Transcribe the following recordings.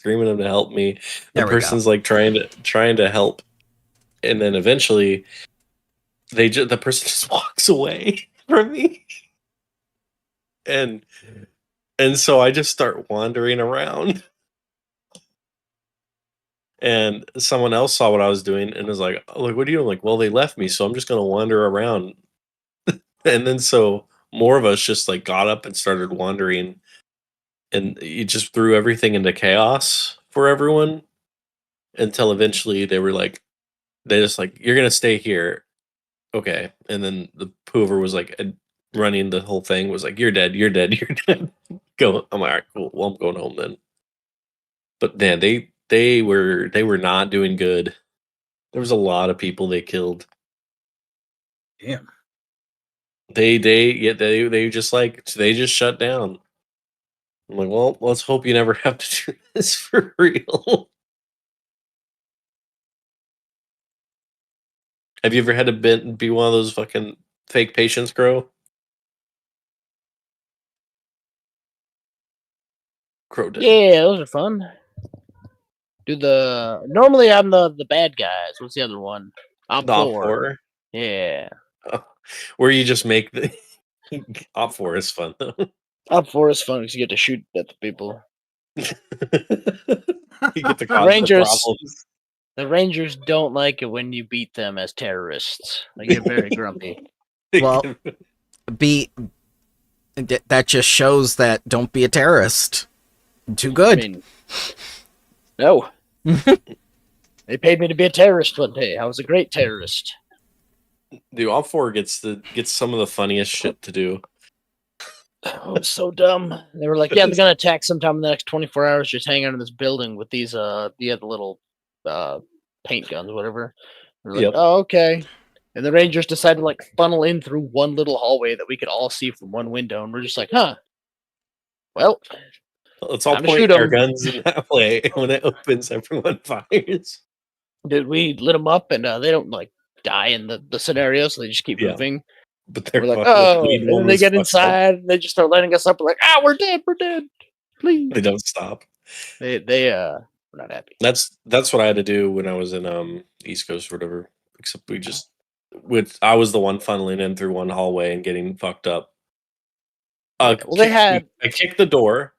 screaming them to help me. The There we go. person's like trying to help, and then eventually the person just walks away from me, and so I just start wandering around. And someone else saw what I was doing and was like, oh, like, what are you doing? I'm like, well, they left me, so I'm just gonna wander around. And then so more of us just like got up and started wandering, and it just threw everything into chaos for everyone until eventually they just like, you're gonna stay here, okay? And then whoever was like running the whole thing was like, you're dead, you're dead, you're dead. Go. I'm like, all right, cool. Well, I'm going home then. But man, they were not doing good. There was a lot of people they killed. Damn. They just shut down. I'm like, well, let's hope you never have to do this for real. Have you ever had to be one of those fucking fake patients, Crow? Crow did. Yeah, those are fun. Normally I'm the bad guys. What's the other one? I'm The Op 4. 4? Yeah. Where you just make the Op 4 is fun though. Op 4 is fun because you get to shoot at the people. You get to cause Rangers. the problems. The Rangers don't like it when you beat them as terrorists. They get very grumpy. Well, that just shows that don't be a terrorist. Too good. I mean, no. They paid me to be a terrorist one day. I was a great terrorist. Dude, Op 4 gets some of the funniest shit to do. Oh, it's so dumb. They were like, yeah, they're gonna attack sometime in the next 24 hours. Just hang out in this building with these the little paint guns, whatever. We're like, oh, okay. And the Rangers decided to like funnel in through one little hallway that we could all see from one window, and we're just like, huh. Well, let's all point our guns in that way. When it opens, everyone fires. Dude, we lit them up, and they don't like die in the scenario, so they just keep moving. But they're like, oh, and then they get inside, and they just start lighting us up. We're like, we're dead, please. They don't stop. We're not happy. That's what I had to do when I was in East Coast or whatever. Except I was the one funneling in through one hallway and getting fucked up. I kick the door.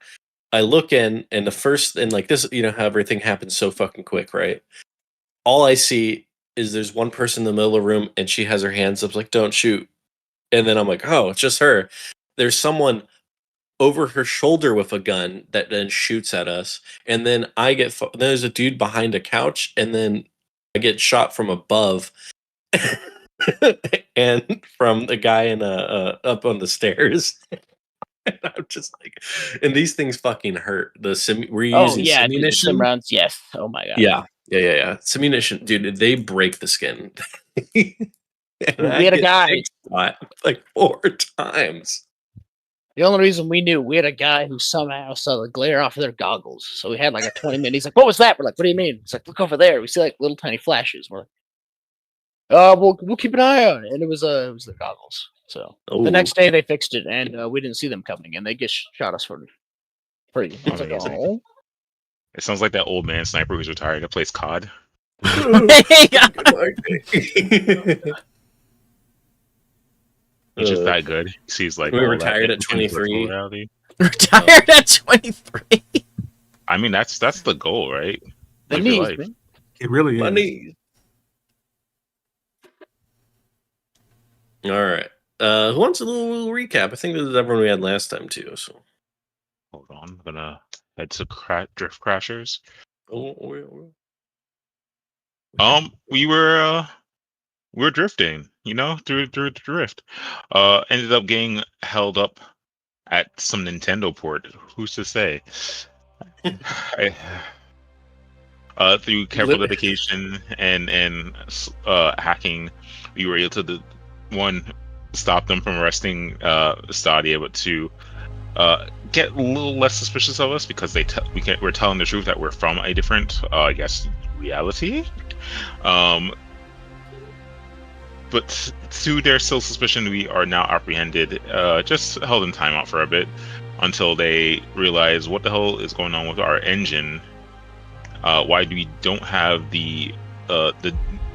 I look in, and like this, you know how everything happens so fucking quick, right? All I see is there's one person in the middle of the room, and she has her hands up, like, don't shoot. And then I'm like, oh, it's just her. There's someone over her shoulder with a gun that then shoots at us. And then there's a dude behind a couch, and then I get shot from above and from the guy up on the stairs. And I'm just like, and these things fucking hurt. Were you using simunition? Sim rounds, yes. Oh my god. Yeah. Simunition, dude, they break the skin. We had a guy like 4 times. The only reason we knew, we had a guy who somehow saw the glare off of their goggles. So we had like a 20-minute. He's like, "What was that?" We're like, "What do you mean?" It's like, "Look over there." We see like little tiny flashes. We're like, we'll keep an eye on it." And it was the goggles. So the next day they fixed it, and we didn't see them coming, and they just shot us for free. It's like, oh. It sounds like that old man sniper who's retired that plays COD. He's just that good. He's like, we retired at 23. Retired at 23. I mean, that's the goal, right? The knees, man. It really is. Money. All right. Who wants a little recap? I think this is everyone we had last time too. So hold on, I'm gonna head to Drift Crashers. We were drifting, through the drift. Ended up getting held up at some Nintendo port. Who's to say? Through careful dedication and hacking, we were able to stop them from arresting Stadia, but to get a little less suspicious of us because we're telling the truth that we're from a different, reality. But to their still suspicion, we are now apprehended, just held in timeout for a bit until they realize what the hell is going on with our engine why we don't have the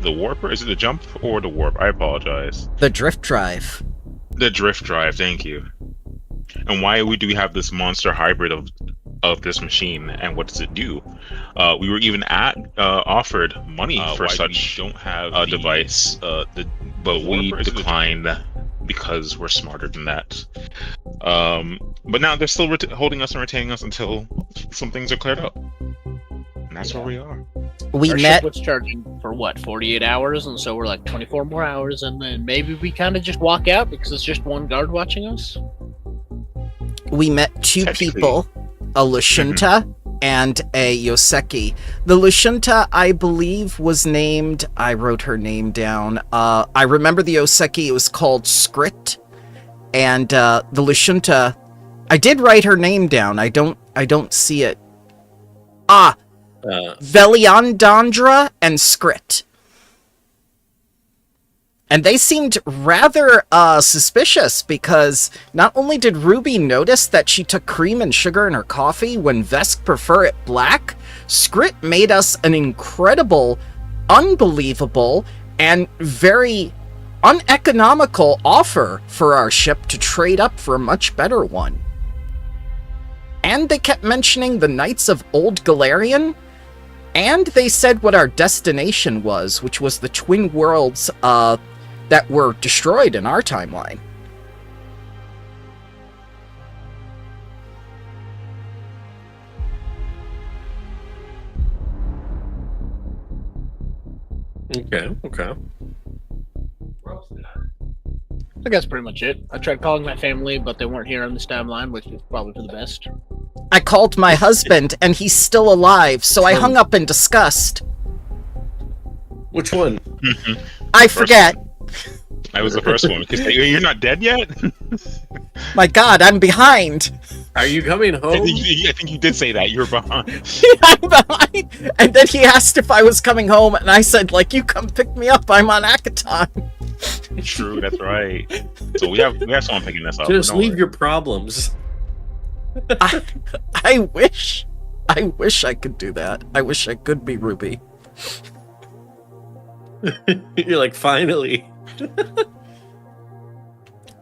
warp, or is it the jump or the warp? I apologize. The drift drive. The drift drive, thank you. And why do we have this monster hybrid of this machine, and what does it do? We were even offered money for such don't have a device, but we declined because we're smarter than that. But now they're still holding us and retaining us until some things are cleared up. And that's where we are. We Our met. ship was charging for what, 48 hours, and so we're like 24 more hours, and then maybe we kind of just walk out because it's just one guard watching us. We met two Technically. people, a Lashunta and a Yoseki. The Lashunta, I believe, was named. I wrote her name down. I remember the Yoseki. It was called Skrit, and the Lashunta. I did write her name down. I don't see it. Veliandandra and Skrit. And they seemed rather suspicious, because not only did Ruby notice that she took cream and sugar in her coffee when Vesk prefer it black, Skrit made us an incredible, unbelievable, and very uneconomical offer for our ship to trade up for a much better one. And they kept mentioning the Knights of Old Galarian, and they said what our destination was, which was the twin worlds that were destroyed in our timeline. Okay. I think that's pretty much it. I tried calling my family, but they weren't here on this timeline, which is probably for the best. I called my husband, and he's still alive, so I hung up in disgust. Which one? I forget. I was the first one, because you're not dead yet? My God, I'm behind. Are you coming home? I think you did say that. You were behind. I'm behind. And then he asked if I was coming home, and I said, like, you come pick me up. I'm on Akaton. True, that's right. So we have someone picking us up. Just Don't leave worry. your problems. I wish I could do that. I wish I could be Ruby. You're like, finally.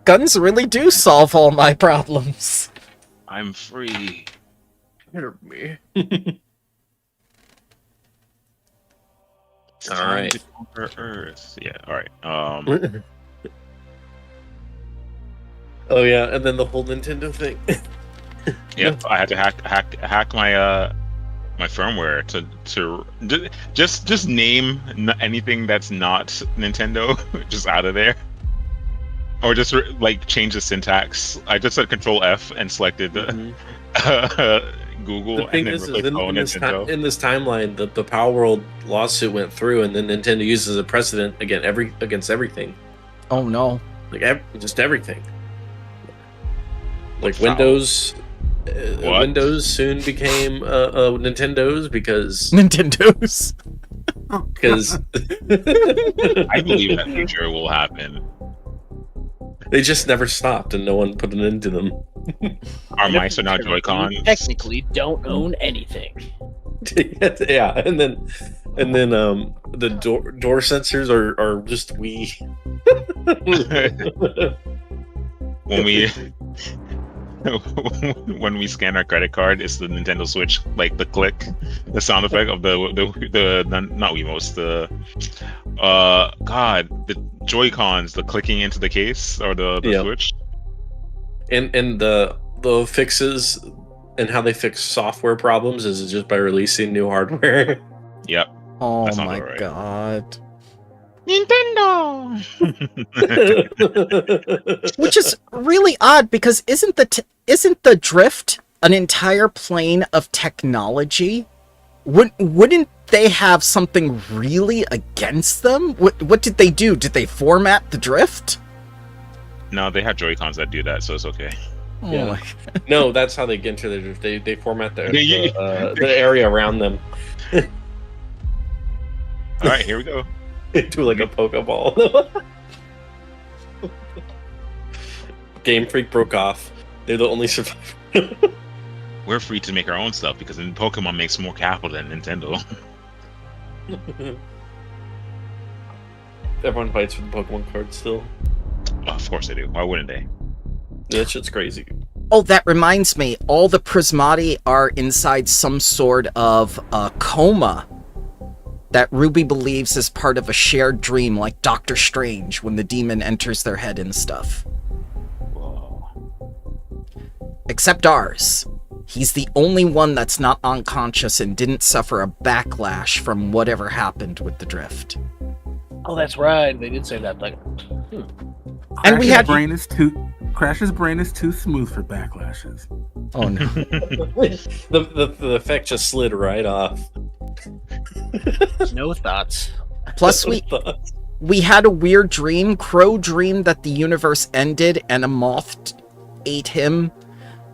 Guns really do solve all my problems. I'm free. Hear me. It's All time right. to conquer Earth. Yeah. All right. Oh yeah, and then the whole Nintendo thing. Yep. I had to hack my my firmware to just name anything that's not Nintendo just out of there, or just like change the syntax. I just said Control F and selected Google, The thing and then is replaced Nintendo. in this timeline, the Power World lawsuit went through, and then Nintendo uses a precedent against everything, Oh no. like just everything. Like Wow. Windows, What? Windows soon became Nintendo's because Nintendo's. I believe that future will happen. they just never stopped, and no one put an end to them. Our mice are now You Joy-Con. technically don't own anything. Yeah, and then the door sensors are just Wii. When we scan our credit card, it's the Nintendo Switch, like the click, the sound effect of the not Wiimotes, the Joy-Cons, the clicking into the case or the Yeah. Switch. And the fixes and how they fix software problems is just by releasing new hardware. Yep. Oh That sounds my alright. God. Nintendo. Which is really odd, because isn't the drift an entire plane of technology? Wouldn't they have something really against them? What did they do? Did they format the drift? No, they have Joy-Cons that do that, so it's okay. Oh Yeah. my- No, that's how they get into the drift. They format the Yeah, the area around them All right, here we go. into like a Pokeball. Game Freak broke off. They're the only survivor. we're free to make our own stuff because then Pokemon makes more capital than Nintendo. Everyone fights for the Pokemon cards still. Of course they do. Why wouldn't they? That shit's crazy. Oh, that reminds me. All the Prismati are inside some sort of coma that Ruby believes is part of a shared dream, like Doctor Strange, when the demon enters their head and stuff. Whoa. Except ours. He's the only one that's not unconscious and didn't suffer a backlash from whatever happened with the drift. Oh, that's right. They did say that. Like, And we had Crash's brain is too smooth for backlashes. Oh no. the effect just slid right off. no thoughts. Plus we had a weird dream. Crow dreamed that the universe ended and a moth ate him.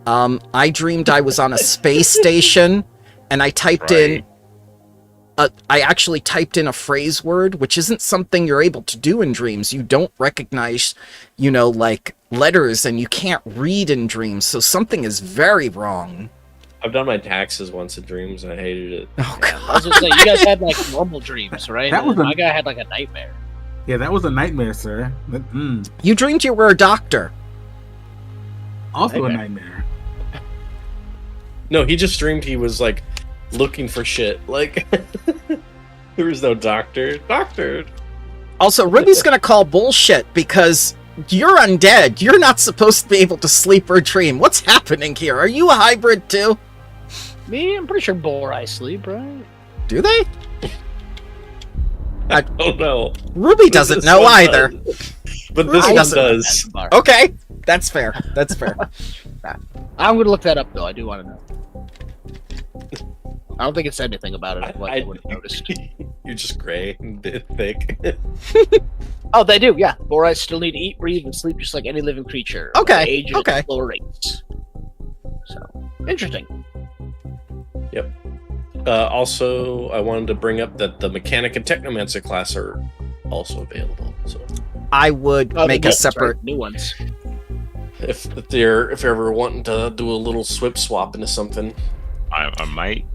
I dreamed I was on a space station and I typed in I actually typed in a phrase word, which isn't something you're able to do in dreams. You don't recognize, like letters, and you can't read in dreams. So something is very wrong. I've done my taxes once in dreams. I hated it. Oh god! I was gonna say, you guys had like normal dreams, right? My guy had like a nightmare. Yeah, that was a nightmare, sir. You dreamed you were a doctor. Also a nightmare. No, he just dreamed he was like looking for shit. Like there was no doctor. Also, Ruby's gonna call bullshit because you're undead. You're not supposed to be able to sleep or dream. What's happening here? Are you a hybrid too? Me, I'm pretty sure boar eyes sleep, right? Do they? I don't know. Ruby doesn't know either. But this one does. Okay, that's fair. That's fair. I'm gonna look that up though. I do want to know. I don't think it said anything about it. I would have noticed. You're just gray and thick. Oh, they do. Yeah, boar eyes still need to eat, breathe, and sleep just like any living creature. Okay. Age at lower rates. So interesting. Yep. Also, I wanted to bring up that the Mechanic and Technomancer class are also available. So I would make a separate new ones. If you're ever wanting to do a little swip swap into something, I might.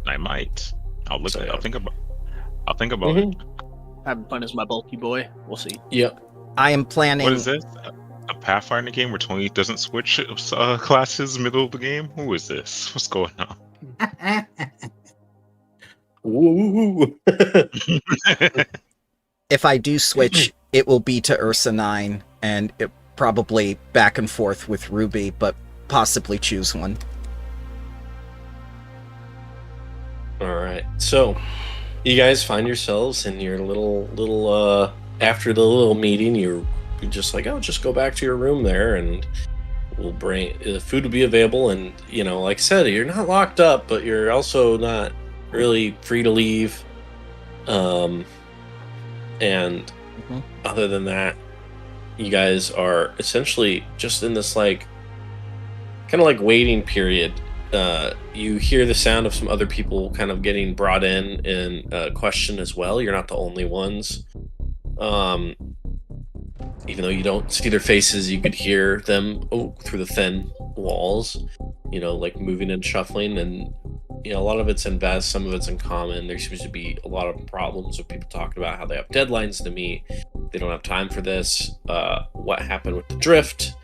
I'll look. I'll think about it. Having fun as my bulky boy. We'll see. Yep. I am planning. What is this? A Pathfinder game where Tony doesn't switch classes middle of the game? Who is this? What's going on? Woo. If I do switch, it will be to Ursa 9, and it probably back and forth with Ruby, but possibly choose one. Alright, so you guys find yourselves in your little after the little meeting, you're just like, oh, just go back to your room there and we'll bring the food will be available. And like I said, you're not locked up, but you're also not really free to leave. And other than that, you guys are essentially just in this like kind of like waiting period. You hear the sound of some other people kind of getting brought in question as well. You're not the only ones. Even though you don't see their faces, you could hear them through the thin walls, like moving and shuffling. And a lot of it's in Vesk, some of it's in common. There seems to be a lot of problems with people talking about how they have deadlines to meet. They don't have time for this. What happened with the drift?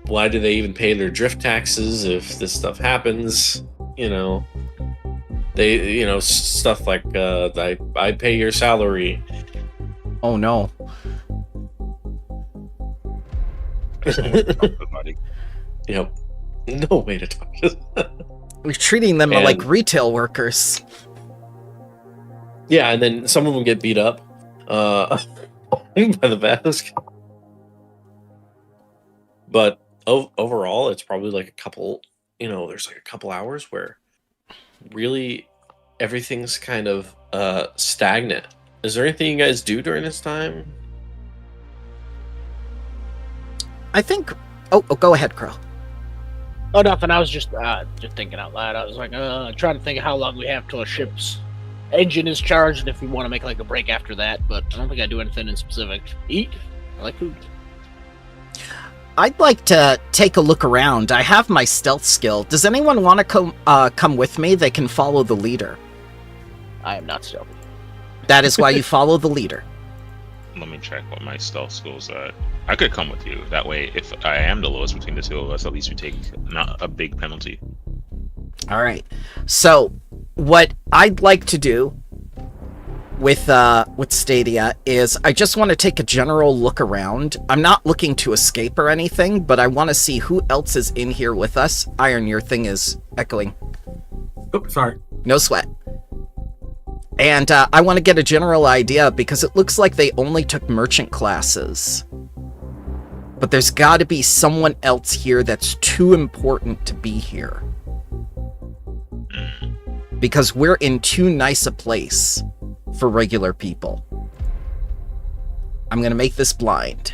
Why do they even pay their drift taxes if this stuff happens? They, stuff like, I pay your salary. Oh no. Yep. No way to talk to them. We're treating them like retail workers. Yeah, and then some of them get beat up by the Vesk. But overall, it's probably like a couple, there's like a couple hours where really everything's kind of stagnant. Is there anything you guys do during this time? I think... Oh, go ahead, Crow. Oh, nothing. I was just thinking out loud. I was like, trying to think of how long we have till a ship's engine is charged and if we want to make like a break after that, but I don't think I do anything in specific. Eat. I like food. I'd like to take a look around. I have my stealth skill. Does anyone want to come with me? They can follow the leader. I am not stealthy. That is why you follow the leader. Let me check what my stealth skills are. I could come with you. That way, if I am the lowest between the two of us, at least we take not a big penalty. All right. So, what I'd like to do with Stadia is I just want to take a general look around. I'm not looking to escape or anything, but I want to see who else is in here with us. Iron, your thing is echoing. Oops, sorry. No sweat. And I want to get a general idea because it looks like they only took merchant classes. But there's got to be someone else here that's too important to be here. Because we're in too nice a place for regular people. I'm going to make this blind.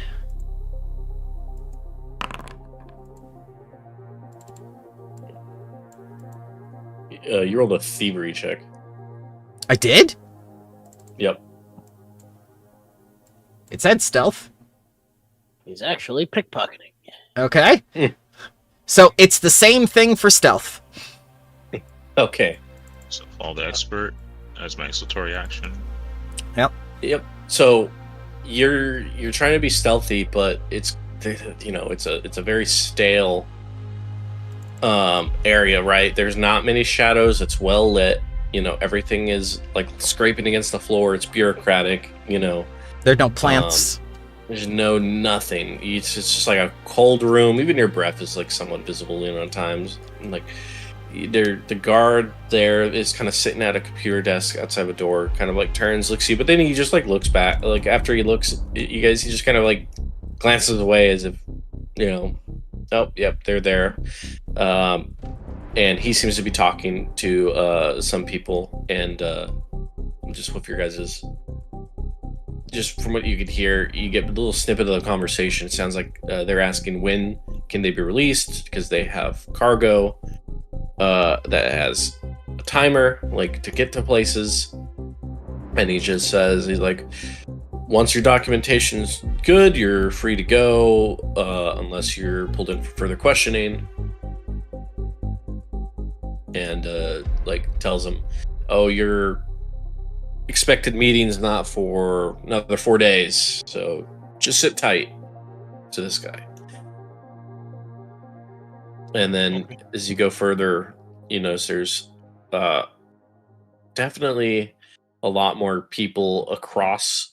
You rolled a thievery check. I did? Yep. It said stealth. He's actually pickpocketing. Okay. So it's the same thing for stealth. Okay. So follow the expert as my exploratory action. Yep. So you're trying to be stealthy, but it's it's a very stale area, right? There's not many shadows. It's well lit. Everything is like scraping against the floor. It's bureaucratic. There are no plants. There's nothing. It's just like a cold room. Even your breath is like somewhat visible, at times. And like the guard there is kind of sitting at a computer desk outside a door, kind of like turns, looks at you, but then he just like looks back. Like after he looks at you guys, he just kind of like glances away as if, oh, yep, they're there. And he seems to be talking to some people, and just with your guys's, just from what you could hear, you get a little snippet of the conversation. It sounds like they're asking when can they be released because they have cargo that has a timer, like to get to places. And he just says, he's like, once your documentation's good, you're free to go, unless you're pulled in for further questioning. And like tells him, oh, your expected meeting's not for another 4 days, so just sit tight to this guy. And then as you go further, you notice there's definitely a lot more people across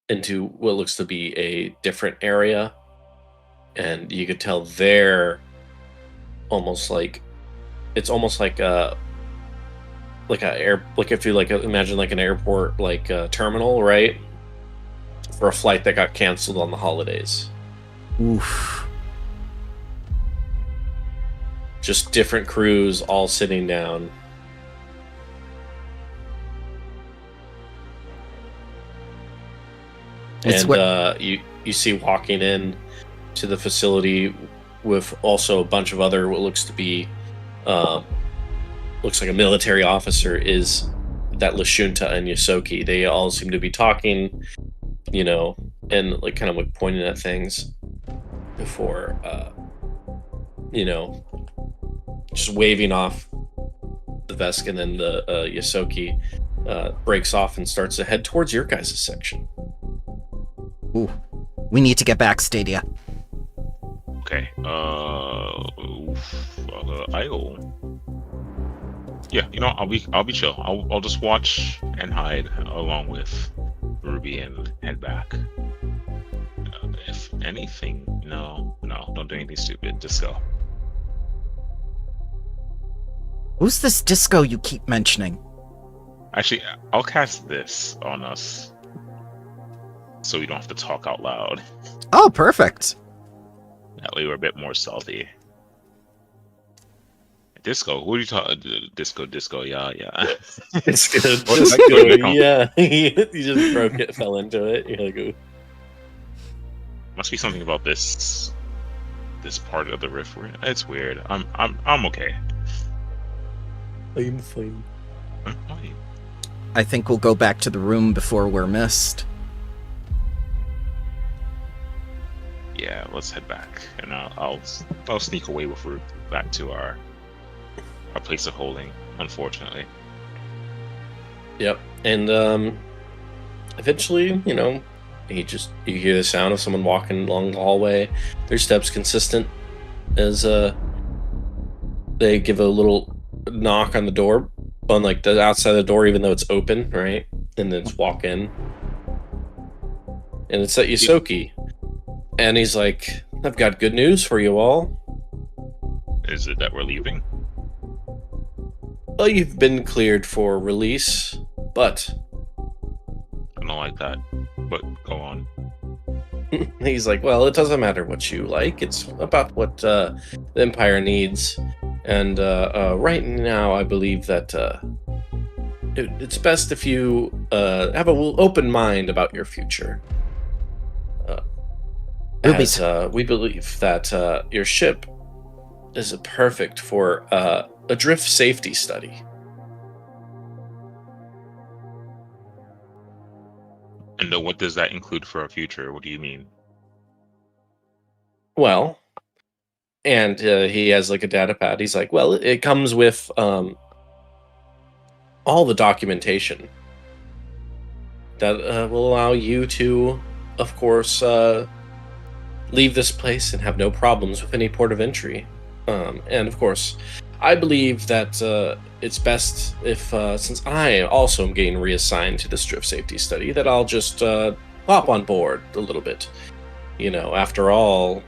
into what looks to be a different area, and you could tell they're almost like it's almost like a if you like imagine like an airport like terminal, right, for a flight that got canceled on the holidays. Oof. Just different crews all sitting down. And you see walking in to the facility with also a bunch of other what looks to be looks like a military officer is that Lashunta and Yosoki. They all seem to be talking, and like kind of like pointing at things before just waving off the Vesk, and then the Yosoki breaks off and starts to head towards your guys' section. Ooh. We need to get back, Stadia. Okay. I'll. Yeah, I'll be chill. I'll just watch and hide along with Ruby and head back. If anything, no, don't do anything stupid. Just go. Who's this disco you keep mentioning? Actually, I'll cast this on us, so we don't have to talk out loud. Oh, perfect. That way we're a bit more stealthy. Disco, what are you talking? Disco, yeah. It's good. Disco, yeah. You just broke it, fell into it. You're like, ooh. Must be something about this part of the riff. It's weird. I'm okay. I'm fine. I'm fine. I think we'll go back to the room before we're missed. Yeah, let's head back, and I'll sneak away with Ruth back to our place of holding. Unfortunately. Yep. And eventually, you hear the sound of someone walking along the hallway. Their steps consistent as they give a little knock on the door, on like the outside of the door, even though it's open, right? And then just walk in, and it's at Yosoki, and he's like, "I've got good news for you all. Is it that we're leaving? Well, you've been cleared for release, but..." I don't like that, but go on. He's like, "Well, it doesn't matter what you like. It's about what the Empire needs. And right now, I believe that it's best if you have an open mind about your future. As we believe that your ship is perfect for a drift safety study." And what does that include for our future? What do you mean? Well, and he has like a data pad. He's like, "Well, it comes with all the documentation that will allow you to, of course, leave this place and have no problems with any port of entry. And of course, I believe that it's best if, since I also am getting reassigned to this drift safety study, that I'll just hop on board a little bit. After all,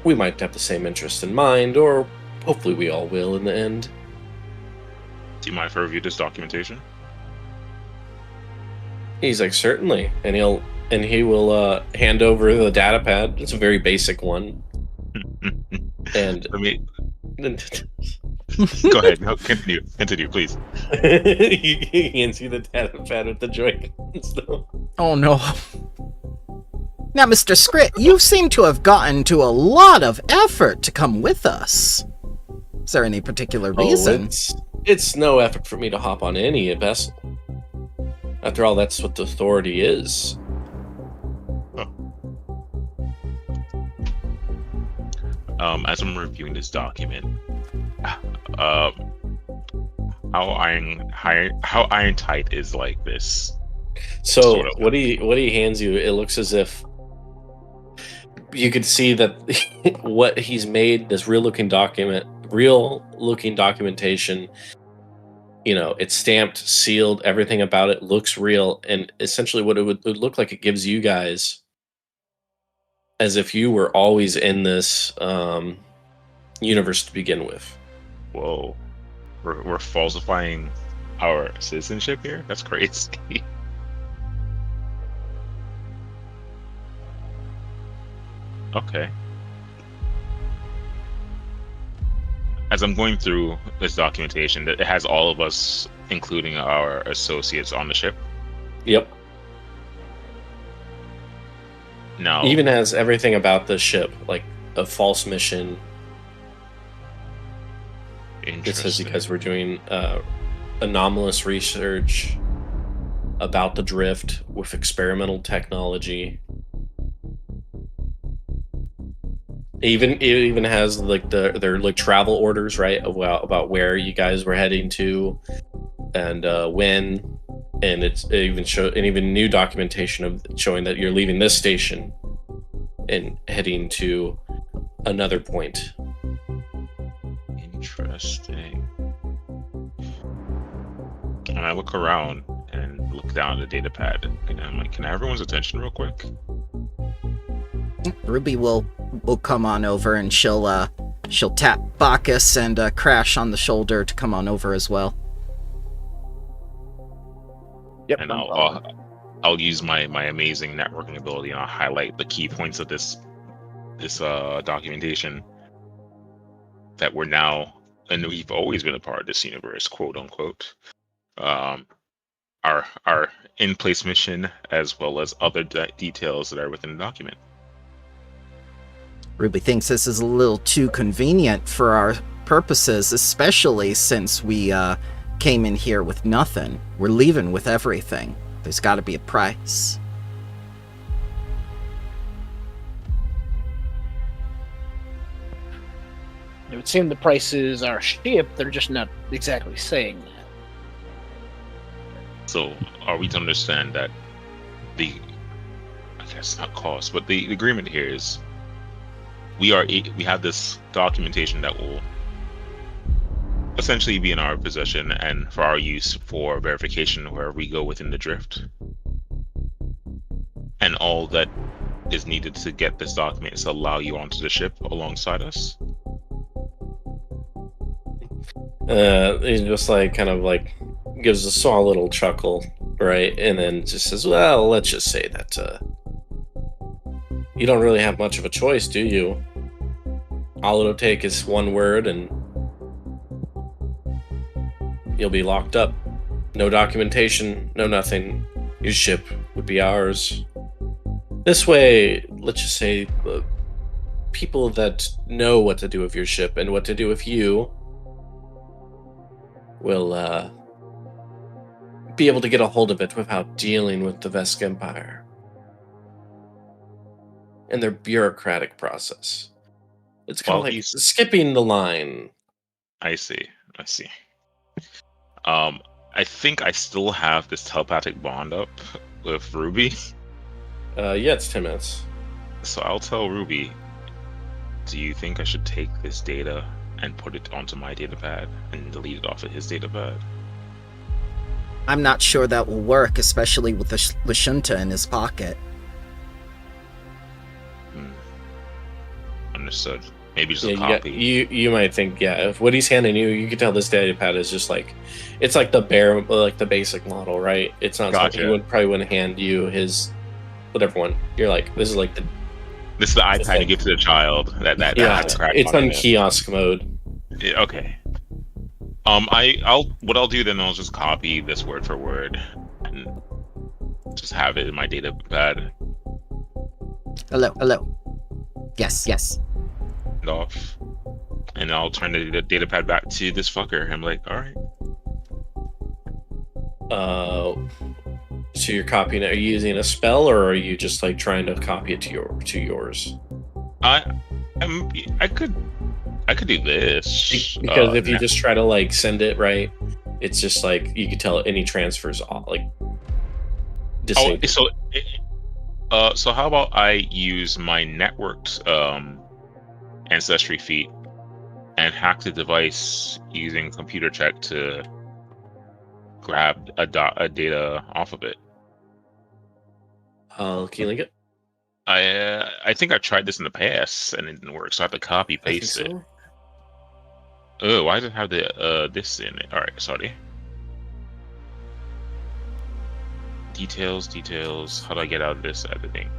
we might have the same interest in mind, or hopefully we all will in the end." Do you mind if I review this documentation? He's like, "Certainly," and he will hand over the data pad. It's a very basic one. And Let me go ahead. No, continue, please. he hands you the data pad with the Joy-Cons, though. Oh no. Now, Mr. Scrit, you seem to have gotten to a lot of effort to come with us. Is there any particular reason? It's no effort for me to hop on any vessel. After all, that's what the authority is. As I'm reviewing this document, how iron-tight is like this? So sort of. what he hands you, it looks as if you could see that what he's made, this real looking documentation, it's stamped, sealed, everything about it looks real, and essentially what it would look like, it gives you guys as if you were always in this universe to begin with. Whoa, we're falsifying our citizenship here? That's crazy. Okay. As I'm going through this documentation, it has all of us, including our associates, on the ship. Yep. Now, Even has everything about the ship, like a false mission. It says you guys were doing anomalous research about the drift with experimental technology. It even has like their like travel orders, right, about where you guys were heading to, and when, and it even new documentation of showing that you're leaving this station and heading to another point. Interesting. And I look around and look down at the data pad, and I'm like, "Can I have everyone's attention real quick?" Ruby will come on over, and she'll tap Bacchus and Crash on the shoulder to come on over as well. Yep. And I'll use my amazing networking ability, and I'll highlight the key points of this documentation that we're now, and we've always been a part of this universe, quote unquote. Our in-place mission, as well as other details that are within the document. Ruby thinks this is a little too convenient for our purposes, especially since we came in here with nothing. We're leaving with everything. There's got to be a price. It would seem the prices are steep. They're just not exactly saying that. So, are we to understand that I guess not cost, but the agreement here is we have this documentation that will essentially be in our possession and for our use for verification wherever we go within the drift. And all that is needed to get this document is to allow you onto the ship alongside us. He just kind of gives a small little chuckle, right? And then just says, well, let's just say that you don't really have much of a choice, do you? All it'll take is one word and you'll be locked up. No documentation, no nothing. Your ship would be ours. This way, let's just say, people that know what to do with your ship and what to do with you will be able to get a hold of it without dealing with the Vesk Empire and their bureaucratic process. It's kind of skipping the line. I see. I think I still have this telepathic bond up with Ruby. Yeah, it's 10 minutes. So I'll tell Ruby, do you think I should take this data and put it onto my datapad and delete it off of his datapad? I'm not sure that will work, especially with the Lashunta in his pocket. Understood. Maybe just a copy. You might think, if what he's handing you, you can tell this datapad is just it's the basic model, right? It's not something he probably wouldn't hand you his whatever one. You're this is this is the iPad you give to the child. It's on kiosk mode. Yeah, okay. I'll do then, I'll just copy this word for word and just have it in my datapad. Hello. Yes. Off, and I'll turn the datapad back to this fucker. I'm like, all right. So you're copying it. Are you using a spell, or are you just trying to copy it to yours? I could do this because if you just try to send it right, it's just you could tell any transfers off disabled. So how about I use my networked ancestry feat and hack the device using computer check to grab a data off of it? Can you link it? I think I tried this in the past and it didn't work, so I have to copy paste it. Oh, why does it have the this in it? All right, sorry. Details. How do I get out of this editing?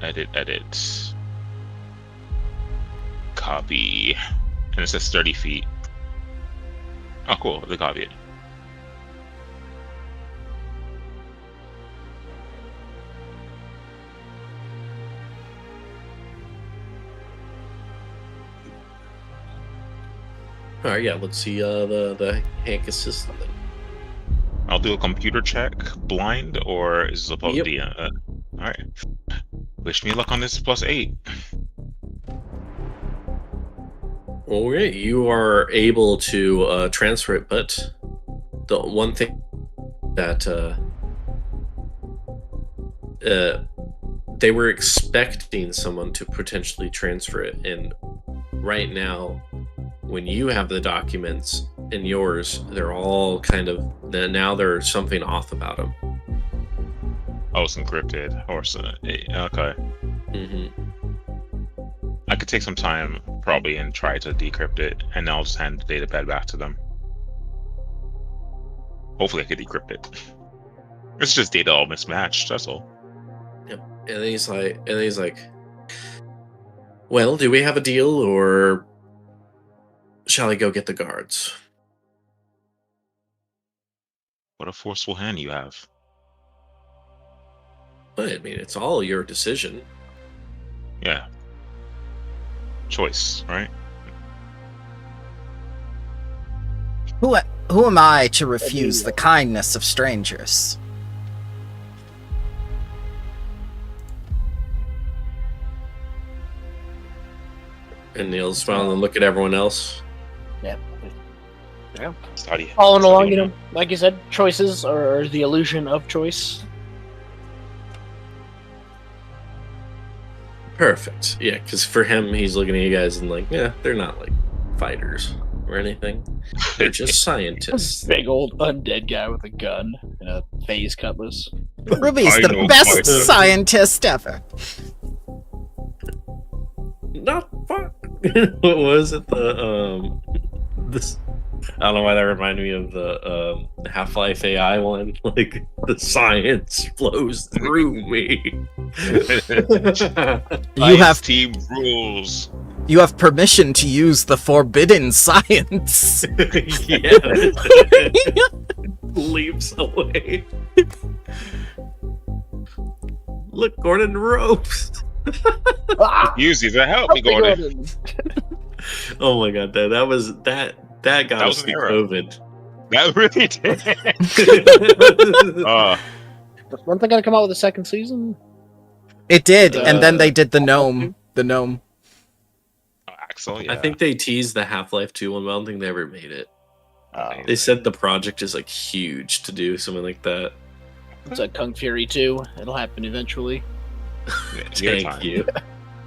Edit. Copy. And it says 30 feet. Oh, cool. They copy it. All right, let's see the Hank assistant then. I'll do a computer check, blind, or is it supposed to be? All right. Wish me luck on this +8. All right, you are able to transfer it, but the one thing that they were expecting someone to potentially transfer it, and right now, when you have the documents in yours, they're all now there's something off about them. Oh, it's encrypted. Or so, okay. I could take some time probably and try to decrypt it, and I'll just hand the datapad back to them. Hopefully I could decrypt it. It's just data all mismatched, that's all. Yep. And he's like, well, do we have a deal, or shall I go get the guards? What a forceful hand you have. But I mean, it's all your decision. Yeah. Choice, right? Who am I to refuse the kindness of strangers? And Neil's smiling and look at everyone else. Yeah. Stadia. Following along, Stadia. you know, like you said, choices or the illusion of choice. Perfect. Yeah, because for him, he's looking at you guys and like, yeah, they're not like fighters or anything. They're just scientists. Big old undead guy with a gun and a phase cutlass. Ruby's I the know best quite a- scientist ever. Not fun. What was it? This. I don't know why that reminded me of the Half-Life AI one. Like the science flows through me. You have team rules. you have permission to use the forbidden science. Yeah. Leaps away. Look, Gordon ropes. Ah! Use these to help me, Gordon. Oh my god, that got That us was an through era. COVID. That really did. Weren't they gonna come out with a second season? It did, and then they did the gnome. The gnome. Axel, yeah. I think they teased the Half-Life 2 one, but I don't think they ever made it. Oh, They said the project is like huge to do something like that. it's like Kung Fury 2. It'll happen eventually. Thank you.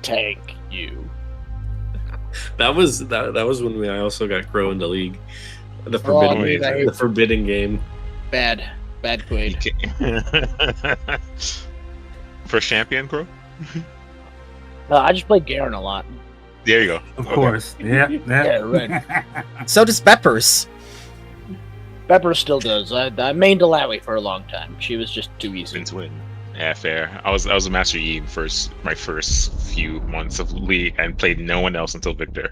Thank you. That was when I also got Crow into League. The Oh, forbidden dude, the forbidden game. Bad Quaid. First champion, bro? I just played Garen a lot. There you go. Of Okay. course. Yeah. Yeah, right. So does Peppers. Pepper still does. I mained Alawi for a long time. She was just too easy. Been twin. Yeah, fair. I was a Master Yi my first few months of League and played no one else until Victor.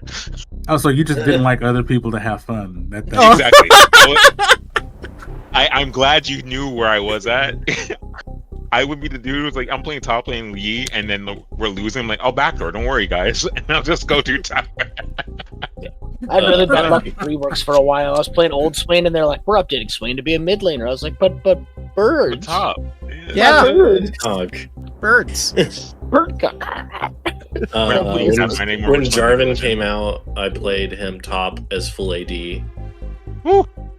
Oh, so you just didn't like other people to have fun. That, Oh. Exactly. I'm glad you knew where I was at. I would be the dude who's like, I'm playing top lane Yi, and then we're losing. I'm like, I'll backdoor. Don't worry, guys. And I'll just go to tower. I'd really been lucky reworks for a while. I was playing old Swain, and they're like, "We're updating Swain to be a mid laner." I was like, "But birds, Top. Yeah. birds, Dog. Birds. bird." Please have my name more When much Jarvan fun. came out, I played him top as full AD.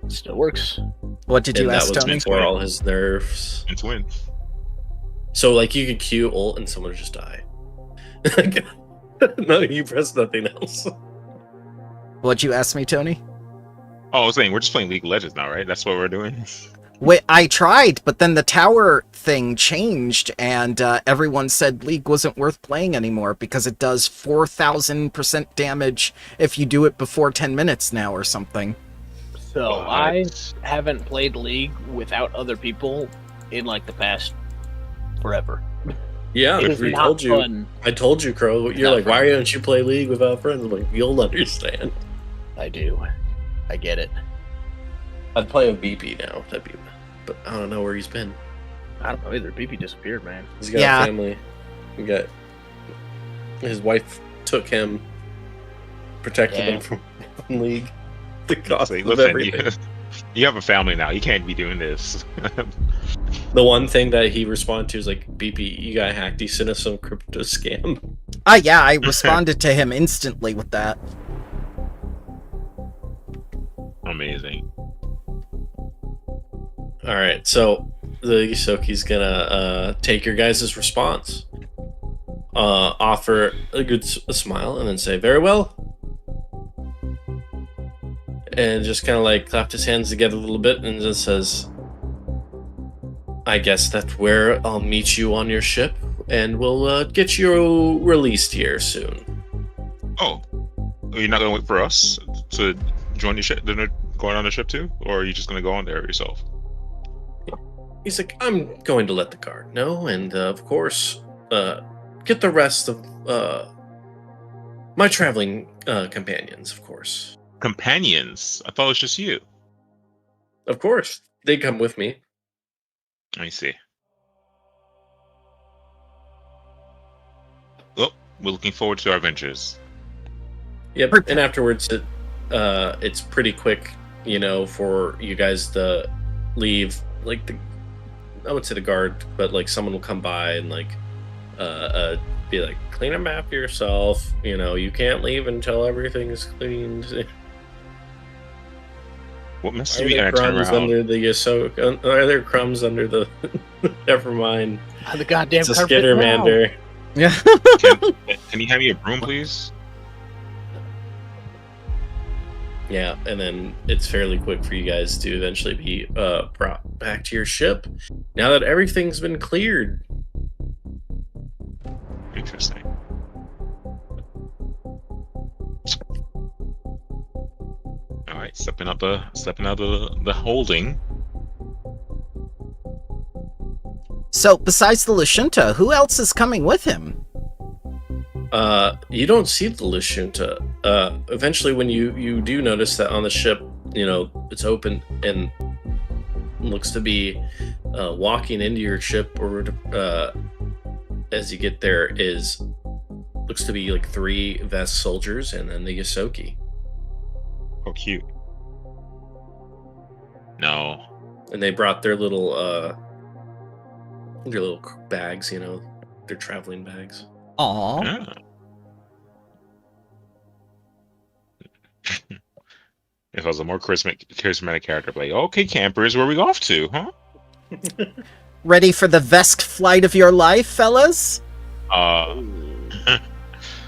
Still works. What did you And that ask, was Tony? before all his nerfs. And twin. So like you could Q ult and someone would just die. No, you press nothing else. What'd you ask me, Tony? Oh, I was saying we're just playing League of Legends now, right? That's what we're doing. Wait, I tried, but then the tower thing changed, and everyone said League wasn't worth playing anymore because it does 4,000% damage if you do it before 10 minutes now or something. So I haven't played League without other people in like the past forever. Yeah, It is we not told you. fun. I told you, Crow. You're Not like, why don't you play League without friends? I'm like, you'll understand. I do. I get it. I'd play a BP now. That'd be, but I don't know where he's been. I don't know either. BP disappeared, man. He's got Yeah. a family. He got his wife took him, protected Yeah. him from League. The cost Say, of listen, everything. you have a family now. You can't be doing this. The one thing that he responded to is like, BP, you got hacked. He sent us some crypto scam. Yeah, I responded to him instantly with that. Amazing. All right, so the Yusoki's gonna take your guys' response, offer a good a smile, and then say, "Very well," and just kind of like clapped his hands together a little bit, and just says, "I guess that's where I'll meet you on your ship, and we'll get you released here soon." Oh, you're not gonna wait for us to join your ship? They're not going on the ship too, or are you just gonna go on there yourself? He's like, "I'm going to let the guard know, and of course, get the rest of my traveling companions, of course." Companions? I thought it was just you. Of course, they come with me. I see. Well, we're looking forward to our adventures. Yep, and afterwards, it's pretty quick, you know, for you guys to leave. Like I would say the guard, but like someone will come by and like be like, clean them after yourself. You know, you can't leave until everything's cleaned. What must Are be there gonna turn crumbs around? under the Ahsoka? Are there crumbs under the? Never mind. The goddamn It's a carpet now. Skittermander. Yeah. Can you hand me a broom, please? Yeah, and then it's fairly quick for you guys to eventually be brought back to your ship now that everything's been cleared. Interesting. All right, stepping out the holding. So, besides the Lashunta, who else is coming with him? You don't see the Lashunta. Eventually, when you do notice that on the ship, you know, it's open and looks to be walking into your ship, or as you get there looks to be like 3 Vesk soldiers and then the Yosoki. Oh, cute. No. And they brought their little bags, you know, their traveling bags. Aww. Yeah. If I was a more charismatic character, I'd be like, okay, campers, where we off to, huh? Ready for the Vesk flight of your life, fellas?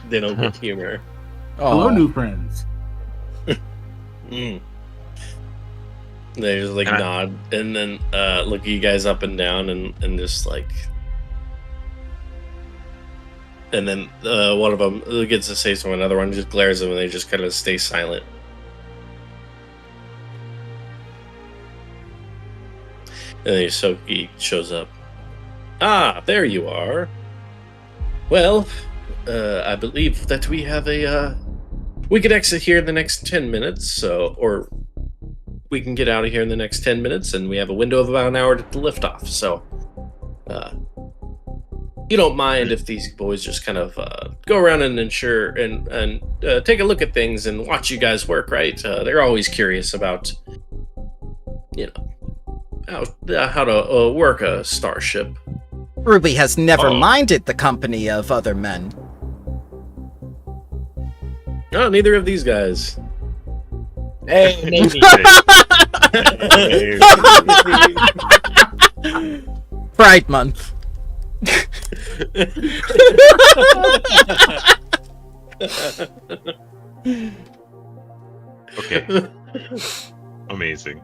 They don't get humor. Hello, Aw. new friends. Mm. They just like And nod and then look at you guys up and down and just like, and then one of them gets to say something, another one just glares at them and they just kind of stay silent. And then Yosoki shows up. Ah, there you are. Well, I believe that we have we could exit here in the next 10 minutes, so, or we can get out of here in the next 10 minutes, and we have a window of about an hour to lift off, so, you don't mind if these boys just kind of go around and ensure and take a look at things and watch you guys work, right? They're always curious about, you know, how to work a starship. Ruby has never Oh. minded the company of other men. No, neither of these guys. Hey, maybe. Pride Month. Okay. Amazing.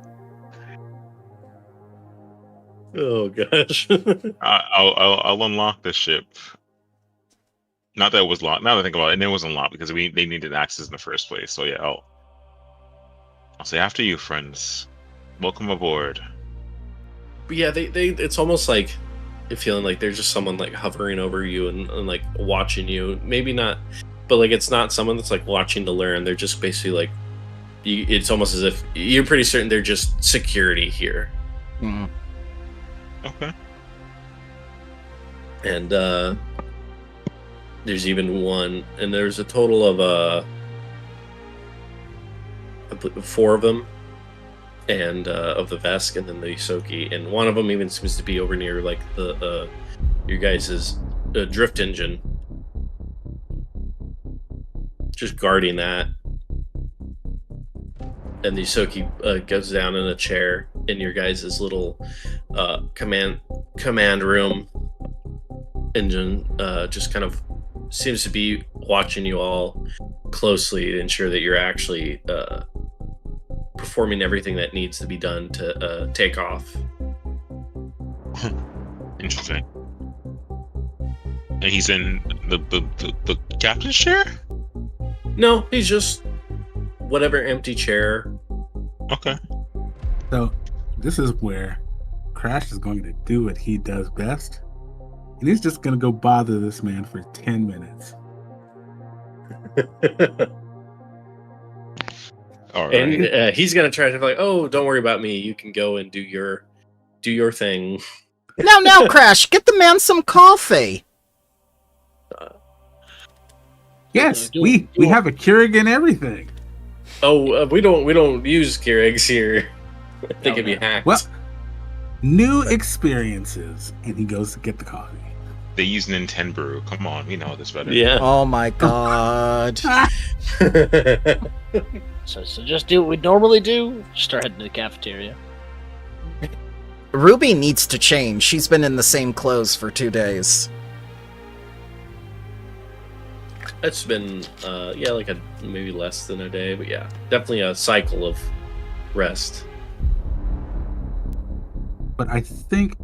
Oh gosh. I'll unlock the ship. Not that it was locked. Now that I think about it, and it wasn't locked because they needed access in the first place. So yeah, I'll say after you, friends. Welcome aboard. But yeah, they it's almost like you're feeling like there's just someone like hovering over you and like watching you. Maybe not, but like it's not someone that's like watching to learn. They're just basically like it's almost as if you're pretty certain they're just security here. Mm. Okay. And there's even one, and there's a total of I believe 4 of them, and of the Vesk, and then the Yosoki, and one of them even seems to be over near like the your guys' drift engine, just guarding that. And the Yosoki goes down in a chair in your guys' little command room engine, just kind of seems to be watching you all closely to ensure that you're actually performing everything that needs to be done to take off. Interesting. And he's in the captain's chair? No, he's just whatever empty chair. Okay. So, this is where Crash is going to do what he does best. And he's just going to go bother this man for 10 minutes. All right. And he's gonna try to be like, oh, don't worry about me. You can go and do your thing. Now, Crash, get the man some coffee. Yes, Do- we do- have a Keurig and everything. Oh, we don't use Keurigs here. I think Oh, it'd be no. hacked. Well, new experiences. And he goes to get the coffee. They use Nintendo. Come on, we know this better. Yeah. Oh my god. So just do what we normally do. Start heading to the cafeteria. Ruby needs to change. She's been in the same clothes for 2 days. It's been, like maybe less than a day, but yeah, definitely a cycle of rest. But I think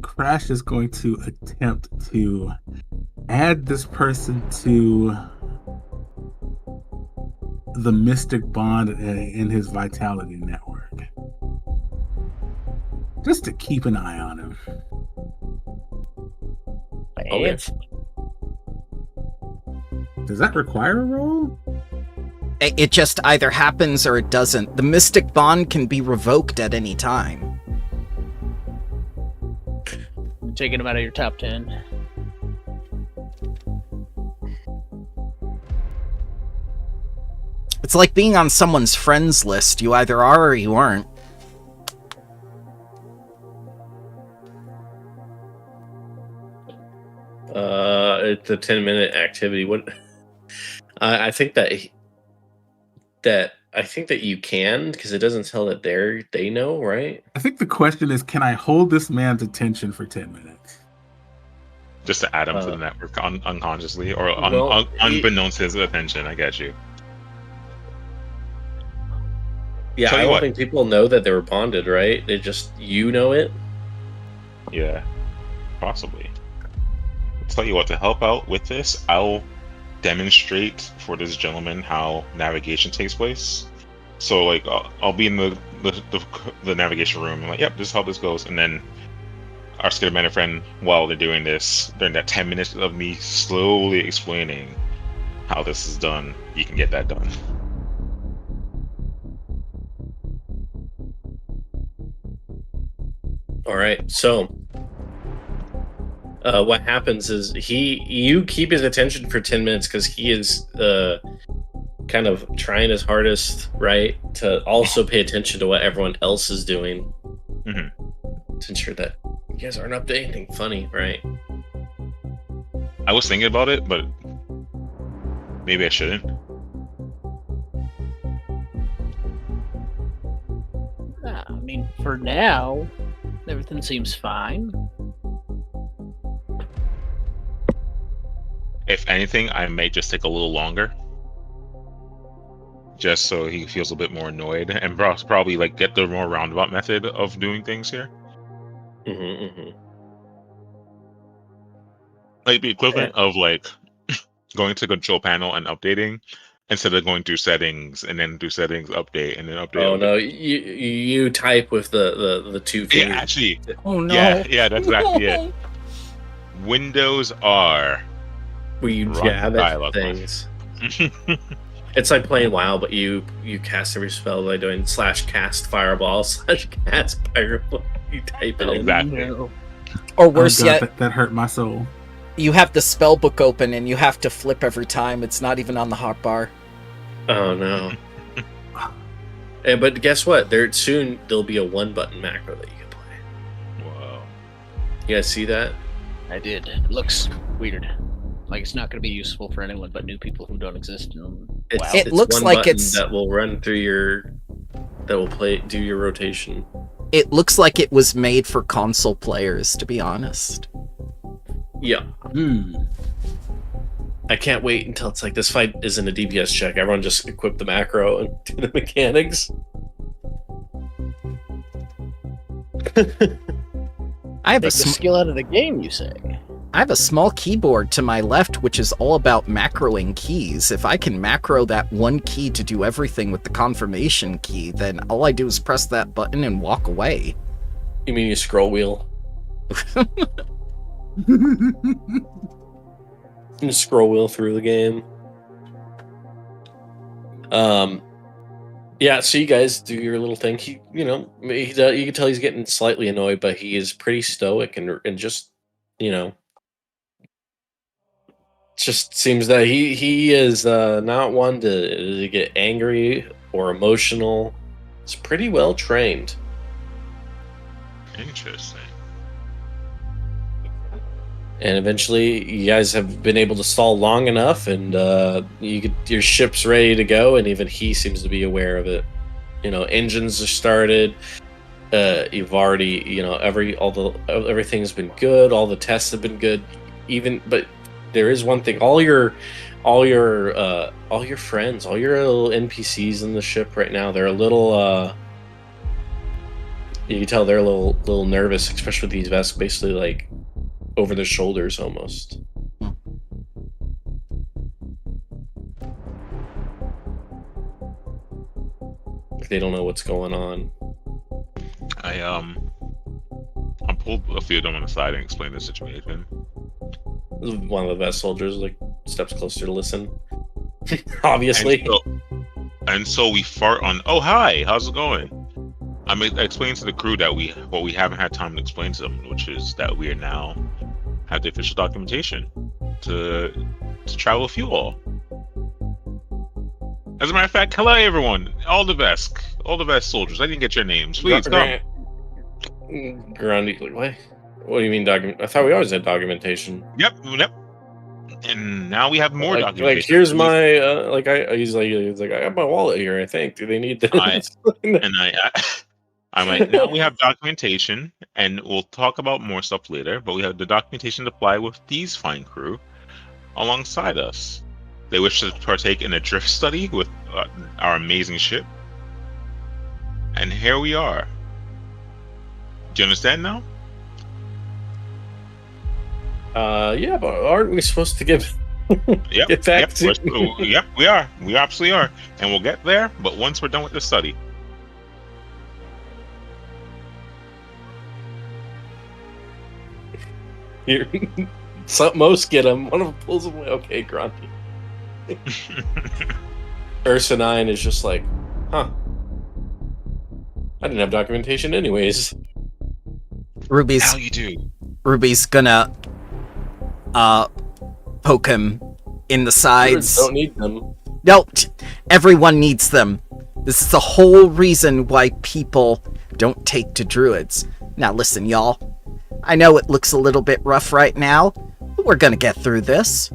Crash is going to attempt to add this person to the mystic bond in his vitality network. Just to keep an eye on him. Okay. Does that require a roll? It just either happens or it doesn't. The mystic bond can be revoked at any time. I'm taking them out of your top 10. It's like being on someone's friends list. You either are or you aren't. It's a 10-minute activity. What? I think that you can, because it doesn't tell that they know, right? I think the question is, can I hold this man's attention for 10 minutes? Just to add him to the network unconsciously or Well, unbeknownst to his attention. I get you. Yeah, Tell I you don't what. think people know that they were bonded, right? They just, know it. Yeah, possibly. Tell you what, to help out with this, I'll demonstrate for this gentleman how navigation takes place. So, like, I'll be in the navigation room and like, yep, this is how this goes. And then our schematic friend, while they're doing this, during that 10 minutes of me slowly explaining how this is done, you can get that done. All right, so what happens is you keep his attention for 10 minutes because he is kind of trying his hardest, right, to also pay attention to what everyone else is doing, to ensure that you guys aren't up to anything funny, right? I was thinking about it, but maybe I shouldn't. I mean, for now, everything seems fine. If anything, I may just take a little longer, just so he feels a bit more annoyed, and probably like get the more roundabout method of doing things here. Like the equivalent of like going to control panel and updating, instead of going through settings and then do settings, update, and then update. Oh update. no, you type with the two fingers. Yeah, actually, Oh no. yeah, that's exactly it. Windows R. Where you Run jab at dialogue things. It's like playing WoW, but you cast every spell by doing /cast fireball /cast fireball. You type it in. Exactly. No. Or worse Oh, God, yet, that hurt my soul. you have the spell book open and you have to flip every time. It's not even on the hotbar. Oh no. But guess what? There'll be a 1-button macro that you can play. Whoa. You guys see that? I did. It looks weird. Like it's not going to be useful for anyone but new people who don't exist. It looks one like button it's- that will run through that will do your rotation. It looks like it was made for console players, to be honest. Yeah. I can't wait until it's like this fight isn't a DPS check. Everyone just equip the macro and do the mechanics. I have Take the skill out of the game, you say? I have a small keyboard to my left, which is all about macroing keys. If I can macro that one key to do everything with the confirmation key, then all I do is press that button and walk away. You mean you scroll wheel? You scroll wheel through the game. Yeah, so you guys do your little thing. You can tell he's getting slightly annoyed, but he is pretty stoic and just, just seems that he is not one to get angry or emotional. He's pretty well trained. Interesting. And eventually, you guys have been able to stall long enough, and your ship's ready to go. And even he seems to be aware of it. Engines are started. You've already, everything's been good. All the tests have been good. But there is one thing: all your friends, all your little NPCs in the ship right now, they're a little. You can tell they're a little nervous, especially with these Vesk basically like over their shoulders almost. They don't know what's going on. I pulled a few of them on the side and explained the situation. One of the Vesk soldiers like steps closer to listen. Obviously. And so we fart on. Oh, hi, how's it going? I explained to the crew that what we haven't had time to explain to them, which is that we are now have the official documentation to travel with you all. As a matter of fact, hello everyone, all the Vesk soldiers. I didn't get your names. Please come. Grundy, what? What do you mean document? I thought we always had documentation. Yep. And now we have more documentation. Like here's my he's like I have my wallet here. I think. Do they need this? I'm like, now we have documentation, and we'll talk about more stuff later. But we have the documentation to fly with these fine crew alongside us. They wish to partake in a drift study with our amazing ship, and here we are. Do you understand now? Yeah, but aren't we supposed to get back to? Yep, we are. We absolutely are, and we'll get there. But once we're done with the study. Here, most get him. One of them pulls him away. Okay, Grunty. Ursa9 is just like, huh? I didn't have documentation, anyways. Ruby's. How you do? Ruby's gonna poke him in the sides. Don't need them. No, everyone needs them. This is the whole reason why people don't take to druids. Now listen, y'all. I know it looks a little bit rough right now, but we're gonna get through this.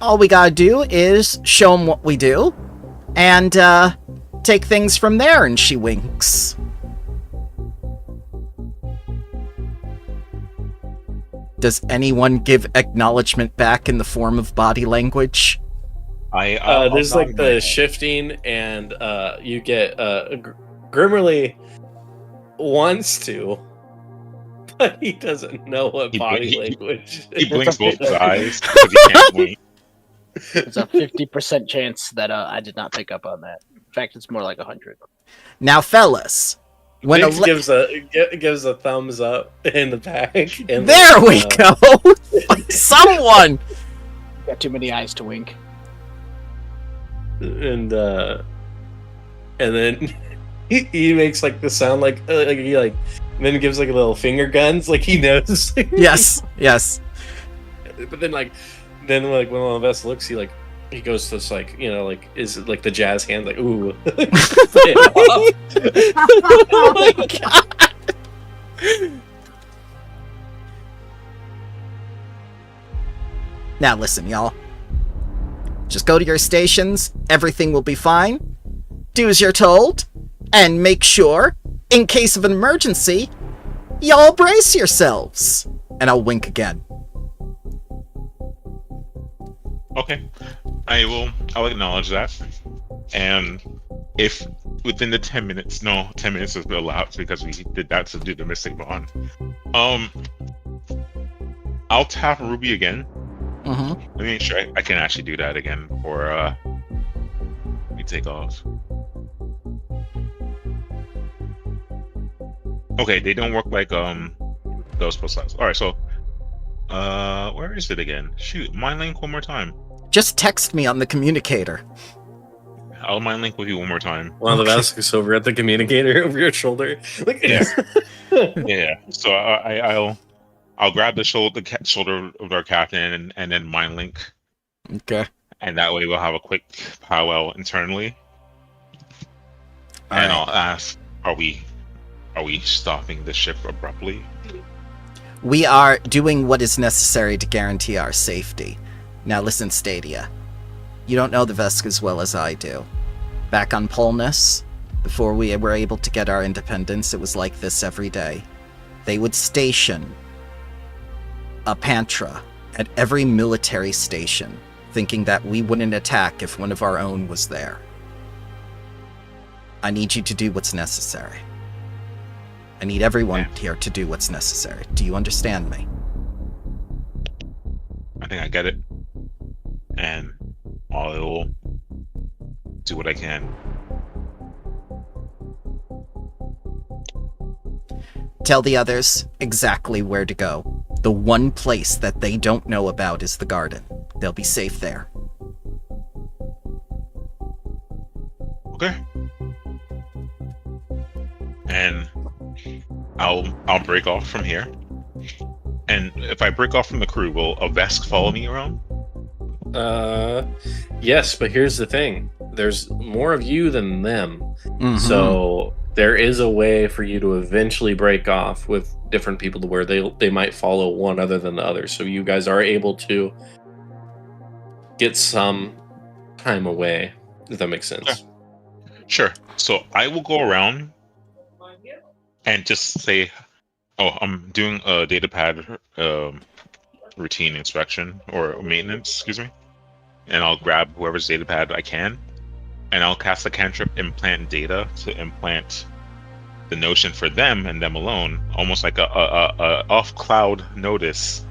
All we gotta do is show them what we do, and take things from there, and she winks. Does anyone give acknowledgement back in the form of body language? There's like the shifting, and you get Grimmerly wants to, but he doesn't know what body language. He blinks both his eyes because he can't blink. There's a 50% chance that I did not pick up on that. In fact, it's more like 100. Now, fellas, when Biggs gives a thumbs up in the back. And there we go. Someone. Got too many eyes to wink. And then he makes like the sound like he like, and then he gives like a little finger guns, like he knows. Yes. But then when one of us looks, he goes to this is it like the jazz hand, like ooh. Oh my god. Now listen, y'all. Just go to your stations, everything will be fine. Do as you're told, and make sure, in case of an emergency, y'all brace yourselves. And I'll wink again. Okay, I'll acknowledge that. And if within the 10 minutes, no, 10 minutes is allowed because we did that to do the missing bond. I'll tap Ruby again. Mm-hmm. Let me make sure I can actually do that again before we take off. Okay, they don't work like those post lines. Alright, so where is it again? Shoot, mind link one more time. Just text me on the communicator. I'll mind link with you one more time. One of the Vesk is over at the communicator over your shoulder. Yeah. So I'll grab the shoulder of our captain and then mind link. Okay. And that way we'll have a quick powwow internally. All and right. I'll ask, are we stopping the ship abruptly? We are doing what is necessary to guarantee our safety. Now listen, Stadia. You don't know the Vesk as well as I do. Back on Polnus, before we were able to get our independence, it was like this every day. They would station a Pantra at every military station, thinking that we wouldn't attack if one of our own was there. I need you to do what's necessary. I need everyone here to do what's necessary. Do you understand me? I think I get it. And I will do what I can. Tell the others exactly where to go. The one place that they don't know about is the garden. They'll be safe there. Okay. And I'll break off from here. And if I break off from the crew, will a Vesk follow me around? Yes, but here's the thing. There's more of you than them. Mm-hmm. So there is a way for you to eventually break off with different people to where they might follow one other than the other. So you guys are able to get some time away, if that makes sense. Okay. Sure. So I will go around and just say, oh, I'm doing a datapad routine inspection or maintenance, excuse me. And I'll grab whoever's datapad I can, and I'll cast a cantrip implant data to implant the notion for them and them alone, almost like a off cloud notice.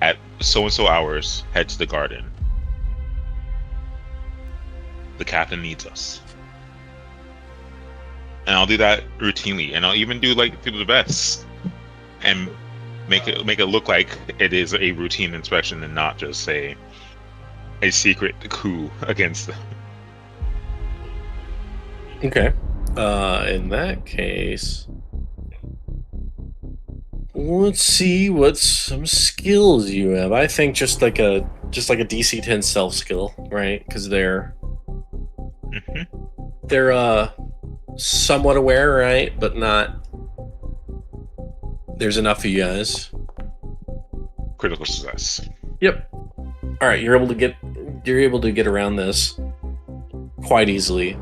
At so and so hours, head to the garden. The captain needs us. And I'll do that routinely, and I'll even do like through the vests, and make it look like it is a routine inspection and not just a secret coup against them. Okay. In that case, let's see what some skills you have. I think just like a DC 10 stealth skill, right? Because they're somewhat aware, right? But not. There's enough of you guys. Critical success. Yep. All right, you're able to get around this quite easily,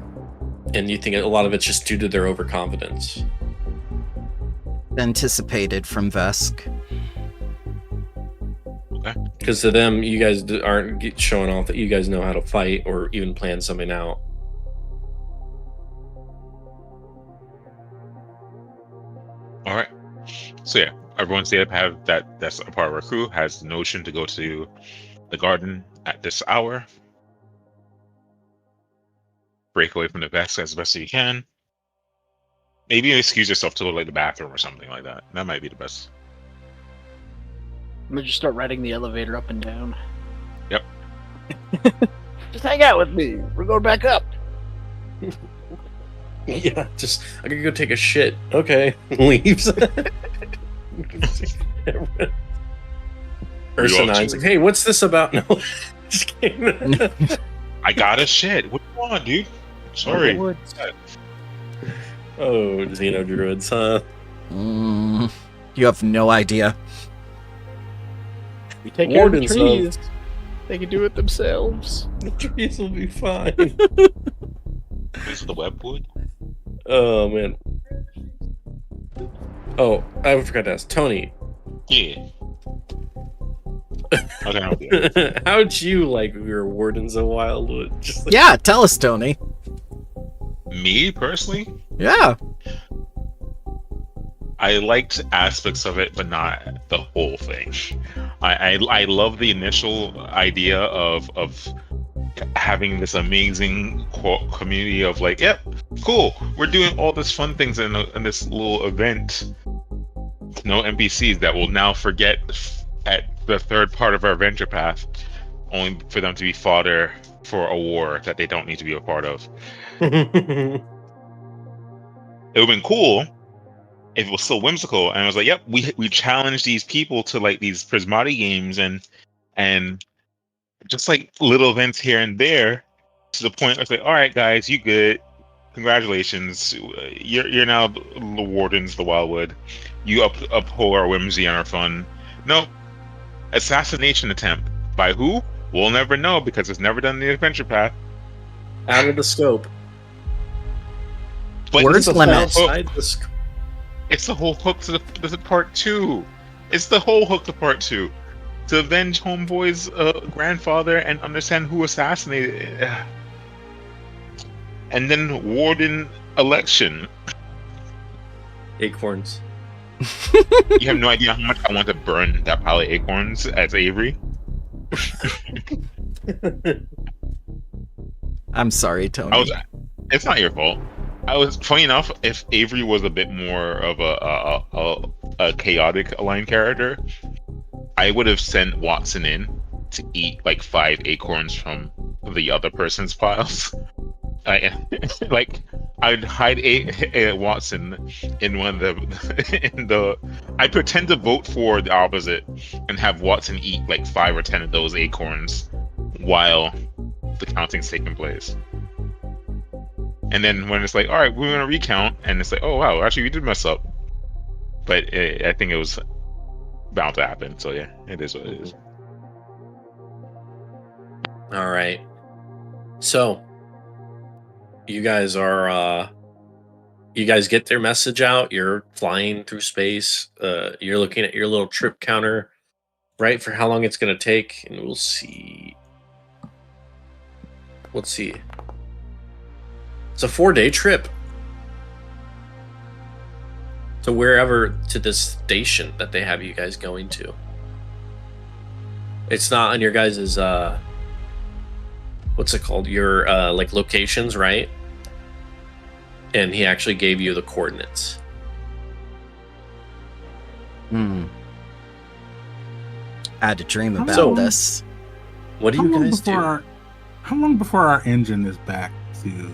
and you think a lot of it's just due to their overconfidence. Anticipated from Vesk. Okay. Because to them, you guys aren't showing off that you guys know how to fight or even plan something out. All right. So yeah, everyone's data have that's a part of our crew has the notion to go to the garden at this hour. Break away from the Vesk as best as you can. Maybe excuse yourself to go to like the bathroom or something like that. That might be the best. I'm gonna just start riding the elevator up and down. Yep. Just hang out with me. We're going back up. Yeah, just I gotta go take a shit. Okay, leaves. Ursa 9's like, hey, what's this about? No, just kidding. I got a shit. What do you want, dude? Sorry. Oh, Xeno druids, huh? You have no idea. We take care of the Wardens, trees. They can do it themselves. The trees will be fine. Is the webwood? Oh man. Oh, I forgot to ask Tony. Yeah. Okay. How'd you like your Wardens of Wildwood? Just like... Yeah, tell us, Tony. Me personally, Yeah. I liked aspects of it, but not the whole thing. I love the initial idea of having this amazing community of like, yep, cool, we're doing all this fun things in this little event. No NPCs that will now forget at the third part of our adventure path, only for them to be fodder for a war that they don't need to be a part of. It would have been cool if it was so whimsical and I was like, yep, we challenge these people to like these Prismati games and just like little events here and there to the point where it's like, all right, guys, you good. Congratulations. You're now the Wardens of the Wildwood. You uphold our whimsy and our fun. Nope. Assassination attempt. By who? We'll never know because it's never done in the adventure path. Out of the scope. But Word it's the limit. whole hook. Outside the scope. It's the whole hook to the part 2. It's the whole hook to part 2. To avenge Homeboy's grandfather and understand who assassinated it. And then Warden election. Acorns. You have no idea how much I want to burn that pile of acorns as Avery. I'm sorry, Tony. It's not your fault. Funny enough, if Avery was a bit more of a chaotic aligned character, I would have sent Watson in to eat like 5 acorns from the other person's piles. I'd hide a Watson in one of the. I pretend to vote for the opposite and have Watson eat like 5 or 10 of those acorns while the counting's taking place. And then when it's like, all right, we're gonna recount, and it's like, oh wow, actually we did mess up, but I think it was bound to happen. So yeah, it is what it is. All right. So you guys are you guys get their message out. You're flying through space. You're looking at your little trip counter, right, for how long it's gonna take, and we'll see. Let's see. It's a 4-day trip to wherever, to this station that they have you guys going to. It's not on your guys's what's it called? Your like locations, right? And he actually gave you the coordinates. I had to dream about So- this. What do you guys do? How long before our engine is back to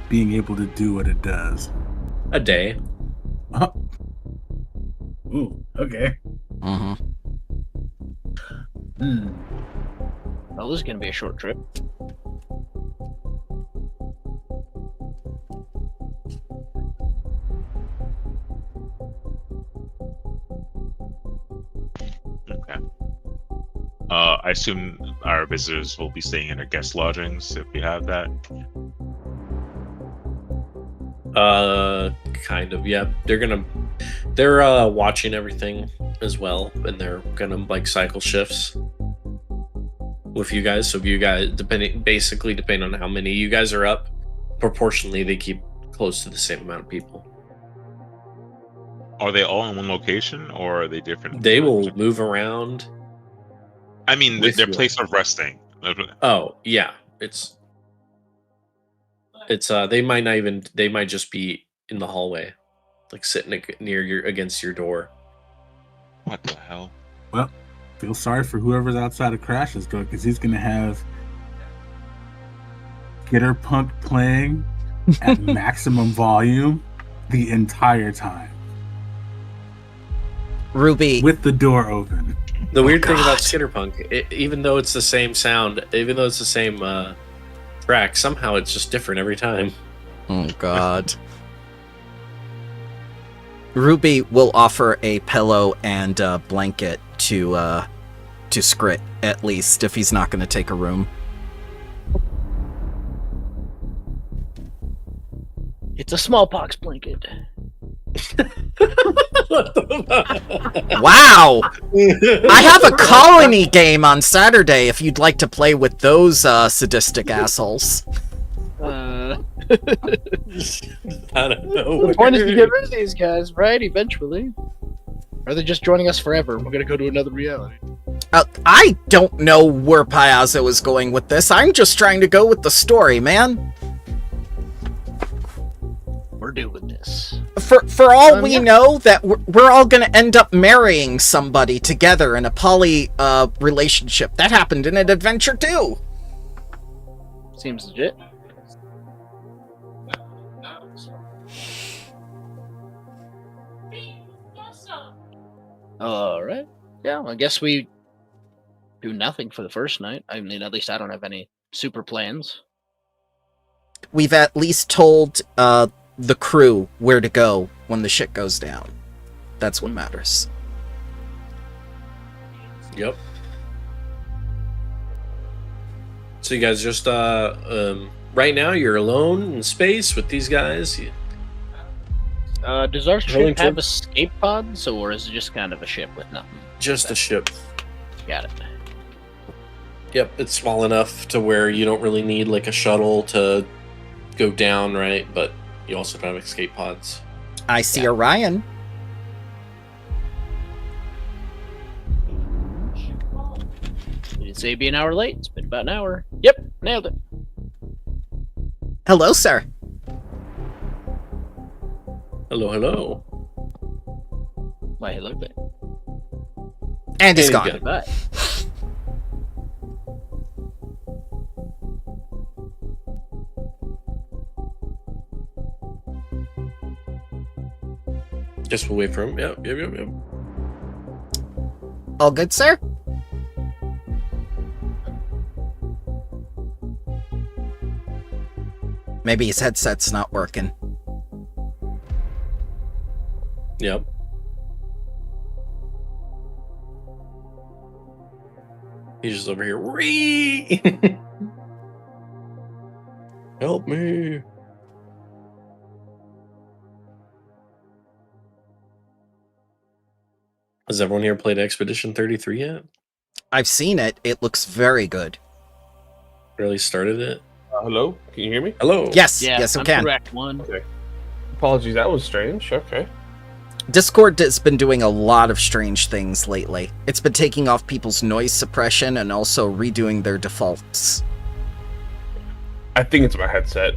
being able to do what it does? A day. Oh. Ooh, okay. Mm-hmm. Well, this is gonna be a short trip. Okay. I assume our visitors will be staying in our guest lodgings if we have that. Kind of, yeah. They're watching everything as well, and they're gonna like cycle shifts with you guys. So if you guys, depending on how many you guys are up, proportionally they keep close to the same amount of people. Are they all in one location, or are they different? They will move around. I mean, with their you. place of resting. Oh yeah, it's they might just be in the hallway, like sitting against your door. What the hell? Well, feel sorry for whoever's outside of Crash's door, because he's gonna have Gitter Punk playing at maximum volume the entire time Ruby, with the door open. The weird thing about God. Skitterpunk, even though it's the same sound, even though it's the same track, somehow it's just different every time. oh god. Ruby will offer a pillow and a blanket to Skrit, at least, if he's not going to take a room. It's a smallpox blanket. Wow! I have a colony game on Saturday if you'd like to play with those sadistic assholes. Uh, I don't know. the point is to get rid of these guys, right? Eventually. Or are they just joining us forever? We're gonna go to another reality. I don't know where Payazo is going with this. I'm just trying to go with the story, man. We're doing this. For all we Yeah. know, that we're all gonna end up marrying somebody together in a poly relationship. That happened in an adventure too. Seems legit. Alright. Yeah, I guess we do nothing for the first night. I mean, at least I don't have any super plans. We've at least told the crew where to go when the shit goes down. That's what matters. Yep. So you guys just right now you're alone in space with these guys. Does our Rolling ship have trip? escape pods, or is it just kind of a ship with nothing? Just a ship. Got it. Yep, it's small enough to where you don't really need like a shuttle to go down, right? But you also don't have escape pods. I see Orion. You didn't say it'd be an hour late. It's been about an hour. Yep, nailed it. Hello, sir. Hello, hello. Why, hello there. And he's And he's gone. gone. Bye. Just we'll wait for him. Yep. All good, sir? Maybe his headset's not working. Yep. He's just over here. Whee! Help me. Has everyone here played Expedition 33 yet? I've seen it. It looks very good. Really started it? Hello? Can you hear me? Hello. Yes, Yeah, yes, we I'm can. correct one. Apologies, that was strange. Okay. Discord has been doing a lot of strange things lately. It's been taking off people's noise suppression and also redoing their defaults. I think it's my headset.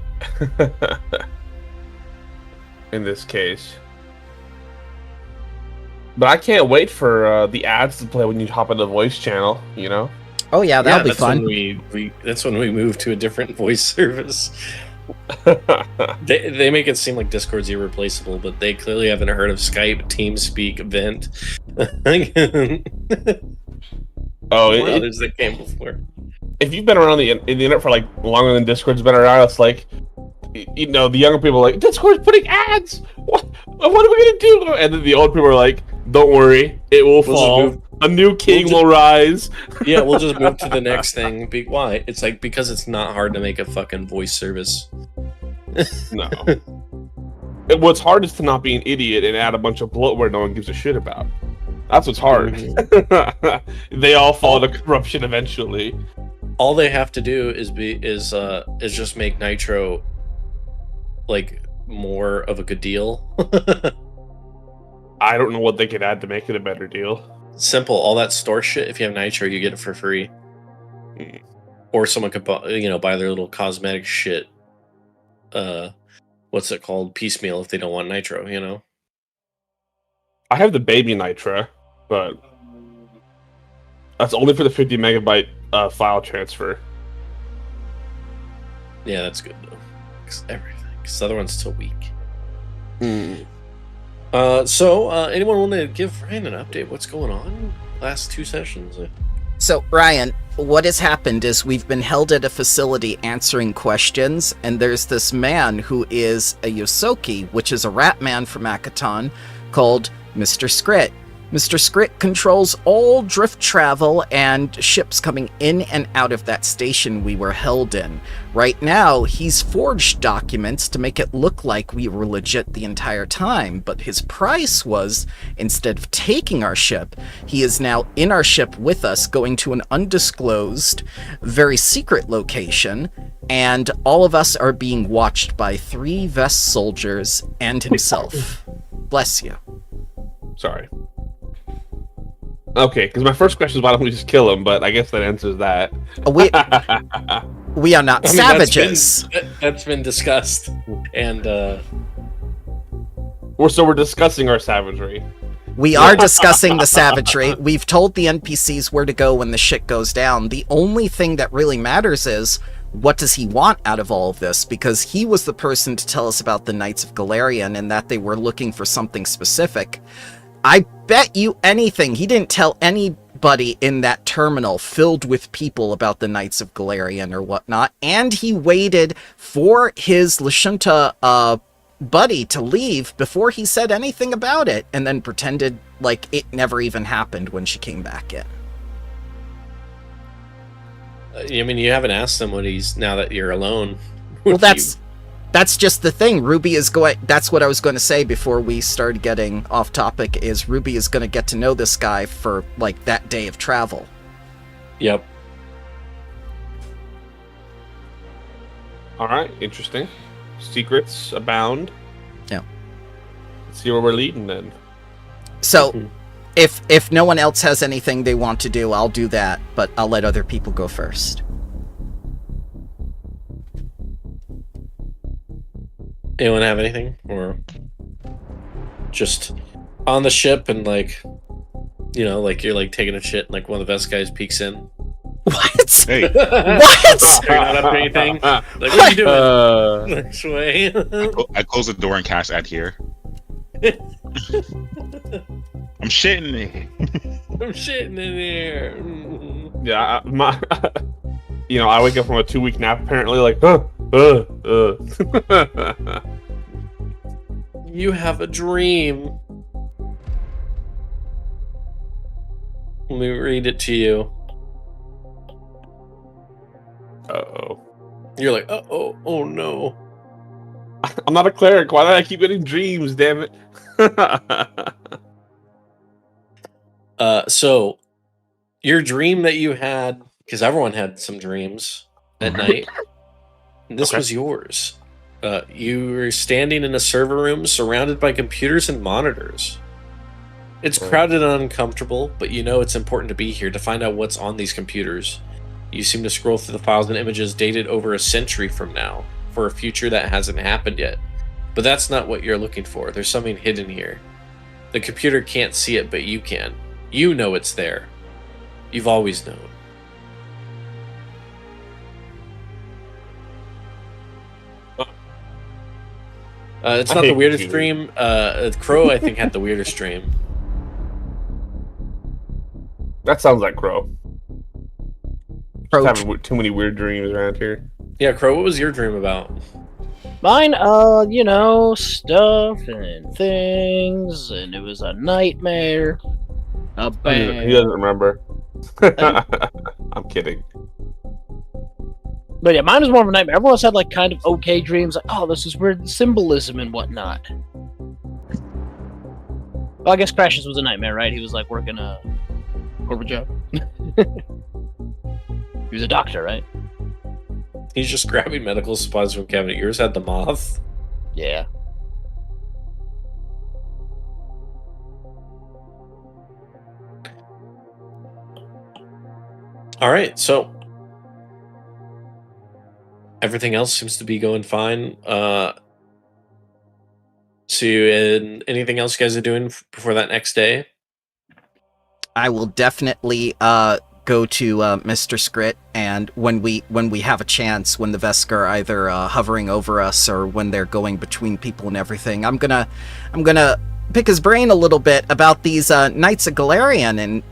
In this case. But I can't wait for the ads to play when you hop in the voice channel, you know? Oh yeah, that'll be that's fun. When that's when we move to a different voice service. They make it seem like Discord's irreplaceable, but they clearly haven't heard of Skype, TeamSpeak, Vent. Oh, others that came before. if you've been around the internet for like longer than Discord's been around, it's like, you know, the younger people are like, Discord's putting ads. What are we gonna do? And then the old people are like, don't worry, it will fall. A new king will rise. Yeah, we'll just move to the next thing. Why? It's like because it's not hard to make a fucking voice service. No. What's hard is to not be an idiot and add a bunch of bloatware no one gives a shit about. That's what's hard. They all fall to corruption eventually. All they have to do is just make Nitro like more of a good deal. I don't know what they could add to make it a better deal. Simple. All that store shit. If you have Nitro, you get it for free. Or someone could buy their little cosmetic shit. What's it called? Piecemeal if they don't want Nitro. You know. I have the baby Nitro, but that's only for the 50 megabyte file transfer. Yeah, that's good though. Cause the other one's still weak. So anyone want to give Ryan an update? What's going on? Last two sessions. So, Ryan, what has happened is we've been held at a facility answering questions, and there's this man who is a Yosoki, which is a rat man from Akaton, called Mr. Skrit. Mr. Skrit controls all drift travel and ships coming in and out of that station we were held in. Right now, he's forged documents to make it look like we were legit the entire time, but his price was, instead of taking our ship, he is now in our ship with us, going to an undisclosed, very secret location, and all of us are being watched by 3 Vesk soldiers and himself. Bless you. Sorry. Okay, because my first question is why don't we just kill him, but I guess that answers that. We are not savages. That's been discussed, and we're discussing our savagery. We are discussing the savagery. We've told the NPCs where to go when the shit goes down. The only thing that really matters is, what does he want out of all of this? Because he was the person to tell us about the Knights of Galarian and that they were looking for something specific. I bet you anything he didn't tell anybody in that terminal filled with people about the Knights of Galarian or whatnot, and he waited for his Lashunta Buddy to leave before he said anything about it, and then pretended like it never even happened when she came back in. I mean, you haven't asked him what he's now that you're alone. Well, that's just the thing. Ruby is going. That's what I was going to say before we started getting off topic. Is Ruby is going to get to know this guy for like that day of travel. Yep. All right, interesting. Secrets abound. Yeah. Let's see where we're leading then. So, if no one else has anything they want to do, I'll do that. But I'll let other people go first. Anyone have anything, or just on the ship and like, you know, like you're like taking a shit, and like one of the Vesk guys peeks in. What? Hey, What? You're not up to anything. Like, what are you doing? Next way. I close the door and cast adhere. I'm shitting. I'm shitting in here. Yeah, I wake up from a 2-week nap apparently, like, You have a dream. Let me read it to you. Uh-oh. You're like, oh no. I'm not a cleric. Why do I keep getting dreams, damn it? So your dream that you had, because everyone had some dreams at night, and this was yours. You were standing in a server room surrounded by computers and monitors. It's crowded and uncomfortable, but you know it's important to be here to find out what's on these computers. You seem to scroll through the files and images dated over a century from now, for a future that hasn't happened yet. But that's not what you're looking for. There's something hidden here. The computer can't see it, but you can. You know it's there. You've always known. It's not the weirdest dream. Crow, I think, had the weirdest dream. That sounds like Crow. Crow, Having too many weird dreams around here. Yeah, Crow, what was your dream about? Mine, stuff and things, and it was a nightmare. A He bang. doesn't remember. I'm kidding. But yeah, mine was more of a nightmare. Everyone else had like kind of okay dreams, like, oh, this is weird symbolism and whatnot. Well, I guess Crash's was a nightmare, right? He was like working a corporate job. He was a doctor, right? He's just grabbing medical supplies from cabinet. Yours had the moth. Yeah. All right, so everything else seems to be going fine. And anything else you guys are doing before that next day? I will definitely go to Mr. Scrit, and when we have a chance, when the Vesk are either hovering over us or when they're going between people and everything, I'm gonna pick his brain a little bit about these Knights of Galarian and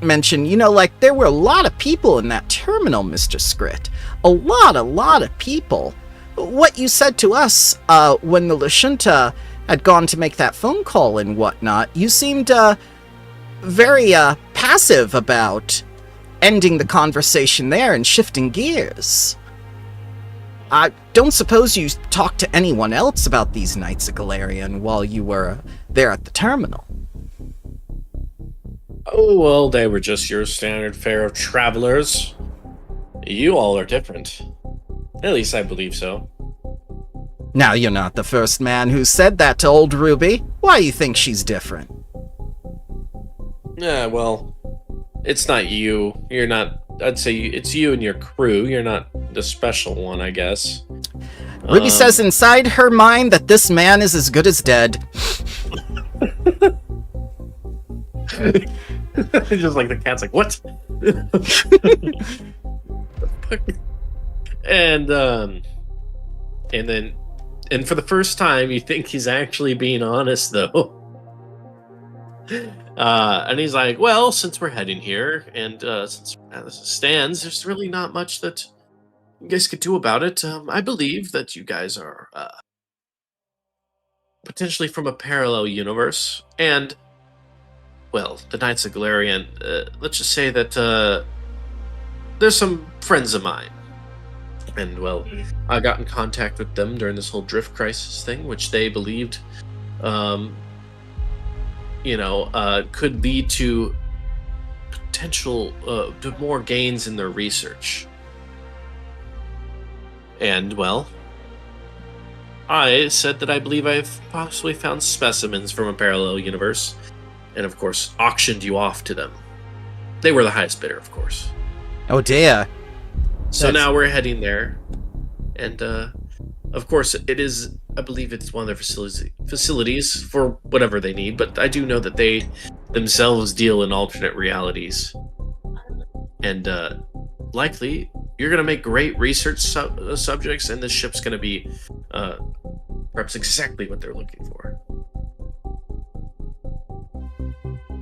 mention, like there were a lot of people in that terminal, Mr. Scrit. A lot of people. What you said to us when the Lashunta had gone to make that phone call and whatnot, you seemed very passive about ending the conversation there and shifting gears. I don't suppose you talked to anyone else about these Knights of Galarian while you were there at the terminal. Oh, well, they were just your standard fare of travelers. You all are different. At least I believe so. Now, you're not the first man who said that to old Ruby. Why do you think she's different? Yeah, well, it's not you. You're not... I'd say it's you and your crew. You're not the special one, I guess. Ruby says inside her mind that this man is as good as dead. Just like the cat's like, what? and for the first time, you think he's actually being honest, though. And he's like, well, since we're heading here, and since this stands, there's really not much that you guys could do about it. I believe that you guys are potentially from a parallel universe, and well, the Knights of Galarian. Let's just say that there's some friends of mine, and well, I got in contact with them during this whole drift crisis thing, which they believed, um, could lead to potential to more gains in their research. And well, I said that I believe I've possibly found specimens from a parallel universe, and of course auctioned you off to them. They were the highest bidder, of course. Oh dear. So That's- now we're heading there, and of course it is. I believe it's one of their facilities for whatever they need. But I do know that they themselves deal in alternate realities, and likely you're going to make great research subjects, and this ship's going to be perhaps exactly what they're looking for.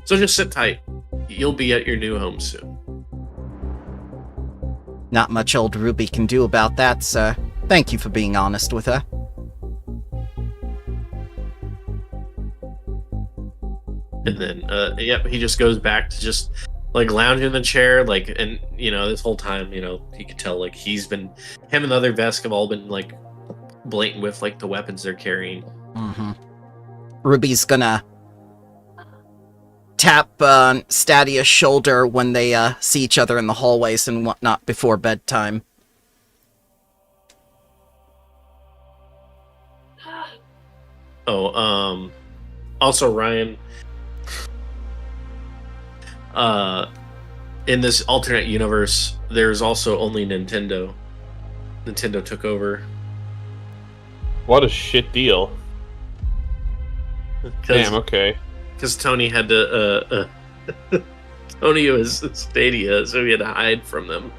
So just sit tight. You'll be at your new home soon. Not much old Ruby can do about that, sir. Thank you for being honest with her. And then, he just goes back to just like lounging in the chair, like, and this whole time, you could tell like him and the other Vesk have all been like blatant with like the weapons they're carrying. Mm-hmm. Ruby's gonna tap Stadia's shoulder when they see each other in the hallways and whatnot before bedtime. Oh, also Ryan, in this alternate universe, there's also only Nintendo. Nintendo took over. What a shit deal. Damn, okay. Because Tony had to, Tony was Stadia, so he had to hide from them.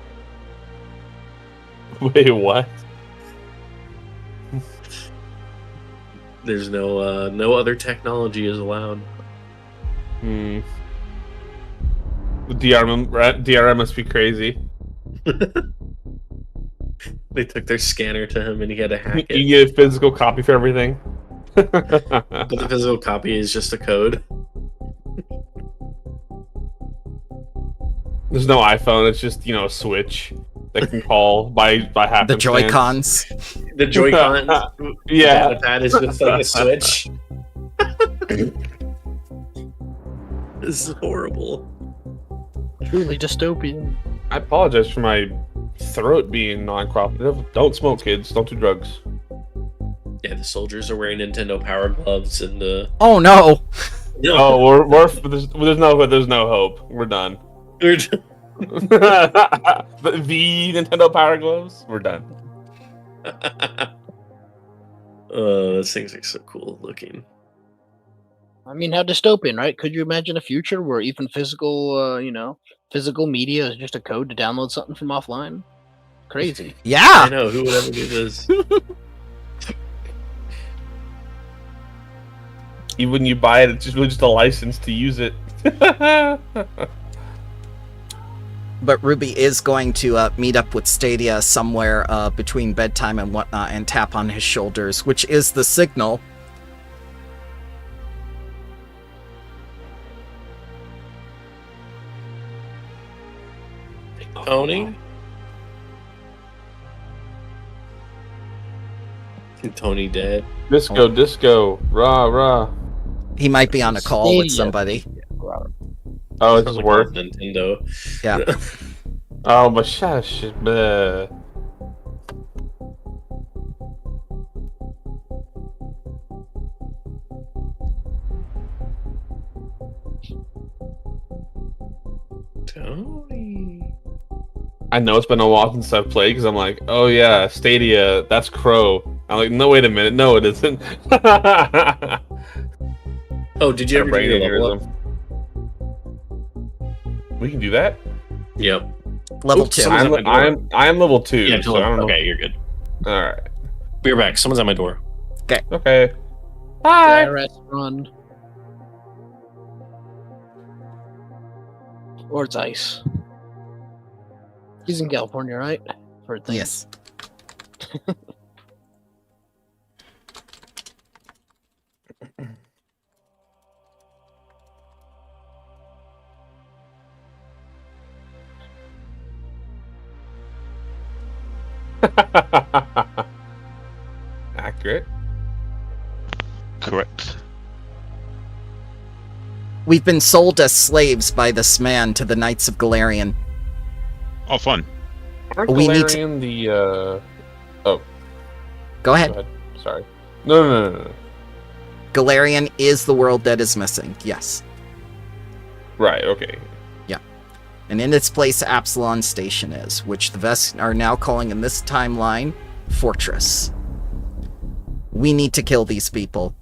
Wait, what? There's no other technology is allowed. DRM must be crazy. They took their scanner to him and he had to hack it. You get a physical copy for everything. But the physical copy is just a code. There's no iPhone, it's just, a Switch that can call by happenstance. The Joy-Cons. The Joy-Con. Yeah. The pad is just like a Switch. This is horrible. Truly dystopian. I apologize for my throat being non-cooperative. Don't smoke, kids. Don't do drugs. Yeah, the soldiers are wearing Nintendo Power Gloves and Oh no! Oh, there's no hope. We're done. The Nintendo Power Gloves. We're done. Those things are so cool looking. I mean, how dystopian, right? Could you imagine a future where even physical, physical media is just a code to download something from offline? Crazy. I Yeah! know, who would ever do this? Even when you buy it, it's just really just a license to use it. But Ruby is going to meet up with Stadia somewhere between bedtime and whatnot and tap on his shoulders, which is the signal. Tony? Tony dead. Disco, rah, rah. He might be on a call with Stadia. somebody. Oh, it's Sounds like work. Nintendo. Yeah. Oh, my shush. Bleh. Tony. I know it's been a while since I've played because I'm like, oh yeah, Stadia, that's Crow. I'm like, no, wait a minute, no, it isn't. Oh, did you ever do Brain your level up? aneurysm. We can do that. Yep. Level Oops, 2. someone's at my door. I'm level 2. Yeah, so I don't know. okay, you're good. All right. We're back. Someone's at my door. Okay. Bye. IRS run. Or it's ice. He's in California, right? For a thing. Yes. Accurate. Correct. We've been sold as slaves by this man to the Knights of Galarian. Oh, fun. Aren't We need Galarian the Go Go ahead. ahead. Sorry. No. Galarian is the world that is missing, yes. Right, okay. And in its place, Absalon Station is, which the Vesk are now calling in this timeline, Fortress. We need to kill these people.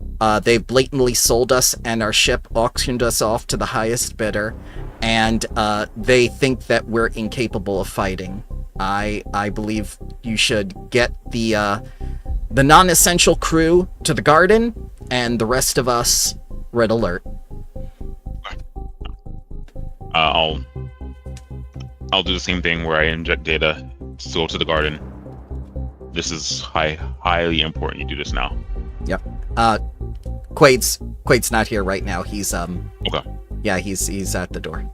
They blatantly sold us, and our ship auctioned us off to the highest bidder, and they think that we're incapable of fighting. I believe you should get the non-essential crew to the garden, and the rest of us, red alert. I'll do the same thing where I inject data to go to the garden. This is highly important. You do this now. Yep. Quaid's not here right now. He's Okay. Yeah, he's at the door.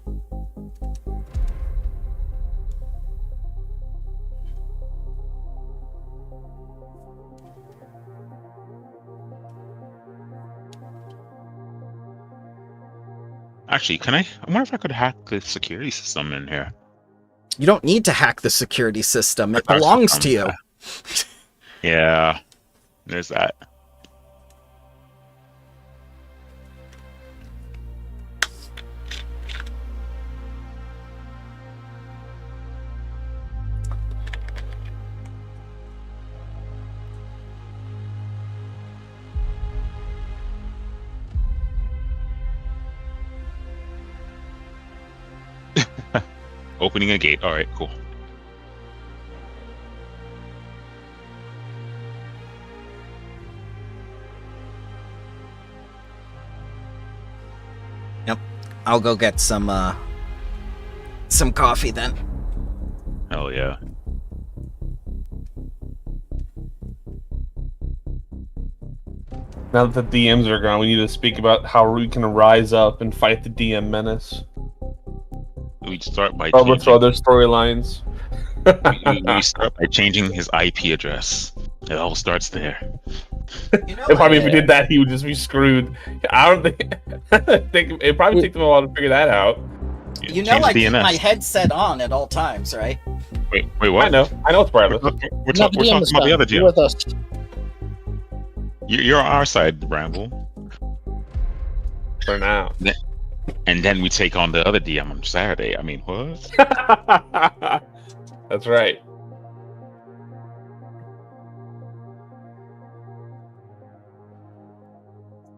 Actually, I wonder if I could hack the security system in here. You don't need to hack the security system. It Our belongs system, to you. Yeah, there's that. Opening a gate. All right, cool. Yep. I'll go get some coffee then. Hell yeah. Now that the DMs are gone, we need to speak about how we can rise up and fight the DM menace. We start by Overthrow their storylines. we start by changing his IP address. It all starts there. You know, If we did that, he would just be screwed. I don't think. I think it probably take them a while to figure that out. you know, Change I keep DNS. my headset on at all times, right? Wait, what? I know it's We're, wireless. we're talking about the other You're deal. with us. You're on our side, Bramble. For now. And then we take on the other DM on Saturday. I mean, what? That's right.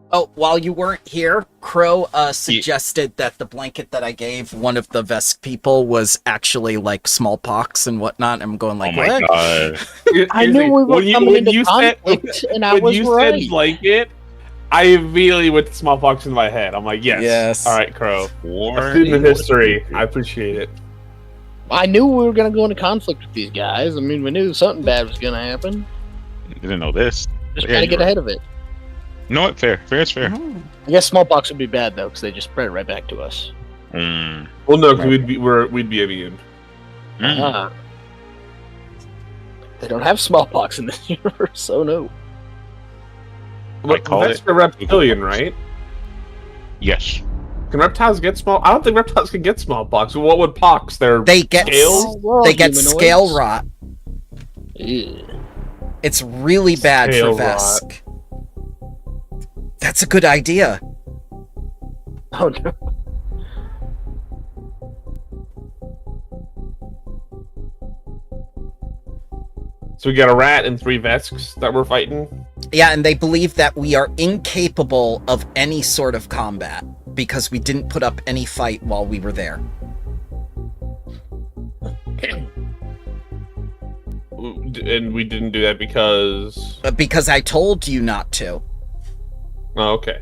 Oh, while you weren't here, Crow suggested that the blanket that I gave one of the Vesk people was actually like smallpox and whatnot. I'm going like, Oh my what? god. I knew we were coming into said, conflict, and I when was you right. said blanket, I immediately went to smallpox in my head. I'm like, yes. Yes. All right, Crow. War. A student of history. I appreciate it. I knew we were going to go into conflict with these guys. I mean, we knew something bad was going to happen. Didn't know this. Just Yeah, trying to get you're ahead of it. You know what? Fair. Fair is fair. I guess smallpox would be bad though, because they just spread it right back to us. Mm. Well, no, because we'd be immune. Mm. Ah. They don't have smallpox in this universe, so no. But call that's it- a reptilian, right? Yes. Can reptiles get small? I don't think reptiles can get smallpox. What would pox? Their They get scales? We're all they get humanoids. scale rot. Ew. It's really bad Scale for rot. Vesk. That's a good idea. Oh no. So we got a rat and 3 Vesks that we're fighting. Yeah, and they believe that we are incapable of any sort of combat because we didn't put up any fight while we were there. And we didn't do that because. Because I told you not to. Oh, okay.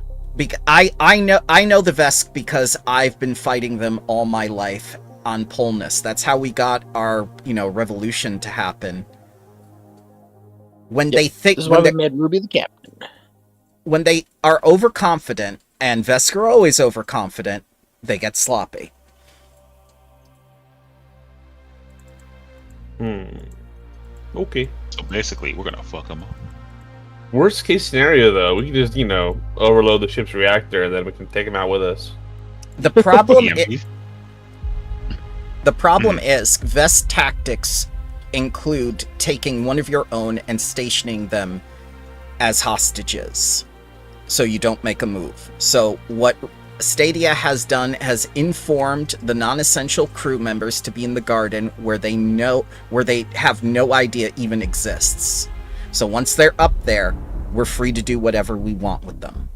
I know the Vesk because I've been fighting them all my life on Polnus. That's how we got our, revolution to happen. When they think This is why we made Ruby the captain. when they are overconfident, and Vesk are always overconfident, they get sloppy. Okay. So basically, we're gonna fuck them up. Worst case scenario, though, we can just, overload the ship's reactor, and then we can take them out with us. The problem EMP? the problem is Vesk tactics include taking one of your own and stationing them as hostages, so you don't make a move. So what Stadia has done has informed the non-essential crew members to be in the garden where they have no idea even exists. So once they're up there, we're free to do whatever we want with them.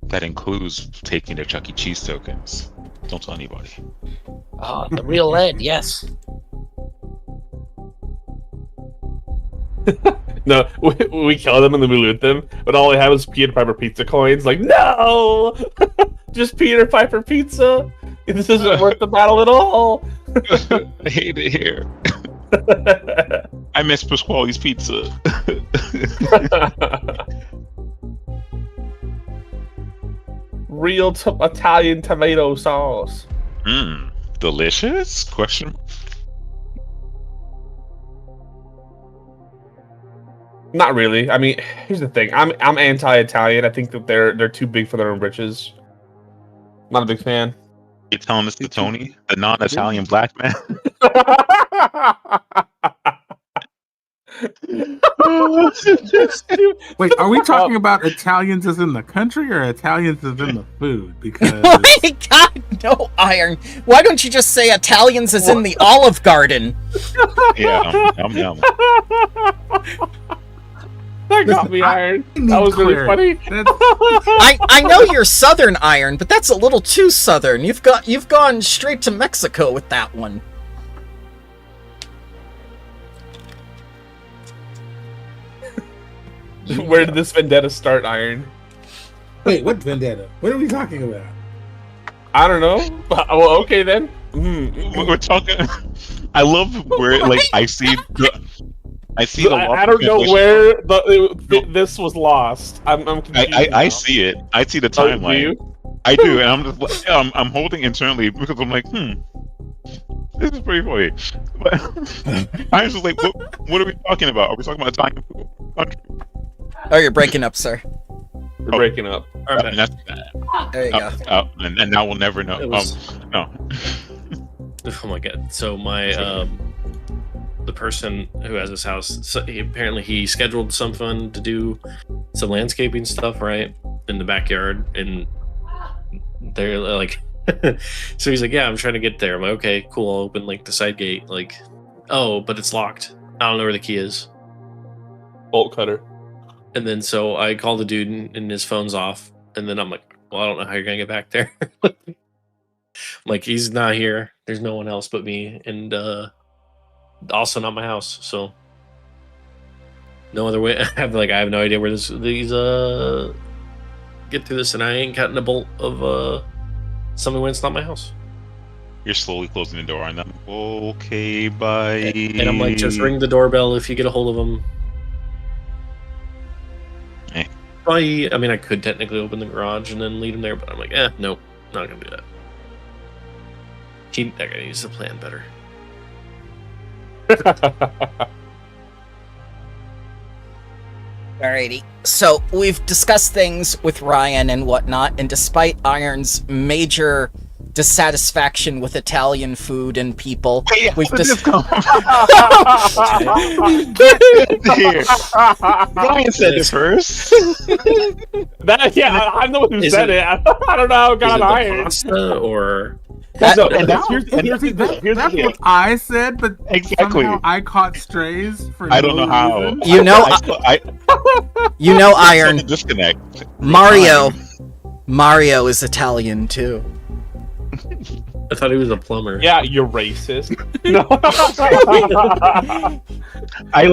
That includes taking their Chuck E. Cheese tokens. Don't tell anybody. Oh, the real lead, yes. No, we kill them and then we loot them, but all we have is Peter Piper pizza coins. Like, no! Just Peter Piper pizza! This isn't worth the battle at all! I hate it here. I miss Pasquale's pizza. Real Italian tomato sauce. Delicious? Question. Not really. I mean, here's the thing. I'm anti-Italian. I think that they're too big for their own britches. Not a big fan. You're telling us the Tony, the non-Italian black man? Wait, are we talking about Italians as in the country or Italians as in the food? Because Oh my god, no, Iron. Why don't you just say Italians is in the Olive Garden? Yeah, yum. That got me, Iron. That was really funny. I know you're Southern, Iron, but that's a little too Southern. You've gone straight to Mexico with that one. Where did this vendetta start, Iron? Wait, what vendetta? What are we talking about? I don't know. Well, okay then. We're talking. I love where I see the. I don't know where this was lost. I'm confused. I see it. I see the timeline. Do you? I do, and I'm just I'm holding internally because I'm like, this is pretty funny. But I was just like, what are we talking about? Are we talking about Italian country? Oh, you're breaking up, sir. We're breaking up. And that's There you go. and now we'll never know. No. Oh my god! So my the person who has this house, so apparently he scheduled someone to do some landscaping stuff right in the backyard, and they're like, so he's like, yeah, I'm trying to get there. I'm like, okay, cool. I'll open the side gate. Oh, but it's locked. I don't know where the key is. Bolt cutter. And then so I call the dude and his phone's off. And then I'm like, well, I don't know how you're gonna get back there. I'm like, he's not here. There's no one else but me, and also not my house. So no other way. I have no idea where these get through this, and I ain't gotten a bolt of something when it's not my house. You're slowly closing the door on them. Okay, bye. And I'm like, just ring the doorbell if you get a hold of them. Bye. I mean, I could technically open the garage and then lead him there, but I'm like, nope, not gonna do that. That guy needs to plan better. Alrighty. So we've discussed things with Ryan and whatnot, and despite Iron's major dissatisfaction with Italian food and people, we've Ryan said it first. I'm the one who said it. I don't know how it got on Iron. Pasta or That's what I said, but Exactly. somehow I caught strays for I don't know how. reason. You know, you know, Iron. Disconnect. Mario is Italian too. I thought he was a plumber. Yeah, you're racist. No. I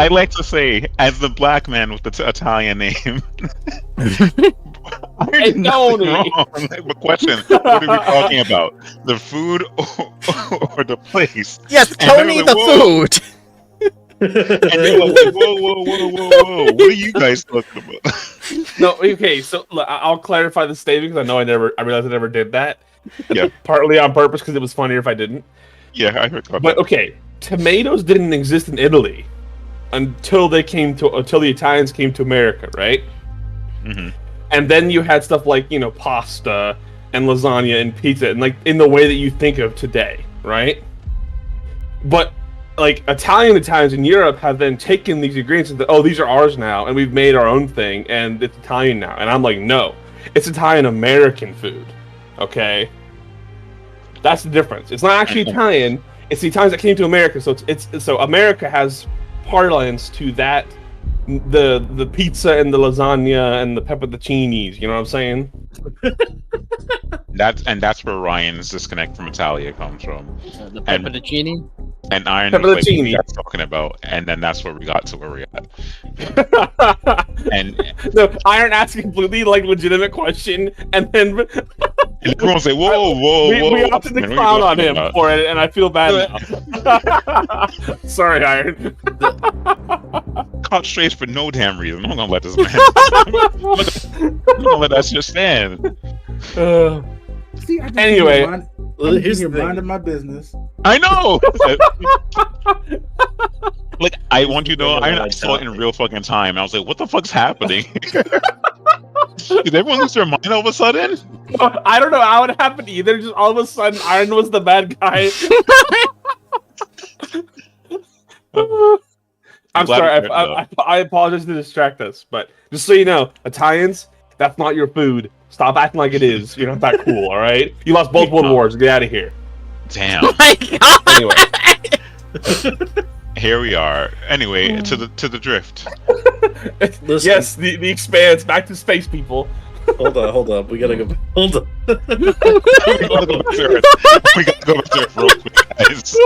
like to say, as the black man with the Italian name. Hey, Tony. The question: what are we talking about? The food or the place? Yes, Tony the food. And you're like, whoa. What are you guys talking about? No, okay. So look, I'll clarify the statement because I realized I never did that. Yeah. Partly on purpose because it was funnier if I didn't. Yeah, I heard about But that. okay, tomatoes didn't exist in Italy until the Italians came to America, right? Mm-hmm. And then you had stuff like, pasta and lasagna and pizza, and like in the way that you think of today, right? But like Italians in Europe have then taken these ingredients and said, these are ours now, and we've made our own thing, and it's Italian now. And I'm like, no, it's Italian American food, okay? That's the difference. It's not actually Italian. It's the Italians that came to America. So so America has parlance to that, the pizza and the lasagna and the pepperoncinis. You know what I'm saying? That's where Ryan's disconnect from Italia comes from. The pepperoncini. And Iron was like, Pepperoncini. what that's talking about, and then that's where we got to where we're at. And No, Iron asked a completely legitimate question, and then everyone's like, whoa. we opted to clown on him for it, and I feel bad now. Sorry, Iron. Caught straight for no damn reason. I'm not gonna let this man. I'm gonna let that shit stand. See, I just Anyway. Here's the thing. minding my business. I know. Like, I want you to know, I saw it in real fucking time. I was like, what the fuck's happening? Did everyone lose their mind all of a sudden? I don't know how it happened either. Just all of a sudden, Iron was the bad guy. I'm sorry. I apologize to distract us, but just so you know, Italians, that's not your food. Stop acting like it is. You're not that cool, all right? You lost both world wars. Get out of here. Damn. My God. Anyway, Here we are. Anyway, to the drift. Listen. yes, the expanse. Back to space, people. Hold on. We gotta go. Hold on. We gotta go back to Earth. We gotta go back to Earth real quick, guys.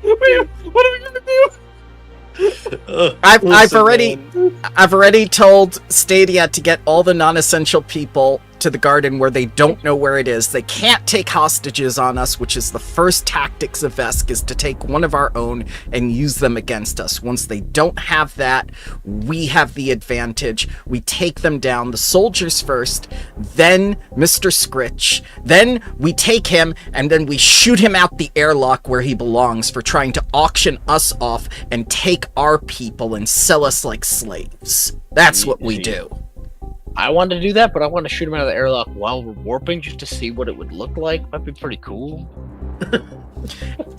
Wait, what are we gonna do? I've Listen, already man. I've already told Stadia to get all the non-essential people to the garden where they don't know where it is. They can't take hostages on us, which is the first tactics of Vesk, is to take one of our own and use them against us. Once they don't have that, we have the advantage. We take them down, the soldiers first, then Mr. Scritch, then we take him, and then we shoot him out the airlock where he belongs for trying to auction us off and take our people and sell us like slaves. That's what we do. I wanted to do that, but I want to shoot him out of the airlock while we're warping just to see what it would look like. Might be pretty cool.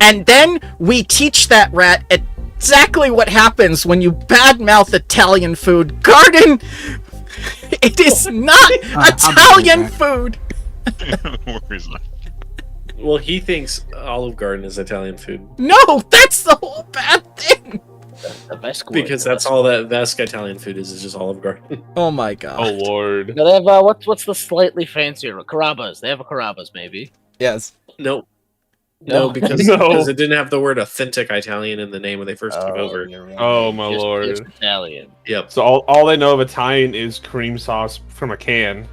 And then we teach that rat exactly what happens when you badmouth Italian food. Garden! It is not Italian food! Where's my- Well, he thinks Olive Garden is Italian food No, that's the whole bad thing! The best because that's all that Vesk Italian food is just Olive Garden. Oh my god. Oh lord. No, they have what's the slightly fancier Carrabba's? They have a Carrabba's, maybe. Yes. No, No. because No. because it didn't have the word authentic Italian in the name when they first took over. you're right. Oh, my Just lord. Italian. Yep, So all they know of Italian is cream sauce from a can.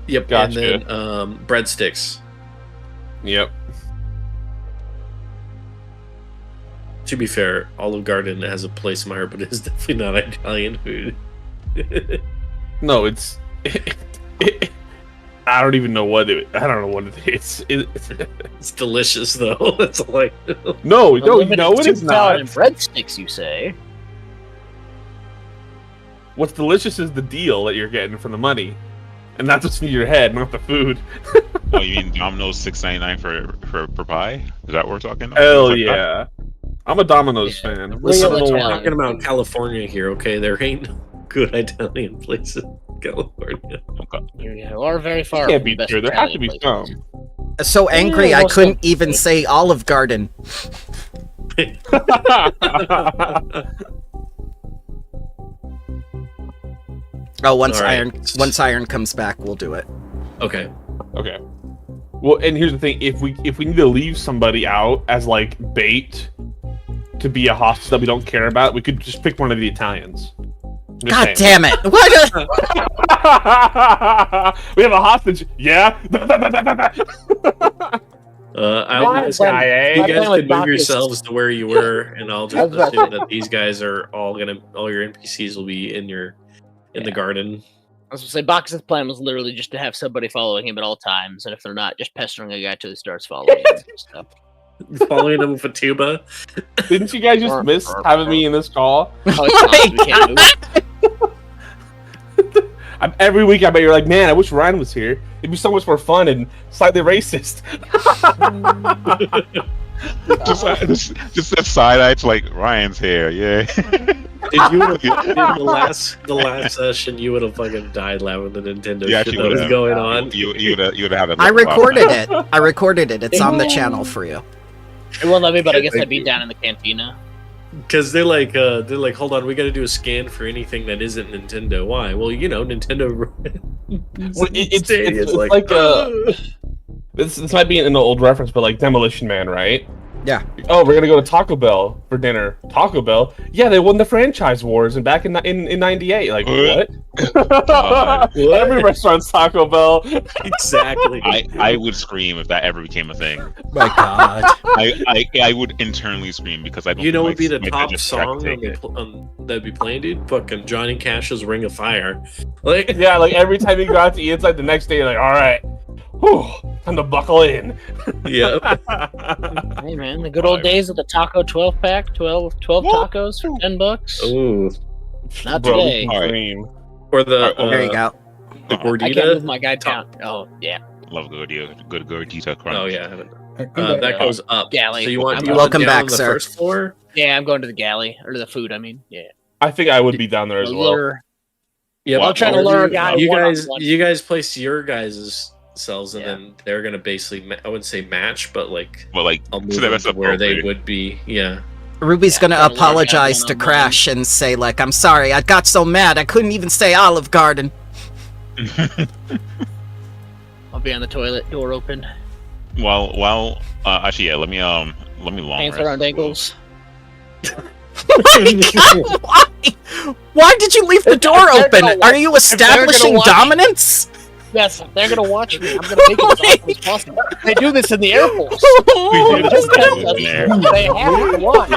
yep. Gotcha. And then breadsticks. Yep. To be fair, Olive Garden has a place in my heart, but it's definitely not Italian food. No, it's. I don't even know what it. I don't know what it is. It's delicious though. That's all I know. No, it Unlimited is not. Italian breadsticks, you say? What's delicious is the deal that you're getting for the money, and that's what's in your head, not the food. Oh, you mean Domino's $6.99 per pie? Is that what we're talking about? Hell Like that? yeah! I'm a Domino's Yeah, fan. Listen, Real we're Italian. talking about California here, okay? There ain't no good Italian places in California. You are very far. Can't from be the best true. There have to be Italian places. So angry Yeah, I well, couldn't even say Olive Garden. Oh, once All right. Iron comes back, we'll do it. Okay. Okay. Well, and here's the thing: if we need to leave somebody out as like bait to be a hostage that we don't care about, we could just pick one of the Italians. Just God saying. damn it! What? We have a hostage. Yeah. Nice guys, guy, eh? you My guys plan with can Doc move is- yourselves to where you were, and I'll I was just about to assume that these guys are all your NPCs will be in the garden. I was gonna say, Box's plan was literally just to have somebody following him at all times, and if they're not, just pestering a guy till he starts following him. And stuff. Following them with a tuba. Didn't you guys just miss having me in this call? Oh, it's we can't move. Every week, I bet you're like, man, I wish Ryan was here. It'd be so much more fun and slightly racist. just that side eye to like Ryan's here, yeah. If you would have the last session, you would have fucking died laughing at the Nintendo You shit actually that would was have. going on. You would have had a I recorded it. It's on the channel for you. It won't let me, but I guess I'd be down in the cantina. Because they're like, hold on, we got to do a scan for anything that isn't Nintendo. Why? Well, Nintendo. Well, it's like this might be an old reference, but like Demolition Man, right? Yeah. Oh, we're gonna go to Taco Bell for dinner. Taco Bell? Yeah, they won the franchise wars and back in '98. Like what? Every restaurant's Taco Bell. Exactly. I would scream if that ever became a thing. My God. I would internally scream because I don't. You know what would think be the my top digestive tract song would take it. that'd be playing, dude? Fucking Johnny Cash's "Ring of Fire." Like, Yeah, like every time you go out to eat inside, the next day you're like, all right, whew, time to buckle in. yeah. Hey man, the good old days of the taco 12 pack, 12 tacos for $10. Ooh. Not Bro, today. All right. dream. Or the There you go. the I can't move gordita. my guy down. Oh yeah. Love good gordita crunch. Oh yeah. That goes up. Galley. So you want Welcome down back, on the sir. first floor? Yeah, I'm going to the galley or the food. I mean, yeah. I think I would be down there as well. Lure. Yeah, Well, but trying to lure a guy You guys, one-on-one. you guys place your guys' cells, and Yeah. then they're gonna basically, I wouldn't say match, but like But like I'll to move the them best to of where they appropriate. would be. Yeah. Ruby's Yeah, gonna I'm gonna learn apologize that to one-on-one. Crash and say, like, I'm sorry, I got so mad I couldn't even say Olive Garden. I'll be on the toilet, door open, While actually yeah, let me long pants rest. around ankles. Why? Why did you leave the door they're open? gonna Are you gonna establishing watch- dominance? Yes, they're gonna watch me. I'm gonna make it as awesome as possible. They do this in the Air Force. In there. They have to watch.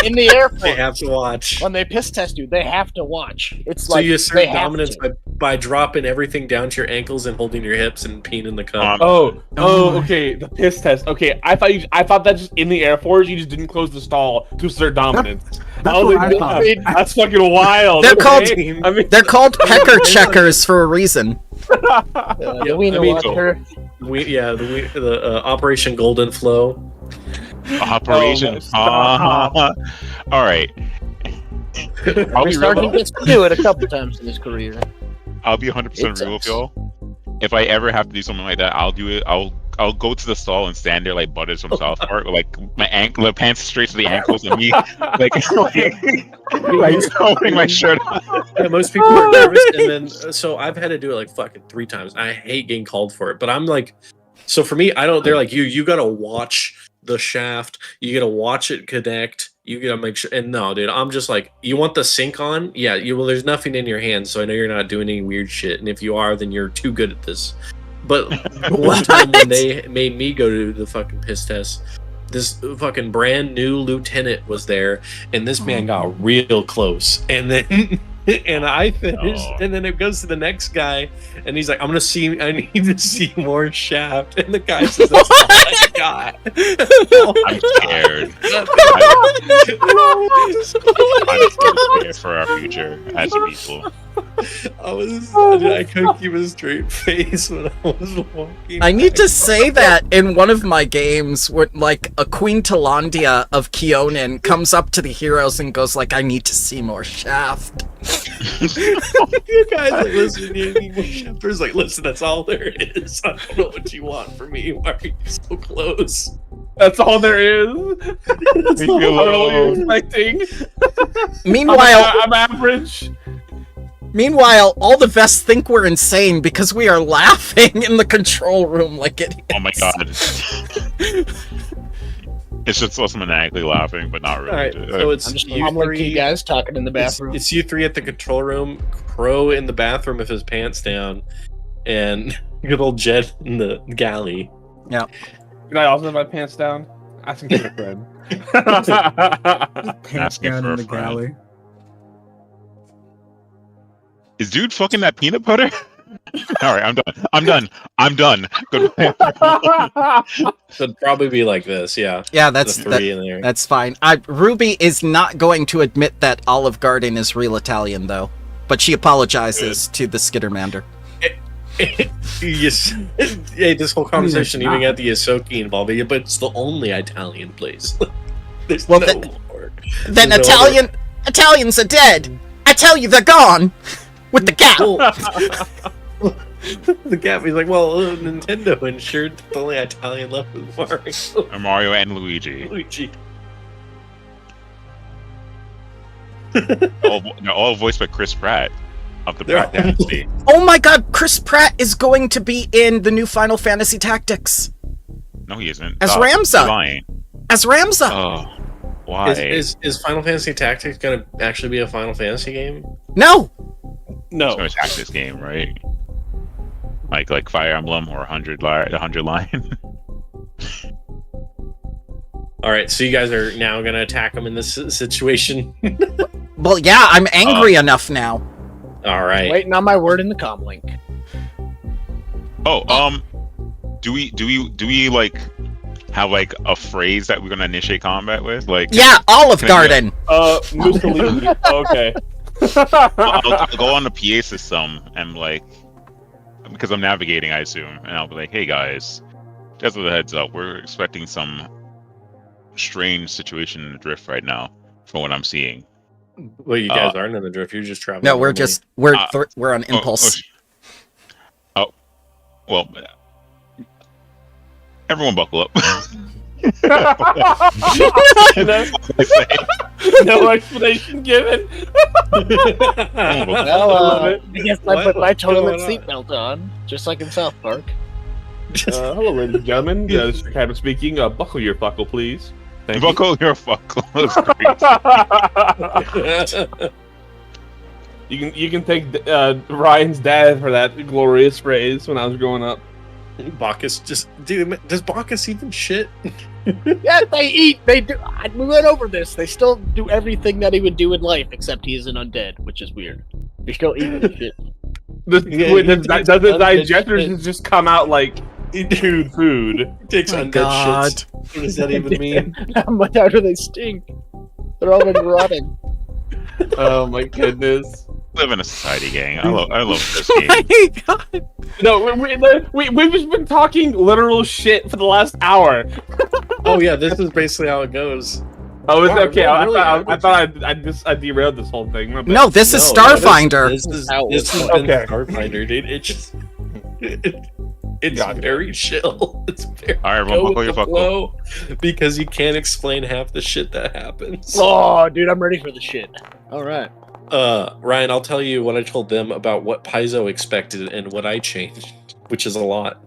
In the Air Force, They have to watch. when they piss test you, they have to watch. It's So like you they assert have dominance to. by dropping everything down to your ankles and holding your hips and peeing in the cup. Oh, okay. The piss test. Okay, I thought that just in the Air Force, you just didn't close the stall to assert dominance. That's what I like, thought. that's fucking wild. They're called- okay? I mean, They're called pecker checkers for a reason. The wiener watcher. The Operation Golden Flow. Operation. Oh, all right. I'll be Sergeant real. gets to do it a couple times in his career. I'll be 100% real with y'all. If I ever have to do something like that, I'll do it. I'll go to the stall and stand there like Butters from South Park, like my pants straight to the ankles, and me like holding my shirt on. Yeah, most people are nervous, and then so I've had to do it like fucking 3 times. I hate getting called for it, but I'm like, so for me, I don't. They're like, you gotta watch the shaft. You gotta watch it connect. You gotta make sure. And no, dude, I'm just like, you want the sync on? Yeah, well, there's nothing in your hands, so I know you're not doing any weird shit. And if you are, then you're too good at this. But one time when they made me go to the fucking piss test, this fucking brand new lieutenant was there, and this man got real close, and then and I finished, and then it goes to the next guy, and he's like, I need to see more shaft, and the guy says, that's all I got. I'm scared. I'm scared for our future as a people. I couldn't keep a straight face when I was walking. I need to say that in one of my games, where like a Queen Talandia of Keonan comes up to the heroes and goes like, I need to see more shaft. You guys are listening. You need more Shepard's like, listen, that's all there is. I don't know what you want from me. Why are you so close? that's all there is. That's Leave me all I'm really alone. expecting. Meanwhile, I'm average. Meanwhile, all the Vests think we're insane because we are laughing in the control room like idiots. Oh my god. It's just us maniacally laughing, but not really. All right, so it's I'm just you I'm like three. two guys talking in the It's, bathroom. it's you three at the control room, Crow in the bathroom with his pants down, and Good old Jed in the galley. Can I also have my pants down? Asking for a friend. Pants Asking down for in a the friend. galley. Is dude fucking that peanut butter? All right, I'm done. Goodbye. It'd probably be like this, yeah. Yeah, The three in there. that's fine. Ruby is not going to admit that Olive Garden is real Italian, though. But she apologizes to the Skittermander. Yes. Hey, this whole conversation it's even not. got the Yosoki involved, but it's the only Italian place. There's Well, no then- more. Then There's no other- Italians are dead. I tell you, they're gone with the cat. Well, the cat. He's like, well, Nintendo ensured the only Italian left was Mario. Mario and Luigi. Luigi. all voiced by Chris Pratt of the They're Pratt Dynasty. Oh my God, Chris Pratt is going to be in the new Final Fantasy Tactics No, he isn't. As You're Ramza. lying. as Ramza. Oh, why? Is Final Fantasy Tactics gonna actually be a Final Fantasy game? No, No. It's gonna attack this game, right? Like Fire Emblem or 100 Line. All right, so you guys are now gonna attack him in this situation. well, yeah, I'm angry enough now. All right. Waiting on my word in the comm link. Oh, do we like have like a phrase that we're gonna initiate combat with? Like, Yeah, Olive Can I Garden. Mussolini. Okay. I'll go on the PA system and like, because I'm navigating, I assume, and I'll be like, hey guys, just as a heads up, we're expecting some strange situation in the drift right now, from what I'm seeing. Well, you guys aren't in the drift. You're just traveling. No, we're normally. just we're on impulse. Well, everyone buckle up. No explanation given. Well, I guess I What? put my What's toilet going on? seatbelt on, just like in South Park. Hello, ladies and gentlemen. This is your captain speaking. Buckle your buckle, please. Thank you. Buckle your buckle. That's great. You can thank Ryan's dad for that glorious phrase when I was growing up. Bacchus just dude. Does Bacchus even shit? Yeah, they eat. They do. We went over this. They still do everything that he would do in life, except he's an undead, which is weird. They still eat the shit. Does Yeah, the undead digesters shit. just come out like chewed food? He takes My undead God. shits. What does that even mean? How do they stink? They're already rotting. Oh my goodness! Live in a society, gang. I love this Oh game. my God. No, we've just been talking literal shit for the last hour. Oh yeah, this is basically how it goes. Oh, is it Wow, okay? no, I really, thought I derailed this whole thing. My bad. No, this is No, Starfinder. This is How it this has was. been Okay. Starfinder, dude. It's just it's Gotcha. very chill. It's very All right, go everyone, with buckle your the buckle. flow because you can't explain half the shit that happens. Oh, dude, I'm ready for the shit. All right. Ryan, I'll tell you what I told them about what Paizo expected and what I changed, which is a lot.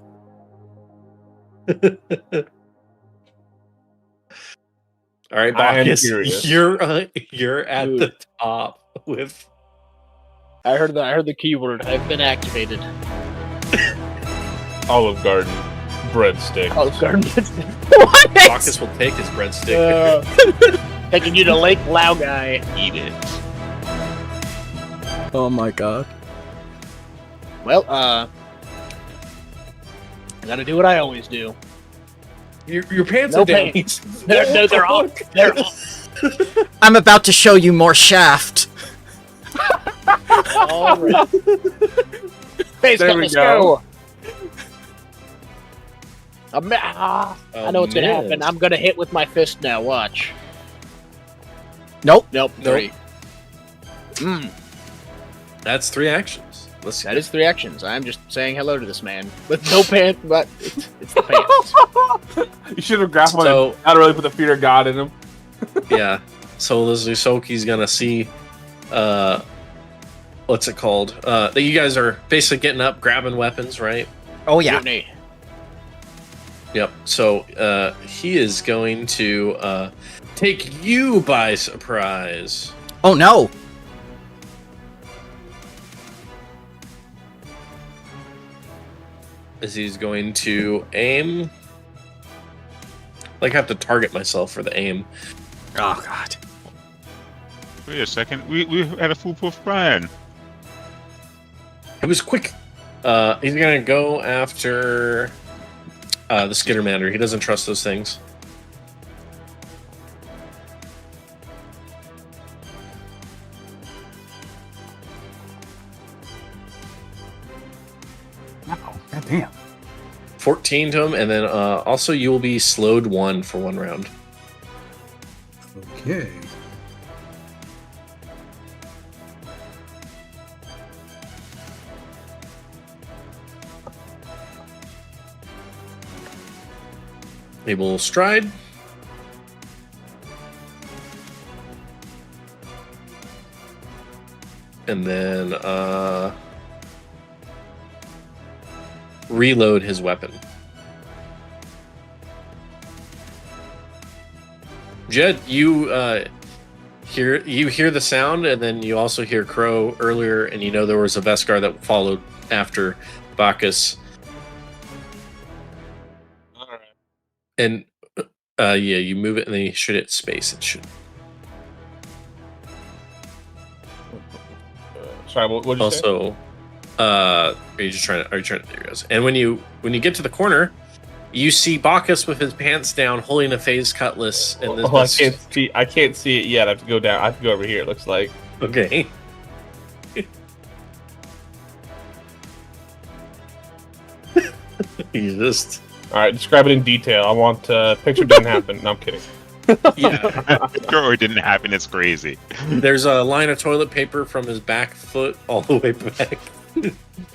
All right, I am Bacchus, curious. you're at the top with. I heard the keyword. I've been activated. Olive Garden breadstick. Olive Garden. What? Bacchus will take his breadstick. Taking you to Lake Laogai. Eat it. Oh my God. Well, I gotta do what I always do. Your pants No are down. pants. They're off. They're off. I'm about to show you more Shaft. All right. Face There we let's go. go. I know what's gonna man. happen. I'm gonna hit with my fist now. Watch. Nope. Nope. Nope. 3. That's 3 actions. Let's That is 3 actions. I'm just saying hello to this man with no pants, but it's the pants. You should have grappled So- him. Not really put the fear of God in him. yeah. So the Zusoki's gonna see what's it called? That you guys are basically getting up, grabbing weapons, right? Oh yeah. Mutiny. Yep. So he is going to take you by surprise. Oh no. As he's going to aim. Like, I have to target myself for the aim. Oh God. Wait a second. We had a foolproof plan. It was quick. He's gonna go after the Skittermander. He doesn't trust those things. Oh, goddamn. 14 to him, and then also you will be slowed 1 for 1 round. Okay. Able stride. And then reload his weapon. Jed, you hear the sound, and then you also hear Crow earlier, and you know there was a Veskar that followed after Bacchus. All right. And you move it, and then you should hit space. It should. Sorry, what did you say? Also, are you trying to there it goes. And when you get to the corner, you see Bacchus with his pants down, holding a phase cutlass. And I can't see it yet. I have to go down. I have to go over here. It looks like. Okay. You just. All right, describe it in detail. I want picture didn't happen. No, I'm kidding. Yeah. Sure, it didn't happen. It's crazy. There's a line of toilet paper from his back foot all the way back.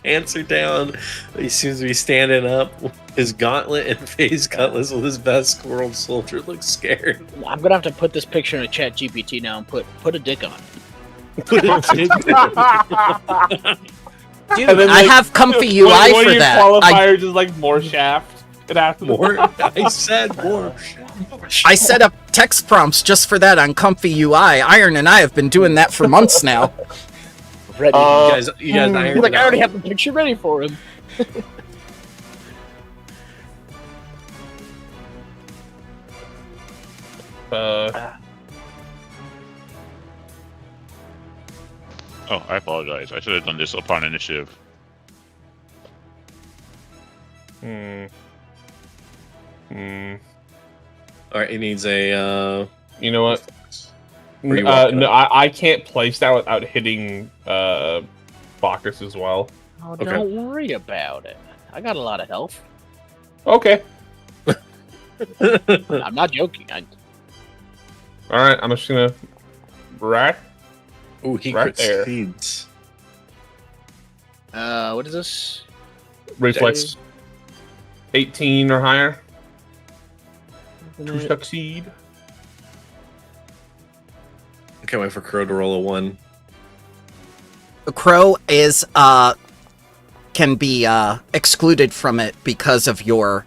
Pants are down. He seems to be standing up. His gauntlet and phase cutlass with his best world soldier looks scared. I'm gonna have to put this picture in a chat GPT now and put a dick on it. Put it in. Dude, And then, I like, have comfy UI What are for your that. qualifiers is like more shaft. It has to More. I said more. I set up text prompts just for that on comfy UI. Iron and I have been doing that for months now. Ready. You guys ironed He's like, it I already out. have the picture ready for him. Oh, I apologize. I should have done this upon initiative. Hmm. All right, he needs a. You know what? Where you walking No, up? I can't place that without hitting Bacchus as well. Oh, Okay. don't worry about it. I got a lot of health. Okay. I'm not joking. All right. I'm just gonna. Right. Ooh, he Right there. succeeds. What is this? Reflex 18 or higher to Mm, succeed. Can't wait for Crow to roll a 1. Crow is can be excluded from it because of your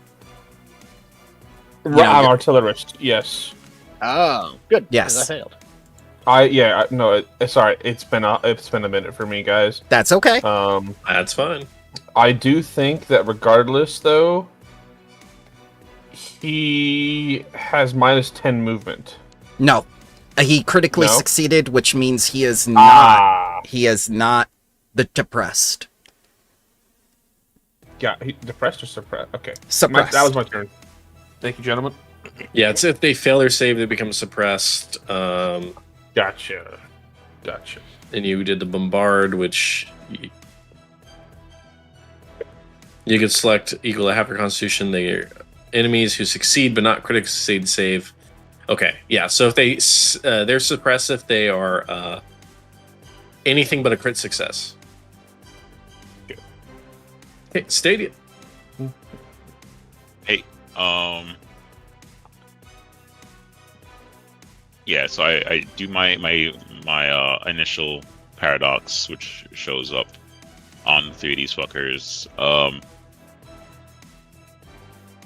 I'm Yeah. artillerist. Yes. Oh, good. 'cause Yes. Sorry. I failed. It's been a minute for me, guys. That's okay. That's fine. I do think that regardless, though, he has minus 10 movement. No. He critically No? succeeded, which means he is not Ah, the depressed. yeah. He depressed or suppressed? Okay, Suppressed. that was my turn. Thank you, gentlemen. Yeah, it's if they fail their save, they become suppressed. Gotcha. And you did the bombard, which you could select equal to half your constitution. They are enemies who succeed but not critically succeed save. Okay, yeah. So if they're suppressed if they are anything but a crit success. Okay, Stadia. Hey, yeah, so I do my initial paradox, which shows up on the 3 of these fuckers.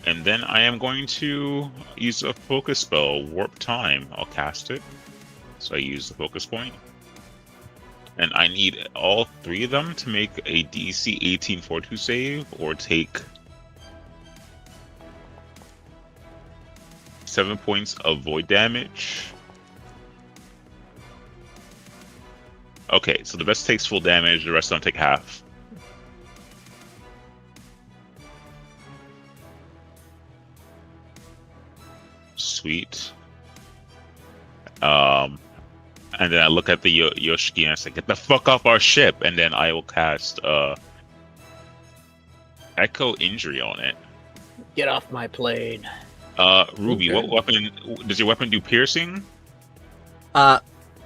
And then I am going to use a focus spell, Warp Time. I'll cast it. So I use the focus point. And I need all 3 of them to make a DC 18 Fortitude save or take 7 points of void damage. Okay, so the best takes full damage, the rest don't take half. Sweet. And then I look at the Yoshiki and I say, "Get the fuck off our ship!" And then I will cast Echo Injury on it. Get off my plane. Ruby, Okay. what weapon does your weapon do? Piercing?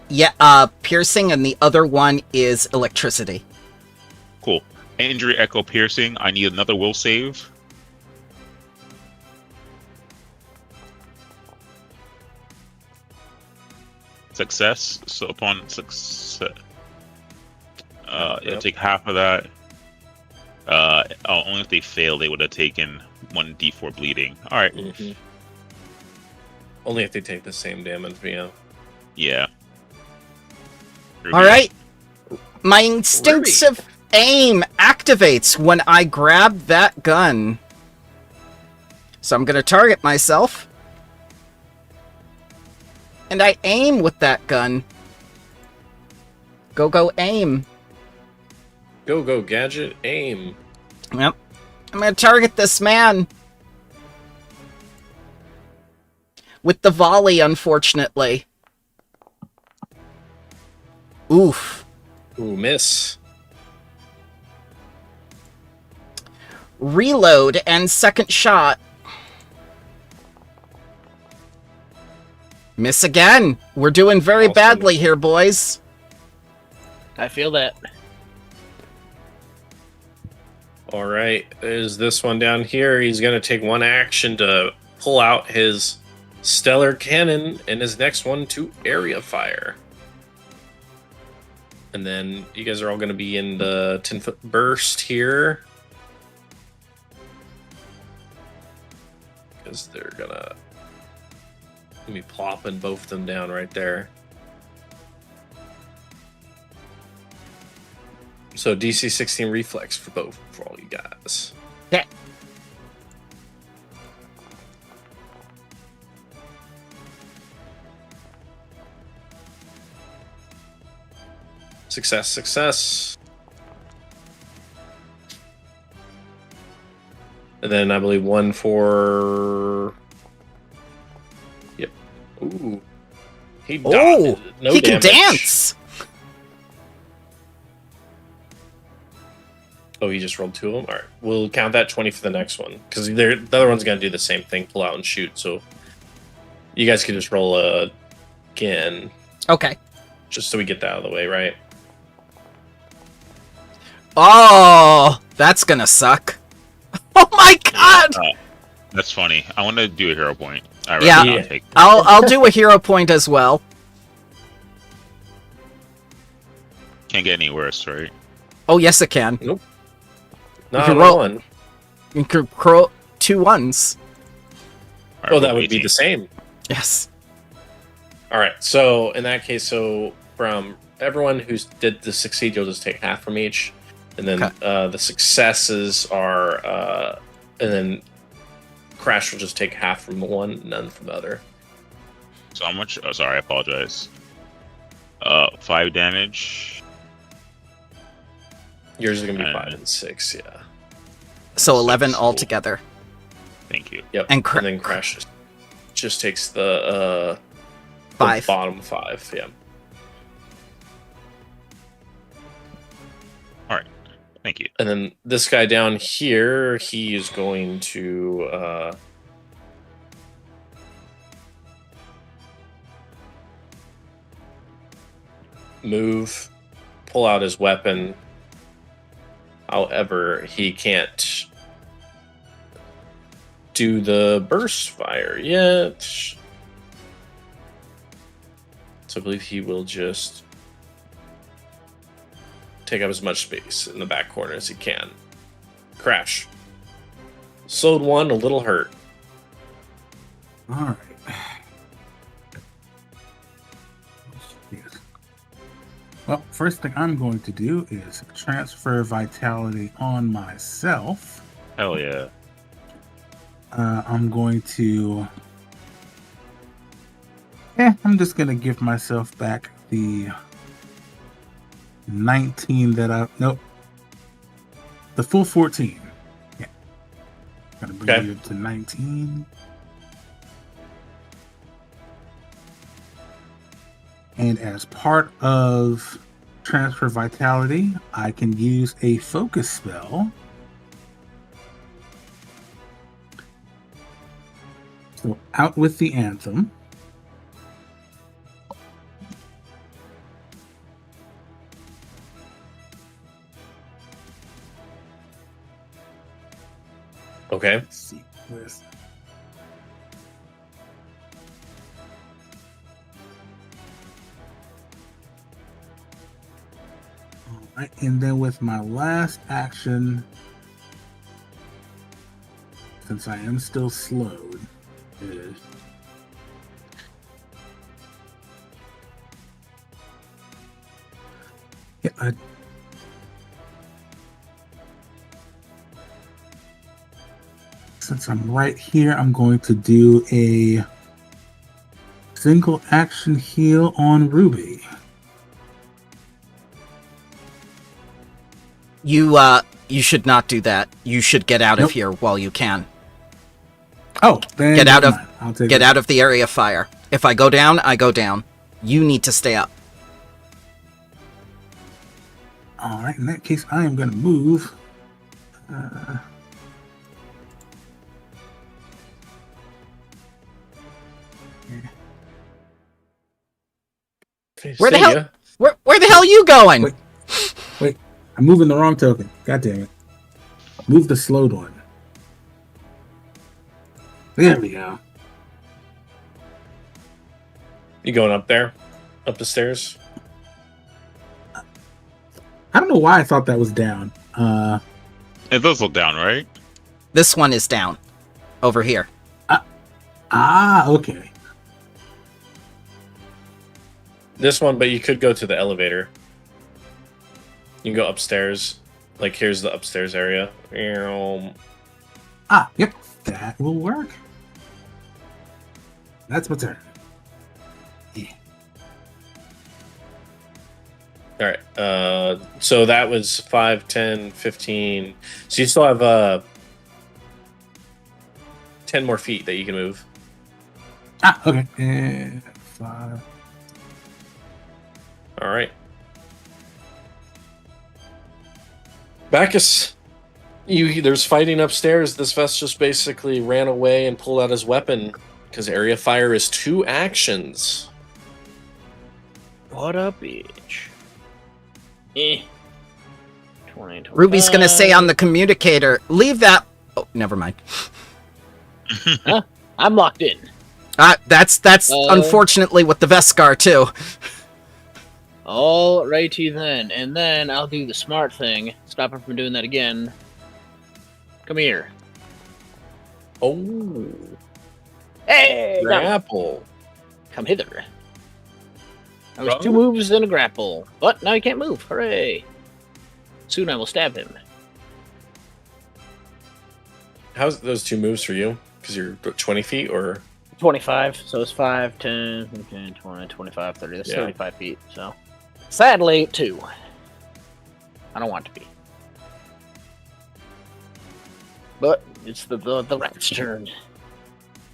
Yeah, piercing, and the other one is electricity. Cool. Injury, Echo, Piercing. I need another will save. Success. So upon success, it'll take half of that. Only if they fail, they would have taken 1d4 bleeding. All right. Mhm. Only if they take the same damage, yeah. Yeah. Ruby. All right. My instinctive aim activates when I grab that gun. So I'm going to target myself. And I aim with that gun. Go, aim. Go, gadget, aim. Yep. I'm going to target this man. With the volley, unfortunately. Oof. Ooh, miss. Reload and second shot. Miss again. We're doing very Awesome. badly here, boys. I feel that. All right, there's this one down here. He's going to take one action to pull out his stellar cannon, and his next one to area fire. And then you guys are all going to be in the 10-foot burst here. Because they're going to be plopping both of them down right there. So DC 16 reflex for all you guys. Okay. Success. And then I believe one for... Yep. Ooh. He Oh, dodged. No he can damage. dance. Oh, he just rolled two of them? All right. We'll count that 20 for the next one. Because the other one's going to do the same thing, pull out and shoot. So you guys can just roll again, Okay. just so we get that out of the way, right? Oh, that's gonna suck. Oh my god! That's funny. I want to do a hero point. I'd Yeah. rather not take. I'll do a hero point as well. Can't get any worse, right? Oh yes, it can. Not can on roll- one. You can roll 2 1s. All right, Oh, that roll would be 18. the same. Yes. All right. So in that case, so from everyone who did the succeed, you'll just take half from each, and then Okay. the successes are, and then Crash will just take half from the one, none from the other. So how much? Oh, sorry, I apologize. 5 damage. Yours is gonna be And- 5 and 6, yeah. So 11 Cool. altogether. Thank you. Yep. And then Crash just takes the 5. bottom 5. Yeah. Thank you. And then this guy down here, he is going to move, pull out his weapon. However, he can't do the burst fire yet. So I believe he will just take up as much space in the back corner as he can. Crash. Slowed one, a little hurt. All right. Well, first thing I'm going to do is transfer vitality on myself. Hell yeah. I'm going to I'm just gonna give myself back the 19 that nope. The full 14. Yeah. Gonna bring you up to 19. And as part of Transfer Vitality, I can use a focus spell. So out with the anthem. Okay. Let's see. Where's... All right, and then with my last action, since I am still slowed, is yeah, since I'm right here, I'm going to do a single action heal on Ruby. You should not do that. You should get out of here while you can. Oh, then Get out of I'll take get it. out of the area of fire. If I go down, I go down. You need to stay up. All right, in that case, I am going to move. Where the hell? Where the hell are you going? Wait, I'm moving the wrong token. God damn it. Move the slowed one. There we go. You going up there? Up the stairs? I don't know why I thought that was down. It does look down, right? This one is down. Over here. Okay. This one, but you could go to the elevator. You can go upstairs. Like, here's the upstairs area. Yep. That will work. That's my turn. Yeah. All right. So that was 5, 10, 15. So you still have 10 more feet that you can move. Okay. And 5. All right. Bacchus, there's fighting upstairs. This Vesk just basically ran away and pulled out his weapon because area fire is 2 actions. What a bitch. 20, 25. Ruby's gonna say on the communicator, leave that. Oh, never mind. Huh? I'm locked in. That's unfortunately what the Vesk are too. Alrighty then, and then I'll do the smart thing. Stop him from doing that again. Come here. Oh, Hey! grapple. Come hither. That was 2 moves and a grapple. But now he can't move. Hooray! Soon I will stab him. How's those 2 moves for you? Because you're 20 feet or 25, so it's 5, 10, 15, 20, 25, 30. That's Yeah. 35 feet, so. Sadly, 2. I don't want to be. But it's the rat's turn.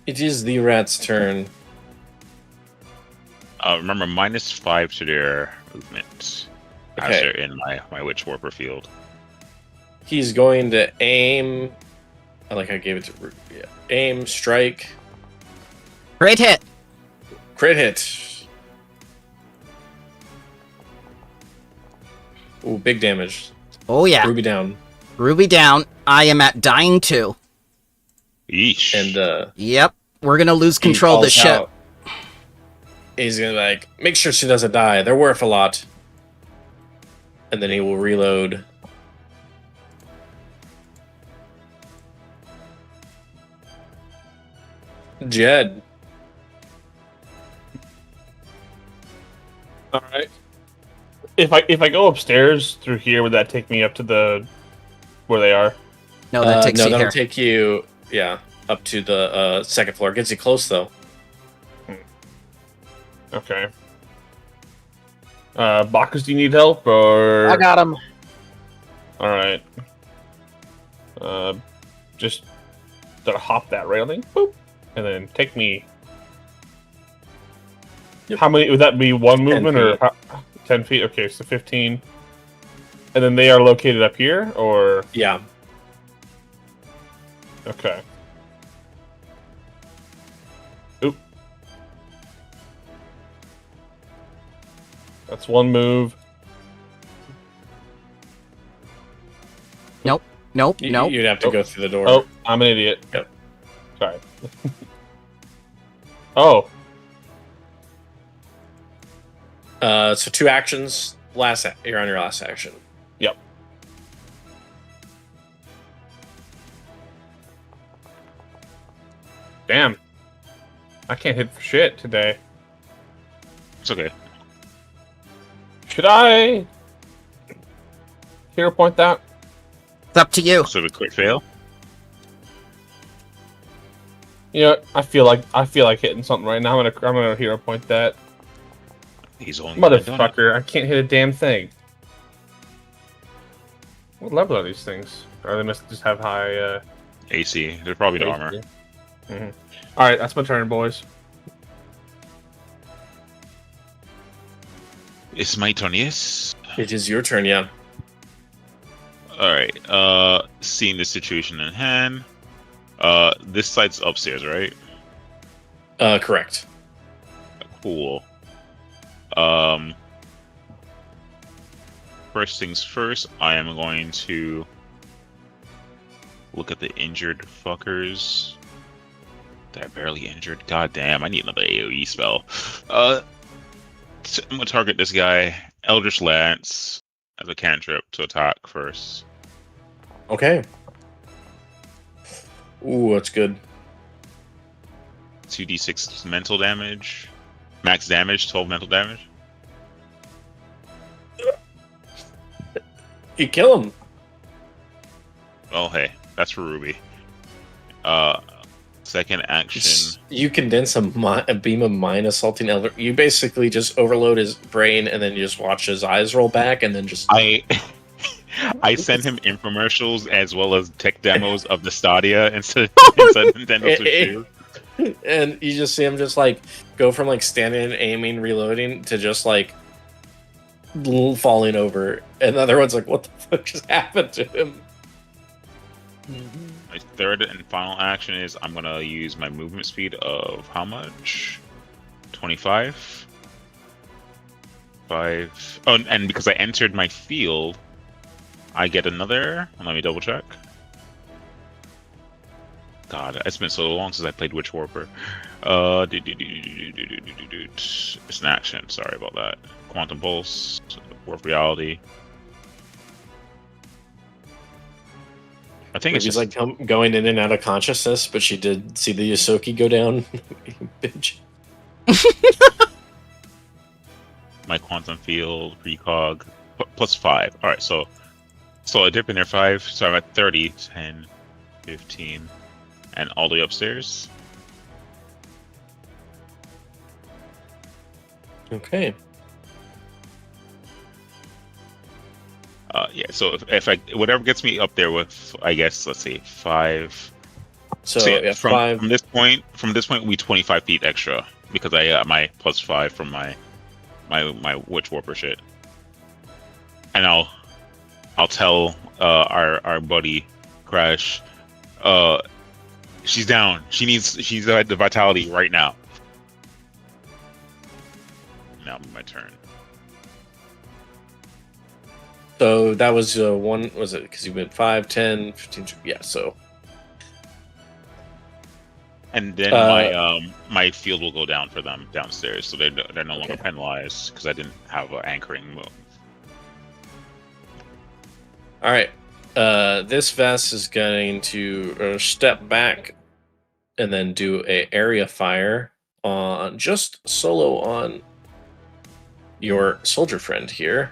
it is the rat's turn. Remember, -5 to their movement as Okay. they're in my Witch Warper field. He's going to aim. I gave it to Ruby. Yeah. Aim, strike, Great hit. crit hit. Ooh, big damage. Oh yeah. Ruby down. Ruby down. I am at dying 2. Yeesh. And Yep. We're gonna lose he control of the calls ship. out. He's gonna make sure she doesn't die. They're worth a lot. And then he will reload. Jed. All right. If I go upstairs through here, would that take me up to the where they are? No, that takes you that'll here. take you, up to the 2nd floor. Gets you close though. Okay. Bacchus, do you need help or? I got him. All right. Just hop that railing, boop, and then take me. Yep. How many would that be? One 10 movement or feet. 10 feet? Okay, so 15. And then they are located up here, or Yeah. okay. Oop. That's one move. Nope. You'd have to Oh. go through the door. Oh, I'm an idiot. Yep. Sorry. Oh, So 2 actions. You're on your last action. yep. Damn. I can't hit for shit today. It's okay. Should I hero point that? It's up to you. So a quick fail. You know, I feel like hitting something right now. I'm gonna hero point that. He's only gonna do it. Motherfucker, I can't hit a damn thing. What level are these things? Or they must just have high AC. They're probably the armor. Mm-hmm. Alright, that's my turn, boys. It's my turn, yes. It is your turn, yeah. Alright, seeing the situation in hand. This side's upstairs, right? Correct. Cool. First things first, I am going to look at the injured fuckers. They're barely injured. God damn, I need another AoE spell. I'm gonna target this guy, Eldritch Lance, as a cantrip to attack first. Okay. Ooh, that's good. 2d6 mental damage. Max damage, 12 mental damage. You kill him. Oh, hey, that's for Ruby. Second action. You condense a beam of mine assaulting Elder. You basically just overload his brain and then you just watch his eyes roll back and then just. I send him infomercials as well as tech demos of the Stadia instead of Nintendo Switch 2. And you just see him just like go from like standing and aiming, reloading to just like falling over. And the other one's like, what the fuck just happened to him? My third and final action is I'm gonna use my movement speed of how much? 25? 5. Oh, and because I entered my field, I get another. Let me double check. God, it's been so long since I played Witch Warper. It's an action. Sorry about that. Quantum Pulse, Warp Reality. I think it's She's just like going in and out of consciousness, but she did see the Yosoki go down. Bitch. my quantum field precog plus 5. All right, so I dip in there 5. So I'm at 30, 10, 15, and all the way upstairs. Okay. Yeah. So if I whatever gets me up there with, I guess, let's see, 5. So yeah, yeah, from 5. from this point we 25 feet extra because I got my plus 5 from my witch warper shit, and I'll tell our buddy Crash, she's down. She's at the vitality right now. Now my turn. So that was one. Was it because you went 5, 10, 15? Yeah. So. And then my field will go down for them downstairs, so they're no longer penalized because I didn't have an anchoring move. All right. This Vesk is going to step back and then do a area fire on just solo on your soldier friend here.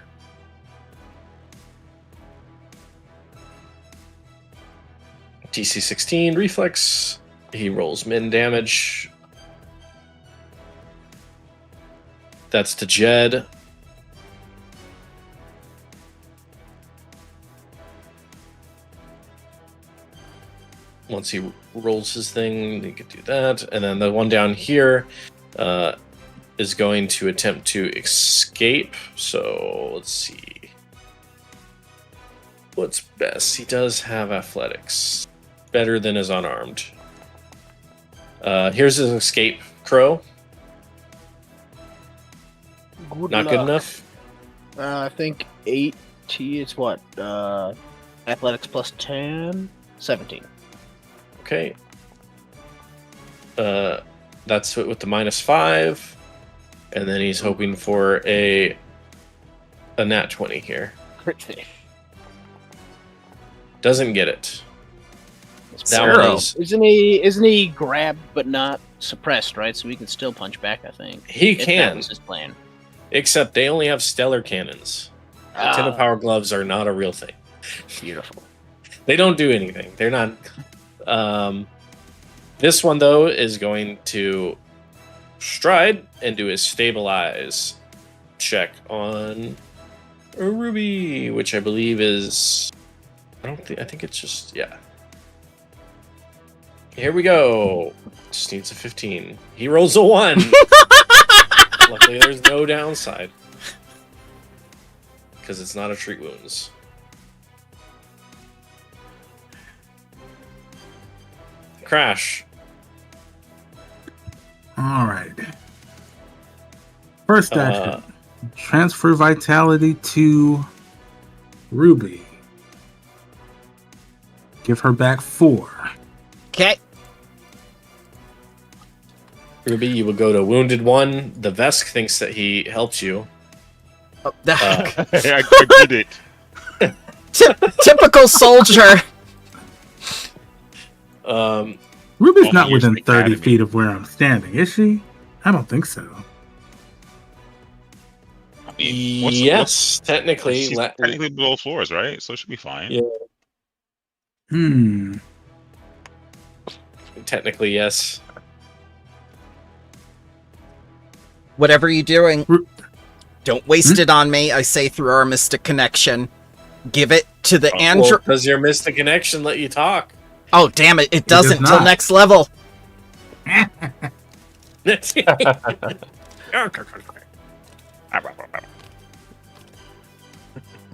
DC 16 reflex. He rolls min damage. That's to Jed. Once he rolls his thing, he could do that. And then the one down here is going to attempt to escape. So let's see. What's best? He does have athletics. Better than his unarmed. Here's his escape, Crow. Not good enough? I think 8 is what? Athletics plus 10? 17. Okay. That's with the -5. And then he's hoping for a nat 20 here. Crit fail. Doesn't get it. That one Zero. is, Isn't he grabbed but not suppressed, right? So we can still punch back, I think. he If that can, was his plan. except they only have stellar cannons. Antenna power gloves are not a real thing. Beautiful. They don't do anything. They're not. This one, though, is going to stride and do a stabilize check on Ruby, which I believe is. I think it's just. Yeah. Here we go. Just needs a 15. He rolls a 1. Luckily, there's no downside. Because it's not a treat wounds. Crash. All right. First action. Transfer vitality to Ruby. Give her back 4. Okay. Ruby, you will go to Wounded 1. The Vesk thinks that he helped you. Oh, I did it. typical soldier. Ruby's Oh, not here's within the 30 academy. feet of where I'm standing, is she? I don't think so. I mean, what's- Yes, technically. she's technically below floors, right? So it should be fine. Yeah. Technically, yes. Whatever you're doing, Ru- don't waste it on me. I say through our mystic connection. Give it to the android. Does your Mystic Connection let you talk? Oh, damn it. It does doesn't till not. next level.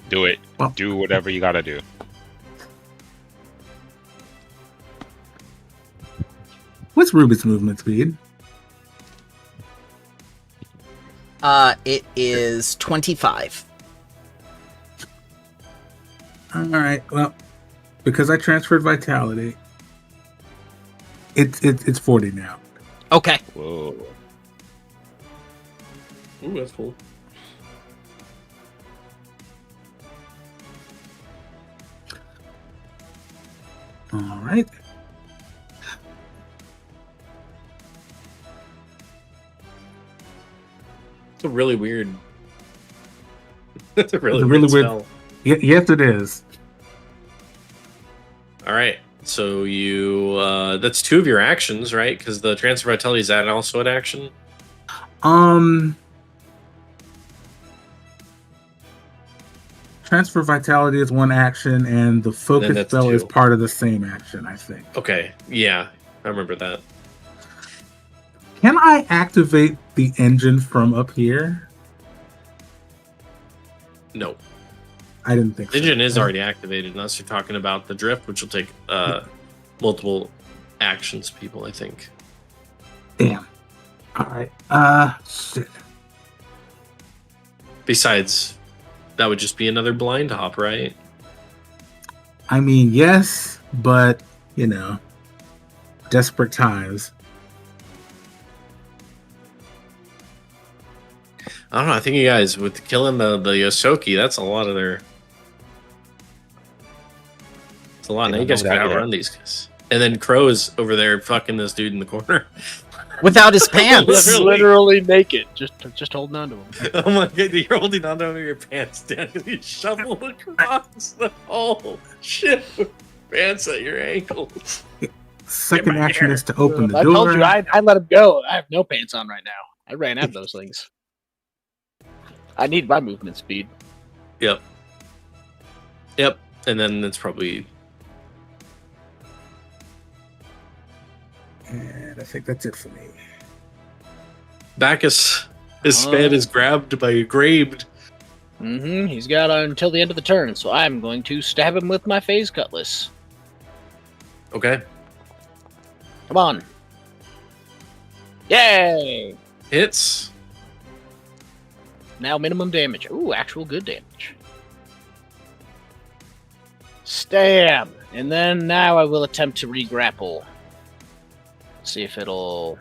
Do it. Well- Do whatever you gotta do. What's Ruby's movement speed? It is 25. All right. Well, because I transferred vitality, it's 40 now. Okay. Whoa. Ooh, that's cool. All right. It's a really weird. It's a really It's a weird really weird- spell. Yes, it is. All right. So you. That's 2 of your actions, right? Because the Transfer Vitality is that also an action? Transfer vitality is 1 action, and the focus that's spell is 2. part of the same action, I think. Okay. Yeah. I remember that. Can I activate the engine from up here? No. I didn't think so. Engine is already activated, unless you're talking about the drift, which will take multiple actions, people, I think. Damn. All right. Shit. Besides, that would just be another blind hop, right? I mean, yes, but, desperate times. I don't know. I think you guys, with killing the Yosoki, that's a lot of their. It's a lot. Now you guys can outrun these guys. And then Crow is over there fucking this dude in the corner. Without his pants. Literally. Literally naked, just holding on to him. Oh my god, you're holding on to your pants down and you shovel across the whole ship with pants at your ankles. Second Get my action hair. is to open the I door. told you, I let him go. I have no pants on right now. I ran out of those things. I need my movement speed. Yep. And then it's probably And I think that's it for me. Bacchus. His span is grabbed by grabbed. He's got until the end of the turn, so I'm going to stab him with my phase cutlass. Okay. Come on. Yay! Hits. Now minimum damage. Ooh, actual good damage. Stab! And then now I will attempt to re-grapple. See if it'll...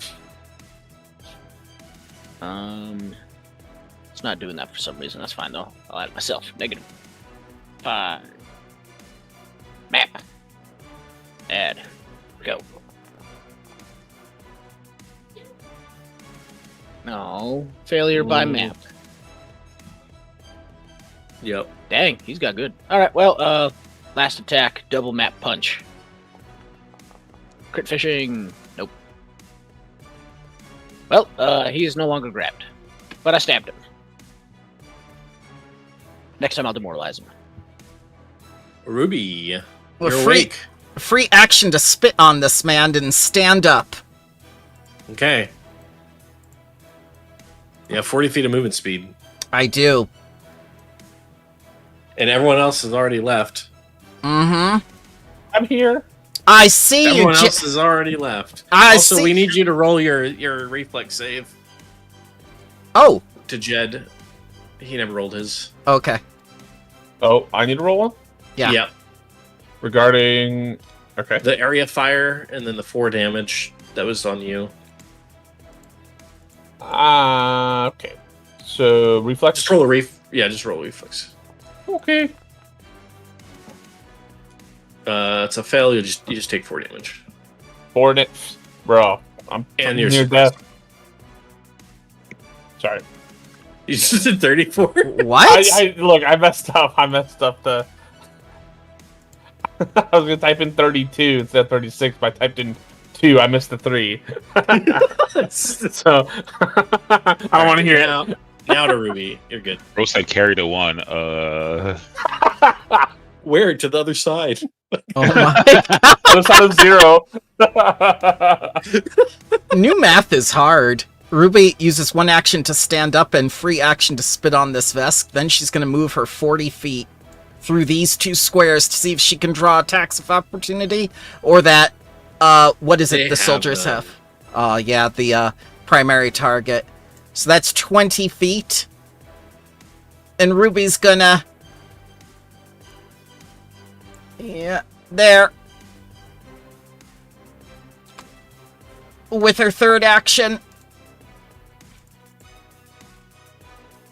It's not doing that for some reason. That's fine, though. I'll add it myself. -5. Map. Add. Go. No. Failure by map. Yep. Dang, he's got good. Alright, well, last attack, double map punch. Crit fishing. Nope. Well, he is no longer grabbed. But I stabbed him. Next time I'll demoralize him. Ruby. Well, You're free, awake. free action to spit on this man and stand up. Okay. You have 40 feet of movement speed. I do. And everyone else has already left. Mm-hmm. I'm here. I see Everyone you. else has already left. I Also, see. we need you to roll your reflex save Oh, to Jed. He never rolled his. okay. Oh, I need to roll one? Yeah. Yep. Regarding... Okay. The area fire and then the 4 damage. That was on you. Okay. So, reflex? Just roll a just roll a reflex. Okay. It's a fail. You just take 4 damage. 4 nips. Bro, I'm And you're near suppressed. death. Sorry. You just did 34. What? Look, I messed up. I messed up the... I was going to type in 32 instead of 36, but I typed in 2. I missed the 3. So, I want to hear it. Now to Ruby. You're good. Bro said carry the 1. Where? To the other side. Oh my. Other side of 0. New math is hard. Ruby uses 1 action to stand up and free action to spit on this Vesk. Then she's going to move her 40 feet through these 2 squares to see if she can draw attacks of opportunity. Or that, what is They it the soldiers have have? Yeah, the primary target. So that's 20 feet. And Ruby's gonna... Yeah, there. With her 3rd action.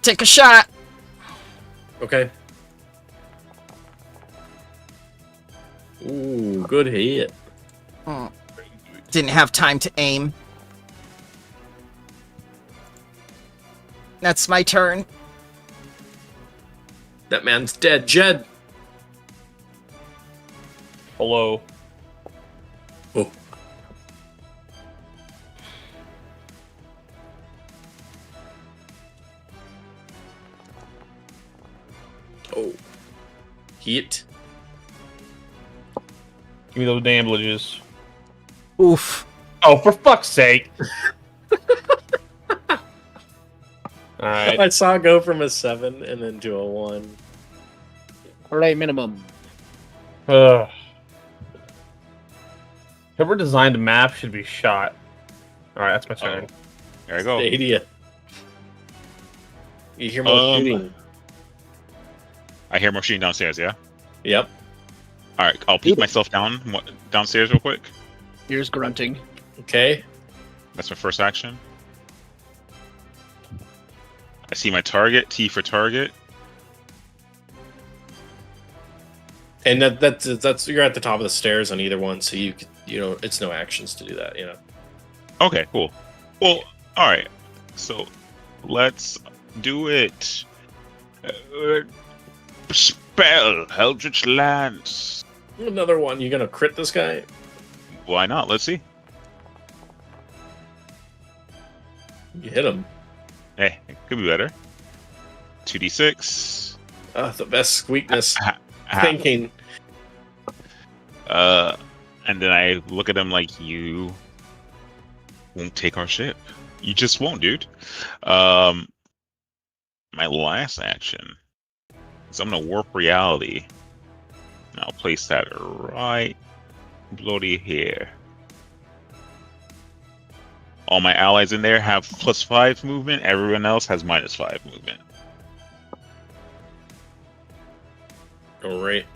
Take a shot. Okay. Ooh, good hit. Didn't have time to aim. That's my turn. That man's dead. Jed. Hello. Oh. Oh. Hit. Give me those damages. Oof. Oh, for fuck's sake. Alright. I saw it go from a 7 and then to a 1. Hooray, minimum. Whoever designed a map should be shot. Alright, that's my turn. There I go. Stadia. You hear more Um, shooting. I hear more shooting downstairs, yeah? Yep. Alright, I'll peek myself downstairs real quick. Here's grunting. Okay. That's my first action. I see my target, T for target. And that's you're at the top of the stairs on either one, so you know it's no actions to do that. You know. Okay, cool. Well, alright. So, let's do it. Spell, Eldritch Lance. Another one. You gonna crit this guy? Why not? Let's see. You hit him. Hey, it could be better. 2d6. The best weakness. Ha- Thinking. And then I look at him like, you won't take our ship. You just won't, dude. My last action is I'm gonna warp reality. And I'll place that right bloody here. All my allies in there have +5 movement. Everyone else has -5 movement. All right.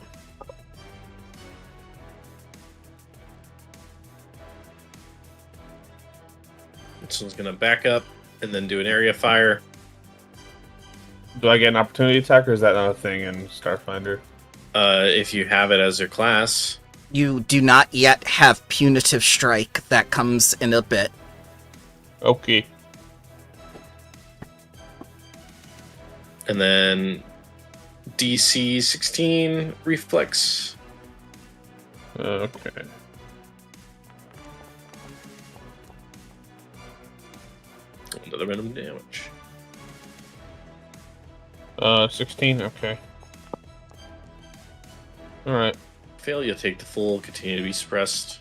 This one's gonna back up and then do an area fire. Do I get an opportunity attack, or is that not a thing in Starfinder? If you have it as your class. You do not yet have Punitive Strike. That comes in a bit. Okay. And then DC 16 reflex. Okay. Another minimum damage. 16. Okay. All right. Fail, you'll take the full, continue to be suppressed.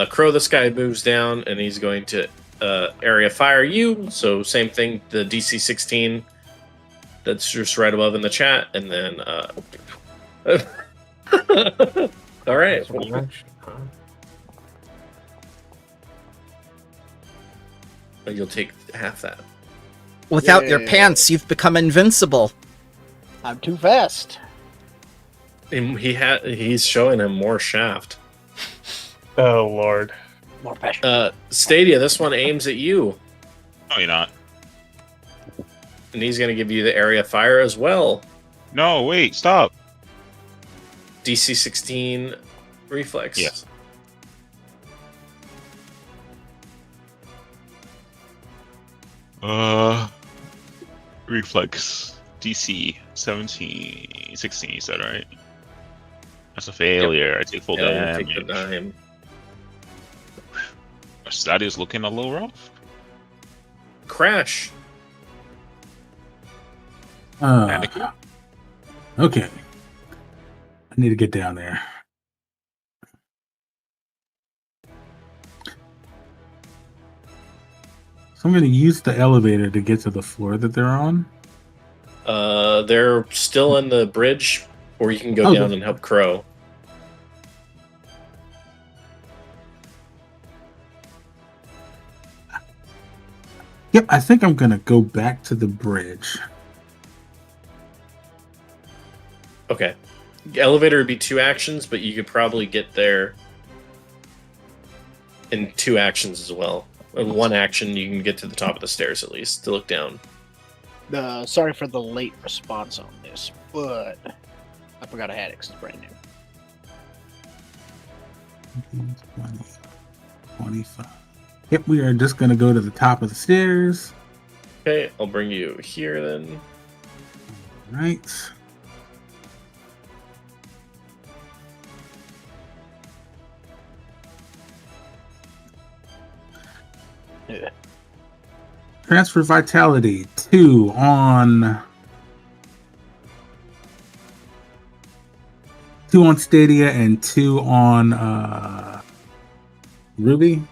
Crow, this guy moves down and he's going to area fire you. So same thing, the DC 16 that's just right above in the chat, and then all right. You'll take half that. Without your Yay. pants, you've become invincible. I'm too fast. And he's showing him more shaft. Oh Lord. More pressure. Stadia, this one aims at you, No, you're not. and he's going to give you the area fire as well. No, wait, stop. DC 16 reflex. Yes. Reflex. DC 17, 16, you said, right? That's a failure. I take full Yeah, you damage. take the dime. That is looking a little rough. Crash. Okay. I need to get down there. So I'm going to use the elevator to get to the floor that they're on. They're still in the bridge, or you can go Oh, down good. and help Crow. Yep, I think I'm going to go back to the bridge. Okay. Elevator would be 2 actions, but you could probably get there in 2 actions as well. In 1 action, you can get to the top of the stairs at least to look down. Sorry for the late response on this, but I forgot I had it 'cause it's brand new. 20, 25. Yep, we are just going to go to the top of the stairs. Okay, I'll bring you here then. Right. Yeah. Transfer vitality 2 on Stadia and 2 on Ruby.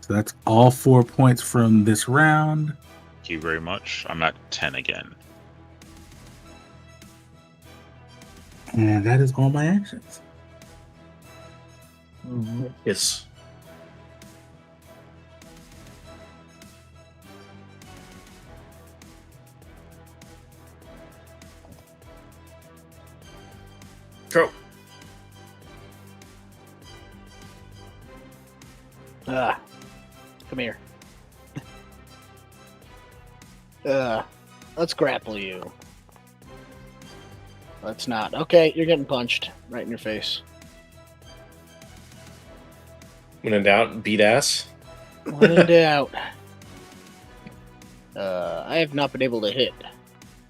So that's all 4 points from this round. Thank you very much. I'm at 10 again. And that is all my actions. Yes. Crow. Come here. Let's grapple you. Let's not. Okay, you're getting punched right in your face. When in doubt, beat ass. When in doubt. I have not been able to hit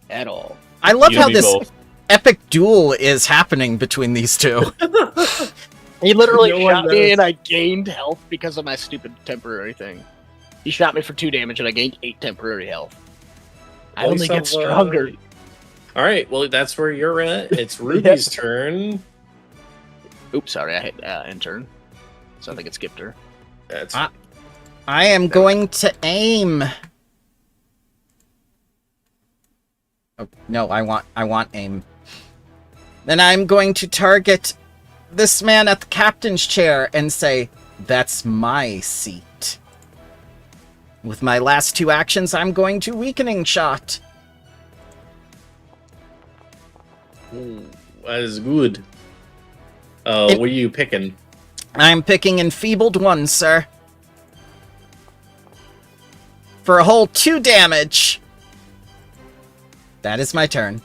at all. I love You how need this both. epic duel is happening between these two. He literally No one shot me knows. and I gained health because of my stupid temporary thing. He shot me for 2 damage and I gained 8 temporary health. I Well, only you get saw, stronger. All right, well, that's where you're at. It's Ruby's turn. Oops, sorry, I hit intern. So I think it skipped her. That's I am going to aim. Oh, no, I want aim. Then I'm going to target this man at the captain's chair and say, "That's my seat." With my last 2 actions, I'm going to weakening shot. that is good. It- What are you picking? I'm picking enfeebled 1, sir. For a whole 2 damage. That is my turn.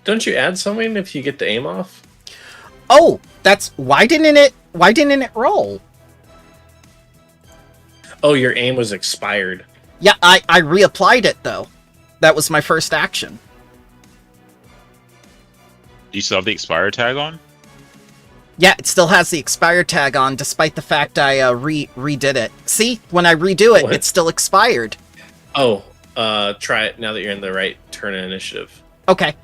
Don't you add something if you get the aim off? Oh, that's why didn't it roll? Oh, your aim was expired. Yeah, I reapplied it though. That was my first action. Do you still have the expire tag on? Yeah, it still has the expired tag on, despite the fact I redid it. See, when I redo it, What? it's still expired. Oh, try it now that you're in the right turn initiative. Okay,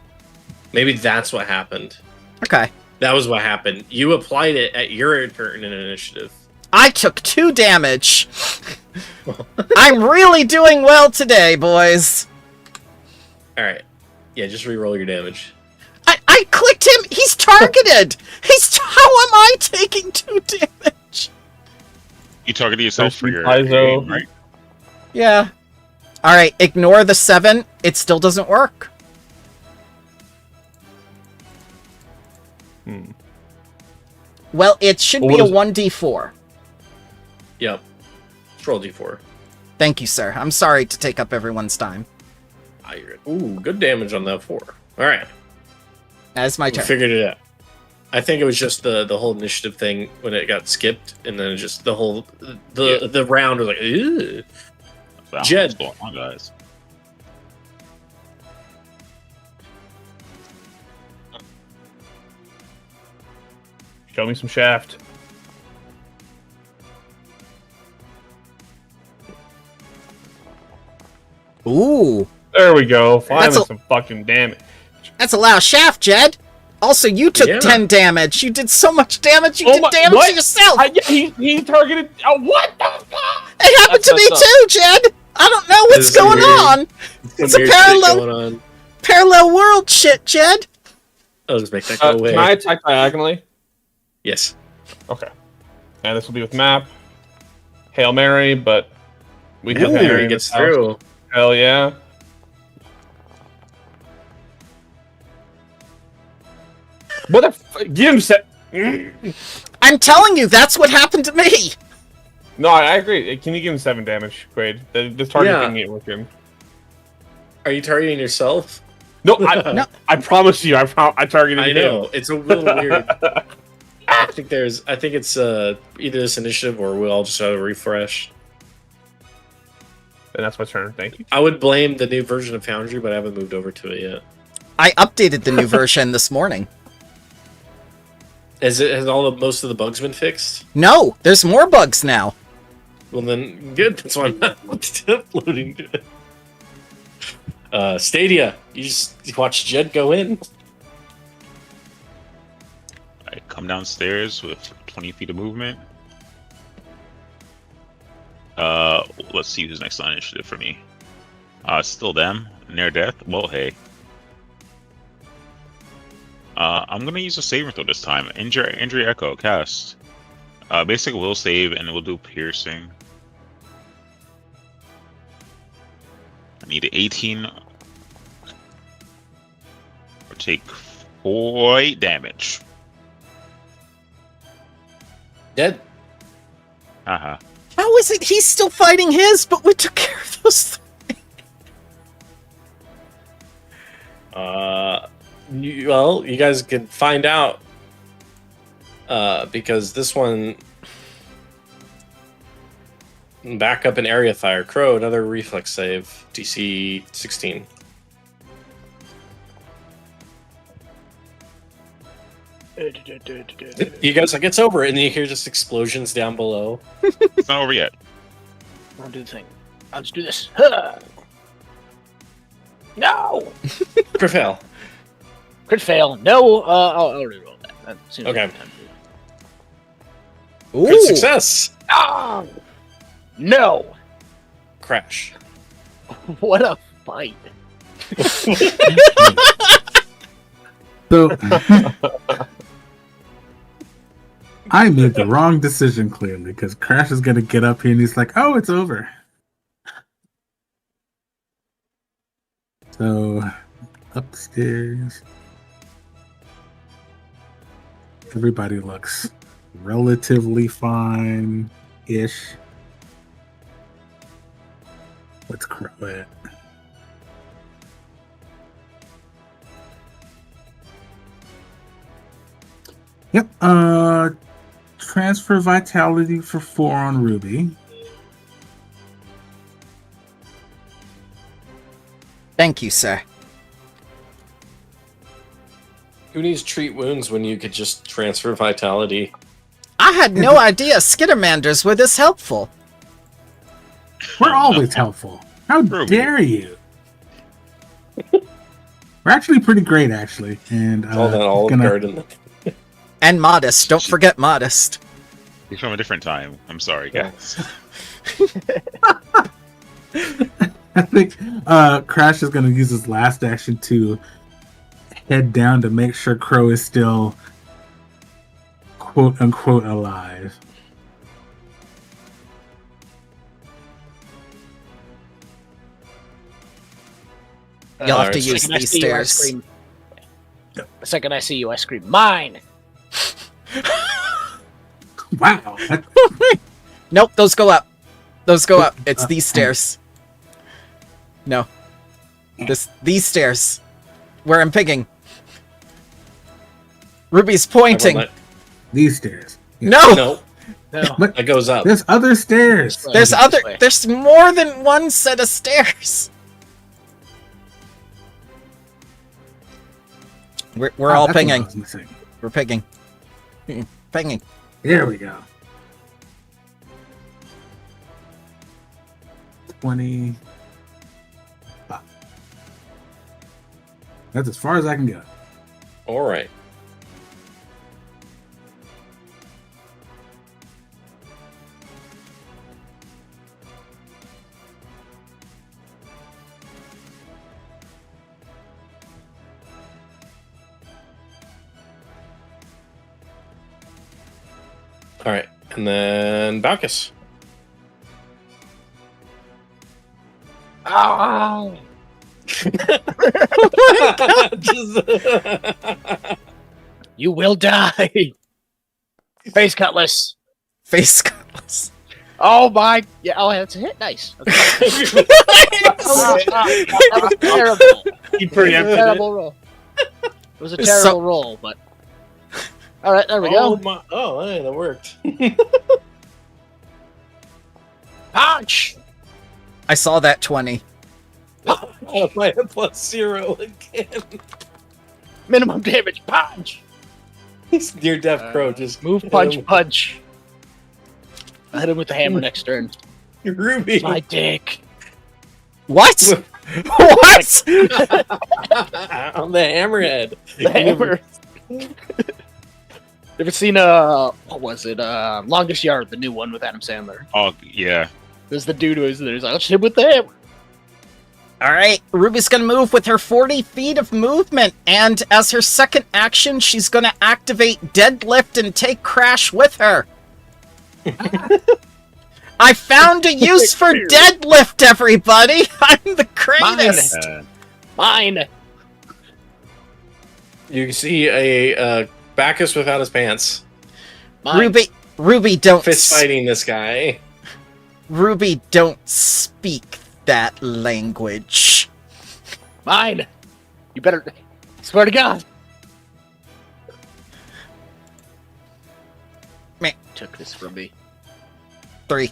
Maybe that's what happened. okay. That was what happened. You applied it at your turn in initiative. I took 2 damage. I'm really doing well today, boys. All right. Yeah, just re-roll your damage. I clicked him. He's targeted. How am I taking 2 damage? You targeted yourself for your Paizo. aim, right? Yeah. All right, ignore the 7. It still doesn't work. Well, it should Well, be a what 1d4. Yep. Just roll d4. Thank you, sir. I'm sorry to take up everyone's time. Ooh, good damage on that 4. All right. As my We turn. figured it out. I think it was just the whole initiative thing when it got skipped, and then just the whole the round was like, ew. Wow, Jed. what's going on, guys? Show me some shaft. Ooh, There we go. Finally, That's a- some fucking damage. that's a loud shaft, Jed. Also, you took Yeah. 10 damage. You did so much damage. You Oh did my- damage what? to yourself. He targeted. What the fuck? It happened That's to me messed up. too, Jed. I don't know what's This is going weird. on. It's a Weird shit parallel going on. parallel world shit, Jed. I'll just make that go away. Can I attack diagonally? Yes. Okay. And this will be with map. Hail Mary, but we have Ooh, Mary Mary in gets this house. through. Hell yeah. What the fuck? Give him set. I'm telling you, that's what happened to me. No, I agree. Can you give him 7 damage, Quaid? This target Yeah. thing ain't working. Are you targeting yourself? No, I, No. I promise you, I targeted I him. know. It's a little weird. I think it's either this initiative or we'll all just have a refresh. And that's my turn. Thank you. I would blame the new version of Foundry, but I haven't moved over to it yet. I updated the new version this morning. Has most of the bugs been fixed? No, there's more bugs now. Well then, good. That's why I'm not uploading to it. Stadia. You just watch Jed go in. I come downstairs with 20 feet of movement. Let's see who's next on initiative for me. Still them. Near death. Well, hey. I'm gonna use a saving throw this time. Injury Echo cast. Basic will save and we'll do piercing. I need 18 or take 4 damage. Dead. Haha. How is it he's still fighting his, but we took care of those? You guys can find out. Because this one Back up in area fire. Crow, another reflex save. DC 16. You guys like it's over, and then you hear just explosions down below. It's not over yet. I'll do the thing. I'll just do this. Huh. No! Crit fail. Crit fail. No, I'll reroll that. That seems Okay. like a time to do it. Ooh. Crit success. Ah! No! Crash. What a fight. So I made the wrong decision clearly because Crash is gonna get up here and he's like, "Oh, it's over." So upstairs, everybody looks relatively fine-ish. What's Crow at? Yep. Transfer vitality for 4 on Ruby. Thank you, sir. Who needs treat wounds when you could just transfer vitality? I had no idea Skittermanders were this helpful. We're always helpful. How Ruby. dare you? We're actually pretty great, actually. And All that Olive gonna- Garden. And modest. Don't forget modest. He's from a different time. I'm sorry, guys. I think Crash is going to use his last action to head down to make sure Crow is still quote unquote alive. You'll have to Alright, use Second I these see you, I stairs. scream. The second I see you, I scream, mine! Wow. Nope, those go up. Those go up. It's these stairs. No. These stairs. Where I'm picking. Ruby's pointing. These stairs. No! No, No. But that goes up. there's other stairs. There's This other. way. There's more than one set of stairs. We're all That's what I pinging. was missing. We're pinging. Pinging. There we go. 20. That's as far as I can go. All right. All right, and then Bacchus. Oh! You will die! Face cutlass! Face cutlass. Oh my! Yeah, oh, that's a hit. Nice. Okay. That was terrible. He preempted it. Terrible roll. It was a It's terrible so- roll, but. Alright, there we Oh go. my! Oh, hey, that worked. Punch! I saw that 20. Oh, I have +0 again. Minimum damage, punch! He's near death crow. Just Move, hit punch, him. punch. I hit him with the hammer next turn. Ruby. My dick. What? What? On the hammerhead. The hammer. Ever seen what was it? Longest Yard, the new one with Adam Sandler. Oh, yeah. There's the dude who's there. He's like, I'll just hit with the hammer. All right, Ruby's gonna move with her 40 feet of movement, and as her second action, she's gonna activate Deadlift and take Crash with her. I found a use for Deadlift, everybody! I'm the greatest! Mine. You can see a Bacchus without his pants, Mine. Ruby, don't fist fighting this guy. Ruby, don't speak that language. Mine. You better. Swear to God. Meh. Took this from me. 3.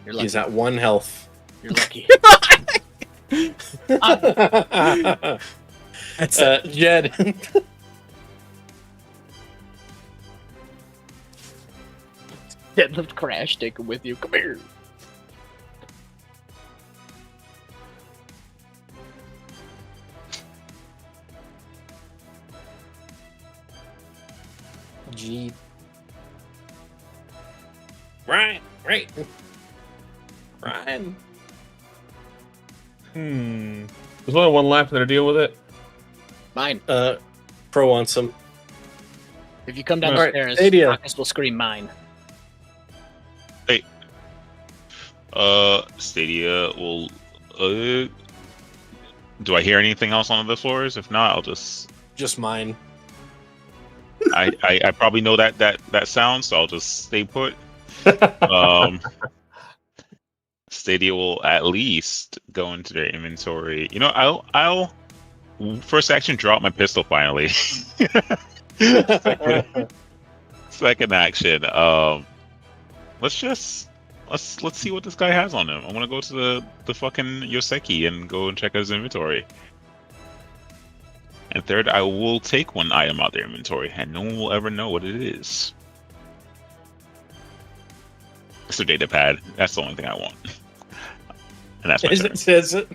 You're lucky. He's at 1 health. You're lucky. That's it. Jed. Deadlift Crash, take him with you. Come here. G. Ryan, right. Ryan. There's only one left. They're dealing with it. Mine. Pro wants him. If you come down All the right, stairs, Stadia. Marcus will scream mine. Stadia will. Do I hear anything else on the floors? If not, I'll just. Just mine. I probably know that sound, so I'll just stay put. Stadia will at least go into their inventory. You know, I'll first action drop my pistol finally. Second action. Let's see what this guy has on him. I want to go to the fucking Yoseki and go and check his inventory. And third, I will take one item out their inventory, and no one will ever know what it is. It's a data pad. That's the only thing I want. And that's my turn. It says it.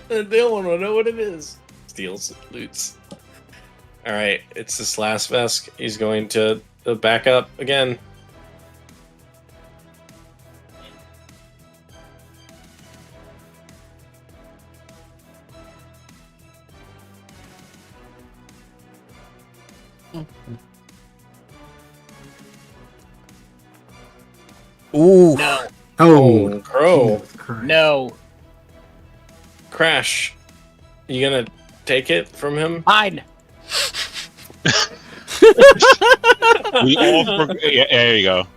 They don't want to know what it is. Steals, loots. All right, it's this last Vesk. He's going to back up again. Ooh. No. Oh, Crow. Jesus Christ. No. Crash. You gonna take it from him? Mine. We all yeah, there you go.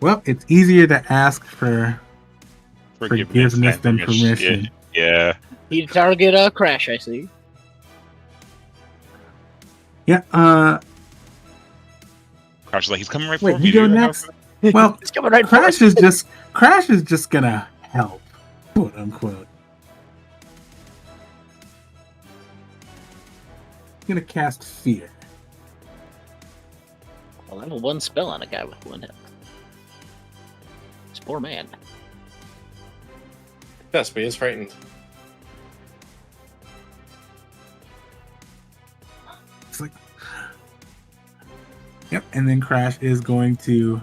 Well, it's easier to ask for Forgiveness than permission. Yeah. He target Crash, I see. Yeah. Crash is like, he's coming right Wait, for you me. go next. Well, It's coming right for us. Crash is just gonna help, quote unquote. He's gonna cast fear. I'll level 1 spell on a guy with 1 hit. This poor man. Vespi is frightened. It's like, yep. And then Crash is going to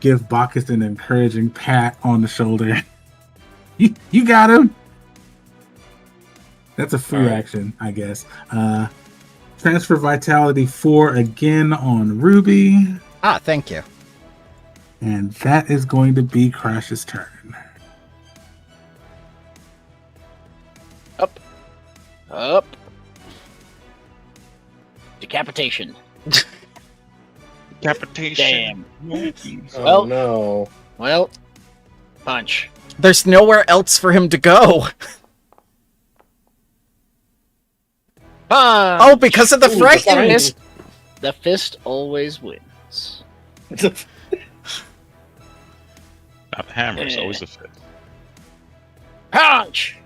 give Bacchus an encouraging pat on the shoulder. You got him. That's a free All right. action, I guess. Transfer Vitality 4 again on Ruby. Ah, thank you. And that is going to be Crash's turn. Up. Decapitation. Decapitation. Damn. Oh Well- no. Well, punch. There's nowhere else for him to go. Punch! Oh, because of the Ooh, frightened. fist. The fist always wins. Not the hammer. It's always a fit. Punch!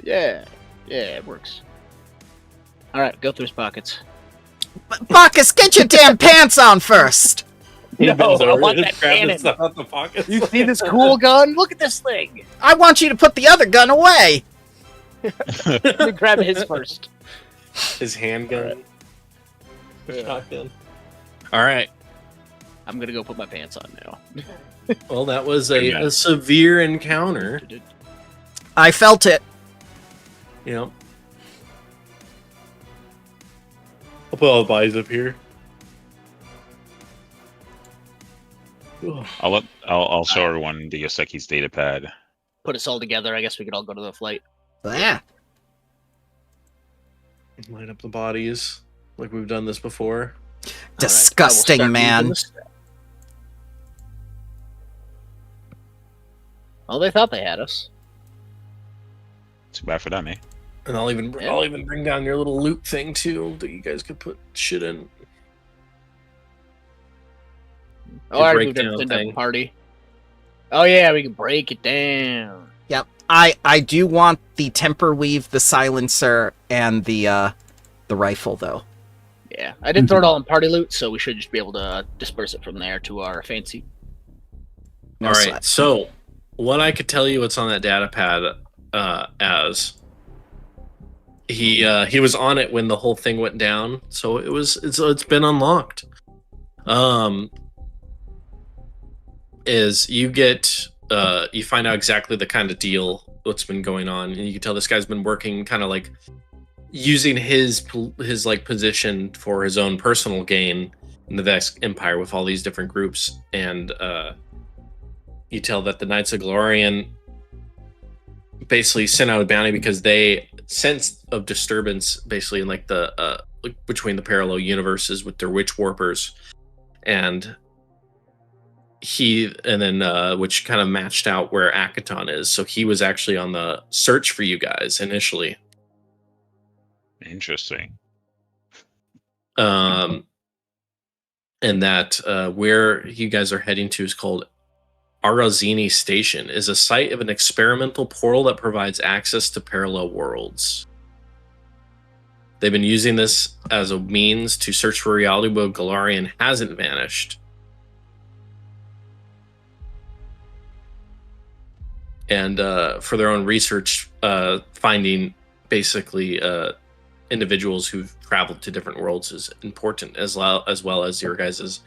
Yeah, it works. All right, go through his pockets. Bacchus, get your damn pants on first. He No, bends I over want and that grabs cannon. stuff out the pockets. You see this cool gun? Look at this thing. I want you to put the other gun away. Let me grab his first. His handgun. Shotgun. All right. I'm gonna go put my pants on now. Well, that was a severe encounter. I felt it. Yep. I'll put all the bodies up here. I'll show everyone the Yoseki's data pad. Put us all together. I guess we could all go to the flight. Yeah. Line up the bodies like we've done this before. Disgusting, All right, I will start man. moving this- Oh, they thought they had us. Too bad for them, eh? And I'll even bring down your little loot thing too that you guys could put shit in. Oh, I already moved breakdown everything to thing. the party. Oh yeah, we can break it down. Yep. I do want the temper weave, the silencer, and the rifle though. Yeah, I did throw it all in party loot, so we should just be able to disperse it from there to our fancy. No All right, sweat. so what I could tell you what's on that data pad as he was on it when the whole thing went down, so it's been unlocked. Is you get you find out exactly the kind of deal what's been going on, and you can tell this guy's been working kind of like using his like position for his own personal gain in the Vesk Empire with all these different groups, and you tell that the Knights of Glorian basically sent out a bounty because they sense of disturbance basically in like the between the parallel universes with their witch warpers, and which kind of matched out where Akaton is, so he was actually on the search for you guys initially. Interesting. And that where you guys are heading to is called Arazini Station, is a site of an experimental portal that provides access to parallel worlds. They've been using this as a means to search for reality, but Galarian hasn't vanished. And for their own research, finding basically individuals who've traveled to different worlds is important, as well as your guys'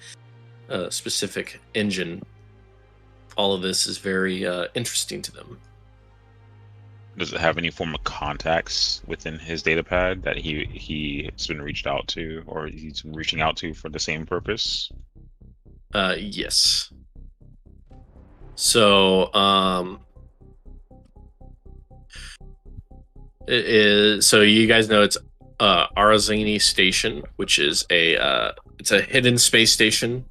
specific engine. All of this is very interesting to them. Does it have any form of contacts within his data pad that he's been reached out to, or he's been reaching out to for the same purpose? Yes. So it is. So you guys know it's Arazini Station, which is it's a hidden space station,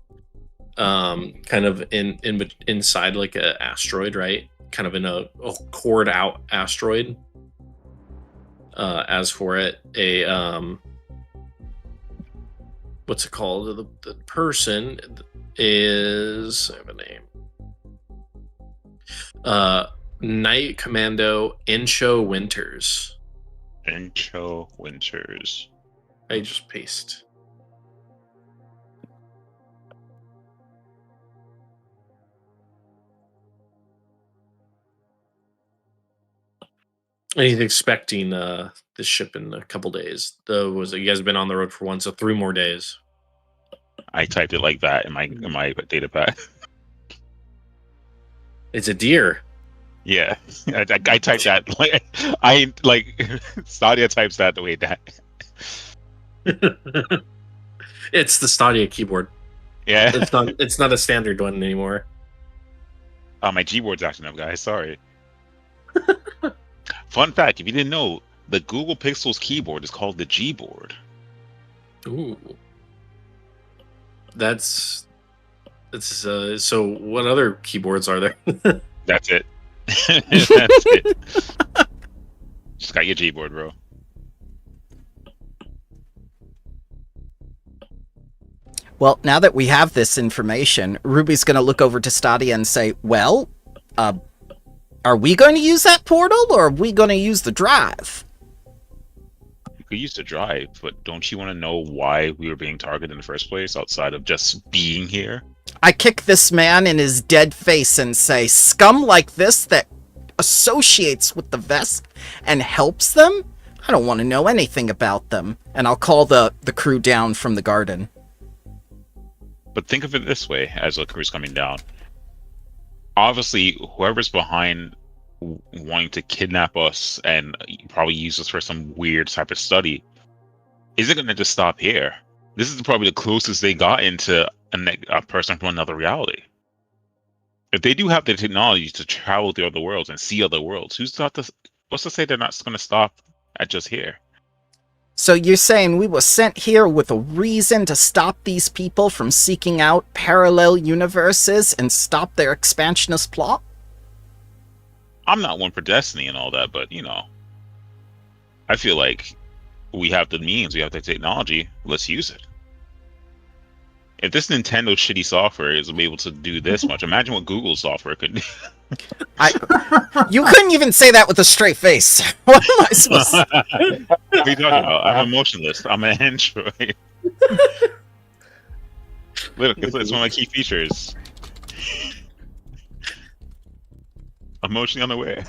kind of inside like a asteroid, right? Kind of in a cored out asteroid. As for it, what's it called? The person is, I have a name. Knight Commando Incho Winters. Incho Winters. I just paste. And he's expecting this ship in a couple days. You guys have been on the road for 1, so 3 more days. I typed it like that in my data pad. It's a deer. Yeah, I typed that like Stadia types that the way that. It's the Stadia keyboard. Yeah, It's not a standard one anymore. My Gboard's acting up, guys. Sorry. Fun fact: if you didn't know, the Google Pixel's keyboard is called the Gboard. Ooh, that's so. What other keyboards are there? That's it. That's it. Just got your Gboard, bro. Well, now that we have this information, Ruby's going to look over to Stadia and say, well, are we going to use that portal, or are we going to use the drive? You could use the drive, but don't you want to know why we were being targeted in the first place, outside of just being here? I kick this man in his dead face and say, scum like this that associates with the Vesk and helps them? I don't want to know anything about them. And I'll call the crew down from the garden. But think of it this way, as the crew's coming down. Obviously, whoever's behind wanting to kidnap us and probably use us for some weird type of study isn't going to just stop here. This is probably the closest they got into a person from another reality. If they do have the technology to travel to other worlds and see other worlds, what's to say they're not going to stop at just here? So you're saying we were sent here with a reason to stop these people from seeking out parallel universes and stop their expansionist plot? I'm not one for destiny and all that, but, you know. I feel like we have the means, we have the technology. Let's use it. If this Nintendo shitty software is able to do this much, imagine what Google software could do. You couldn't even say that with a straight face. What am I supposed to... What are you talking about? I'm emotionless. I'm an Android. Look, it's one of my key features. Emotionally unaware.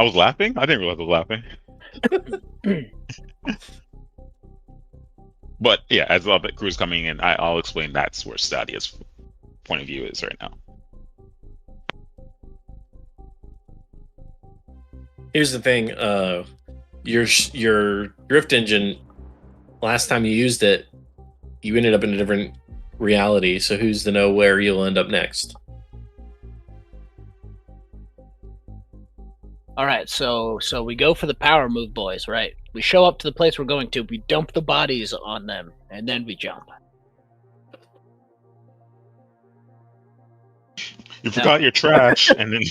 I was laughing? I didn't realize I was laughing. But yeah, as Love It Crew's coming in, I'll explain that's where Stadia's point of view is right now. Here's the thing, your drift engine, last time you used it, you ended up in a different reality, so who's to know where you'll end up next? All right, so we go for the power move, boys, right? We show up to the place we're going to, we dump the bodies on them, and then we jump. You forgot your trash, and then...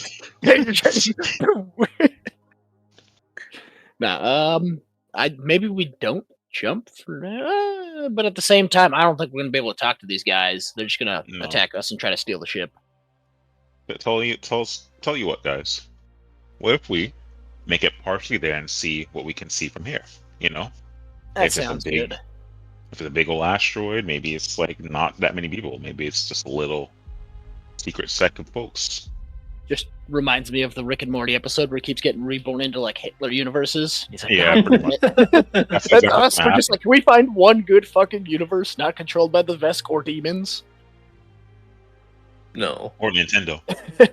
Nah, maybe we don't jump for but at the same time, I don't think we're gonna be able to talk to these guys. They're just gonna attack us and try to steal the ship. But tell you what, guys. What if we make it partially there and see what we can see from here? You know, That sounds good. If it's a big old asteroid, maybe it's like not that many people. Maybe it's just a little secret sect of folks. Just reminds me of the Rick and Morty episode where he keeps getting reborn into like Hitler universes. He's like, Yeah, pretty much. That's us. We're just like, can we find one good fucking universe not controlled by the Vesk or demons? No. Or Nintendo.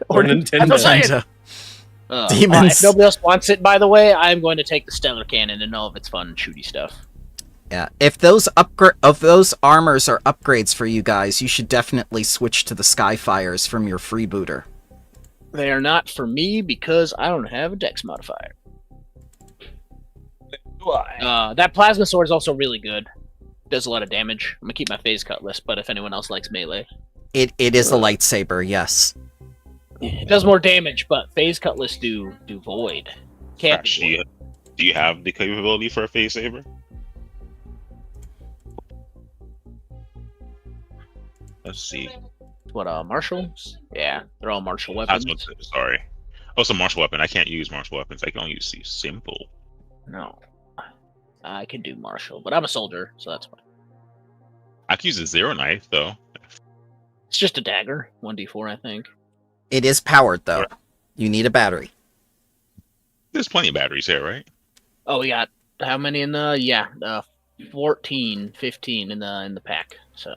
Or Nintendo. Demons. If nobody else wants it, by the way, I'm going to take the Stellar Cannon and all of its fun shooty stuff. Yeah, if those armors are upgrades for you guys, you should definitely switch to the Skyfires from your freebooter. They are not for me because I don't have a dex modifier. That plasma sword is also really good. Does a lot of damage. I'm gonna keep my phase cutlass, but if anyone else likes melee, it is a lightsaber. Yes, it does more damage, but phase cutlass do void. Can't be void. Do you have the capability for a phase saber? Let's see. What, martials? Yeah, they're all martial weapons. Sorry. Oh, it's a martial weapon. I can't use martial weapons. I can only use simple. No. I can do martial, but I'm a soldier, so that's fine. I can use a zero knife, though. It's just a dagger. 1d4, I think. It is powered, though. You need a battery. There's plenty of batteries here, right? Oh, we got how many in the... 14, 15 in the pack, so...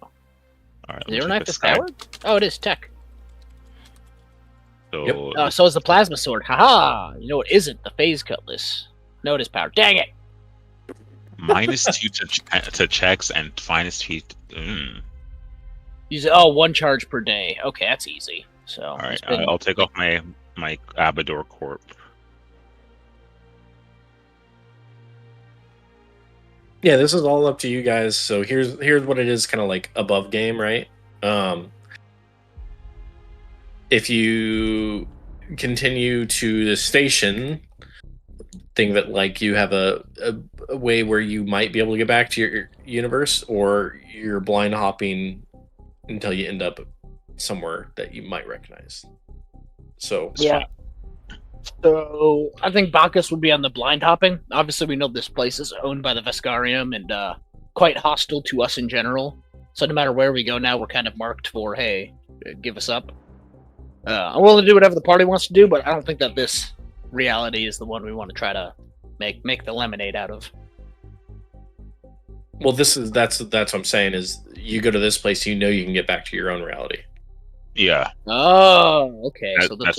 All right, Zero knife is powered? Oh, it is tech. So, so is the plasma sword. Haha! You know it isn't. The phase cutlass. No, it is powered. Dang it! -2 to checks and -2. Use it. Oh, 1 charge per day. Okay, that's easy. So. All right, I'll take off my Abador Corp. Yeah, this is all up to you guys. So here's what it is, kind of like above game, right? If you continue to the station, think that like you have a way where you might be able to get back to your universe, or you're blind hopping until you end up somewhere that you might recognize. So yeah. So I think Bacchus would be on the blind hopping. Obviously, we know this place is owned by the Veskarium and quite hostile to us in general. So no matter where we go now, we're kind of marked for, hey, give us up. I'm willing to do whatever the party wants to do, but I don't think that this reality is the one we want to try to make the lemonade out of. Well, that's what I'm saying is you go to this place, you know you can get back to your own reality. Yeah. Oh, okay. That's what I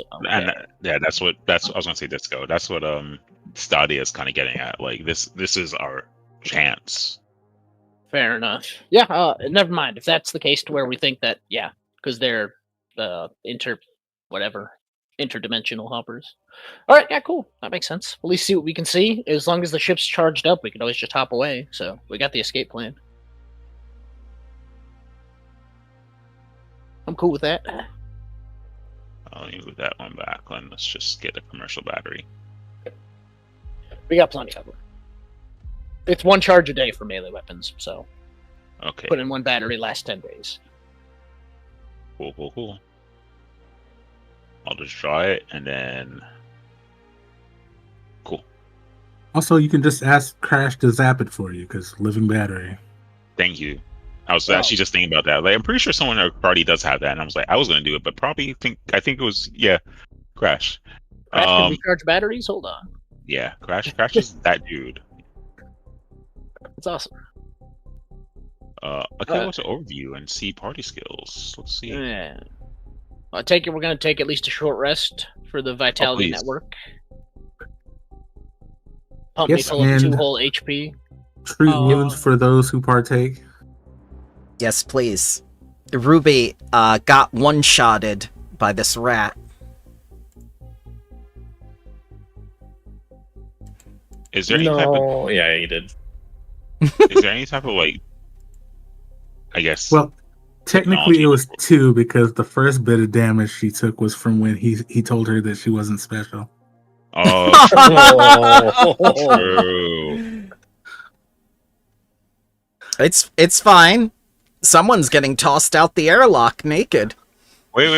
was gonna say. Disco. That's what Stadia is kind of getting at. Like this is our chance. Fair enough. Yeah. Never mind. If that's the case, to where we think that, yeah, because they're interdimensional hoppers. All right. Yeah. Cool. That makes sense. At least see what we can see. As long as the ship's charged up, we can always just hop away. So we got the escape plan. I'm cool with that. let me move that one back. Let's just get a commercial battery. We got plenty of them. It's 1 charge a day for melee weapons, so Okay. put in 1 battery lasts 10 days. Cool. I'll just try it and then. Cool. Also, you can just ask Crash to zap it for you because living battery. Thank you. I was actually just thinking about that. Like, I'm pretty sure someone in our party does have that, and I was like, I was going to do it, but I think it was Crash. Crash can recharge batteries? Hold on. Yeah, Crash is that dude. It's awesome. Okay, what's an overview and see party skills? Let's see. Yeah. I take it we're going to take at least a short rest for the Vitality please. Network. Pump me full of 2 whole HP. Treat wounds for those who partake. Yes, please. Ruby got one-shotted by this rat. Is there any type of Yeah, he did. is there any type of like I guess Well, technically it was 2 because the first bit of damage she took was from when he told her that she wasn't special. True. It's fine. Someone's getting tossed out the airlock naked. Wait.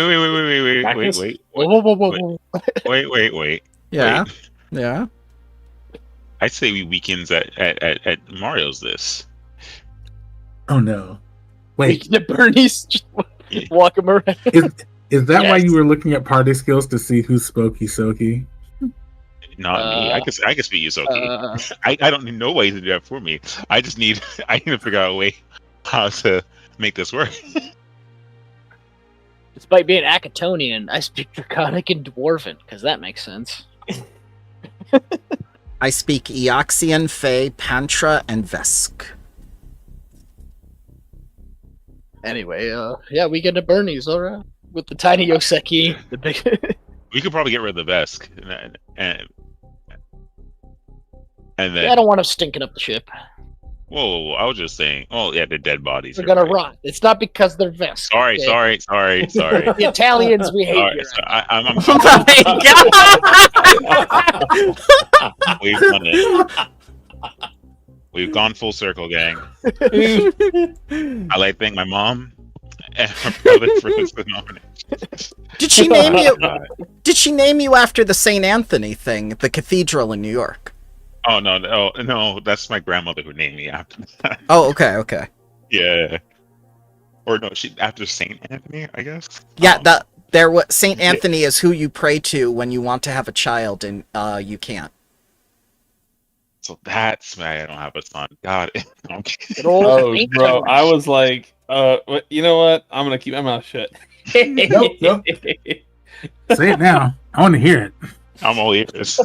Whoa. Wait. Yeah. Yeah. I'd say we weekends at Mario's this. Oh no! Wait, The Bernie's just walk him around. is that why Yes. you were looking at party skills to see who's Spooky Soaky? Not me. I can speak Yusoki. I don't know why you to do that for me. I need to figure out a way how to make this work. Despite being Akatonian, I speak Draconic and Dwarven, because that makes sense. I speak Eoxian, Fey, Pantra, and Vesk. Anyway, yeah, we get to Bernie's, alright? With the tiny Yoseki, the big... We could probably get rid of the Vesk, and then I don't want him stinking up the ship. whoa, I was just saying. Oh yeah, the dead bodies. They're you're gonna right. rot. It's not because they're Vesk. Sorry. The Italians, we hate you. I'm Oh my god! We've done it. We've gone full circle, gang. I like to thank my mom and my brother for this nomination. Did she name you? Did she name you after the St. Anthony thing, the cathedral in New York? Oh no, that's my grandmother who named me after that. Oh, okay. Yeah. Or no, she after Saint Anthony, I guess. Yeah, St. Anthony is who you pray to when you want to have a child and you can't. So that's why I don't have a son. God. Good old Oh, Saint bro, Tony. I was like, you know what? I'm gonna keep my mouth shut. Nope. Say it now. I want to hear it. I'm all ears.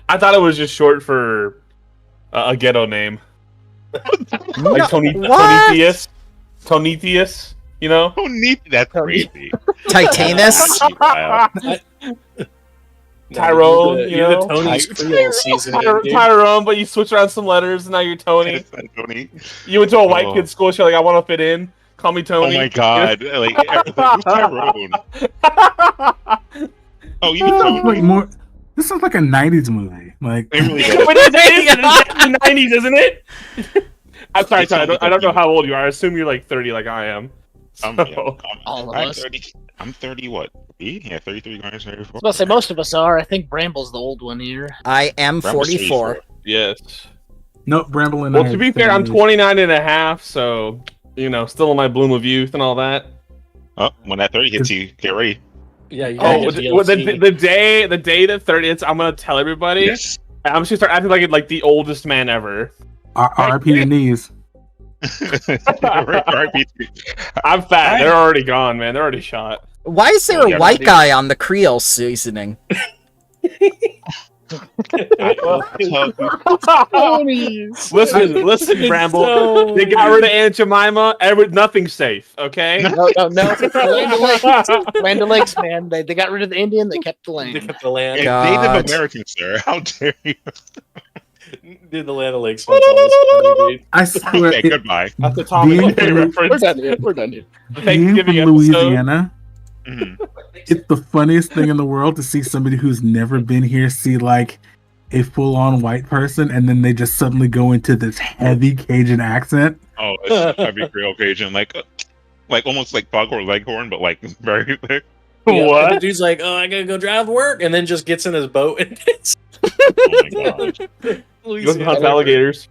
I thought it was just short for a ghetto name, like Tonithius. Tonithius, you know? Who needs that's crazy. Titanus? Tyrone, you You're know? the Tony's Creole season. dude. Tyrone, but you switch around some letters and now you're Tony. Tony. You went to a white kid school, so you're like, I want to fit in. Call me Oh Tony. my god. Like who's Tyrone? Oh, you Like Tony. more. This is like a '90s movie. Like It really It does. is the 90s, isn't it? I'm sorry, I don't know how old you are. I assume you're like 30 like I am. I'm All of I'm us. 30. I'm 30 what? 3? Yeah, 33 going to 34. I was about to say, most of us are. I think Bramble's the old one here. I am Bramble's 44. Yes. nope, Bramble and Well, I to are be fair, I'm 30. 29 and a half, so, you know, still in my bloom of youth and all that. Oh, when that 30 hits you, get ready. Yeah, you Oh, got well, the day that 30 hits, I'm gonna tell everybody. Yes. I'm just gonna start acting like the oldest man ever. RP to knees. I'm fat. They're already gone, man. They're already shot. Why is there Yeah, a white buddy. guy on the Creole seasoning? Listen, Bramble. They got rid of Aunt Jemima. Nothing's safe. Okay. No. Land O'Lakes. Land O'Lakes, man. They got rid of the Indian. They kept the They land. kept the land. God. Native Americans, sir. How dare you? Dude, the land of lakes one's always funny, dude. I swear. Okay, goodbye. That's the Tommy Being Lee from- reference. We're done here. Being Thanksgiving from episode. Louisiana, Mhm. It's the funniest thing in the world to see somebody who's never been here see like a full-on white person, and then they just suddenly go into this heavy Cajun accent. Oh, it's heavy Creole Cajun, like almost like Foghorn Leghorn, but like very thick. Yeah, What? and the dude's like, "Oh, I gotta go drive to work," and then just gets in his boat and it's Oh my god. He goes to hunt alligators.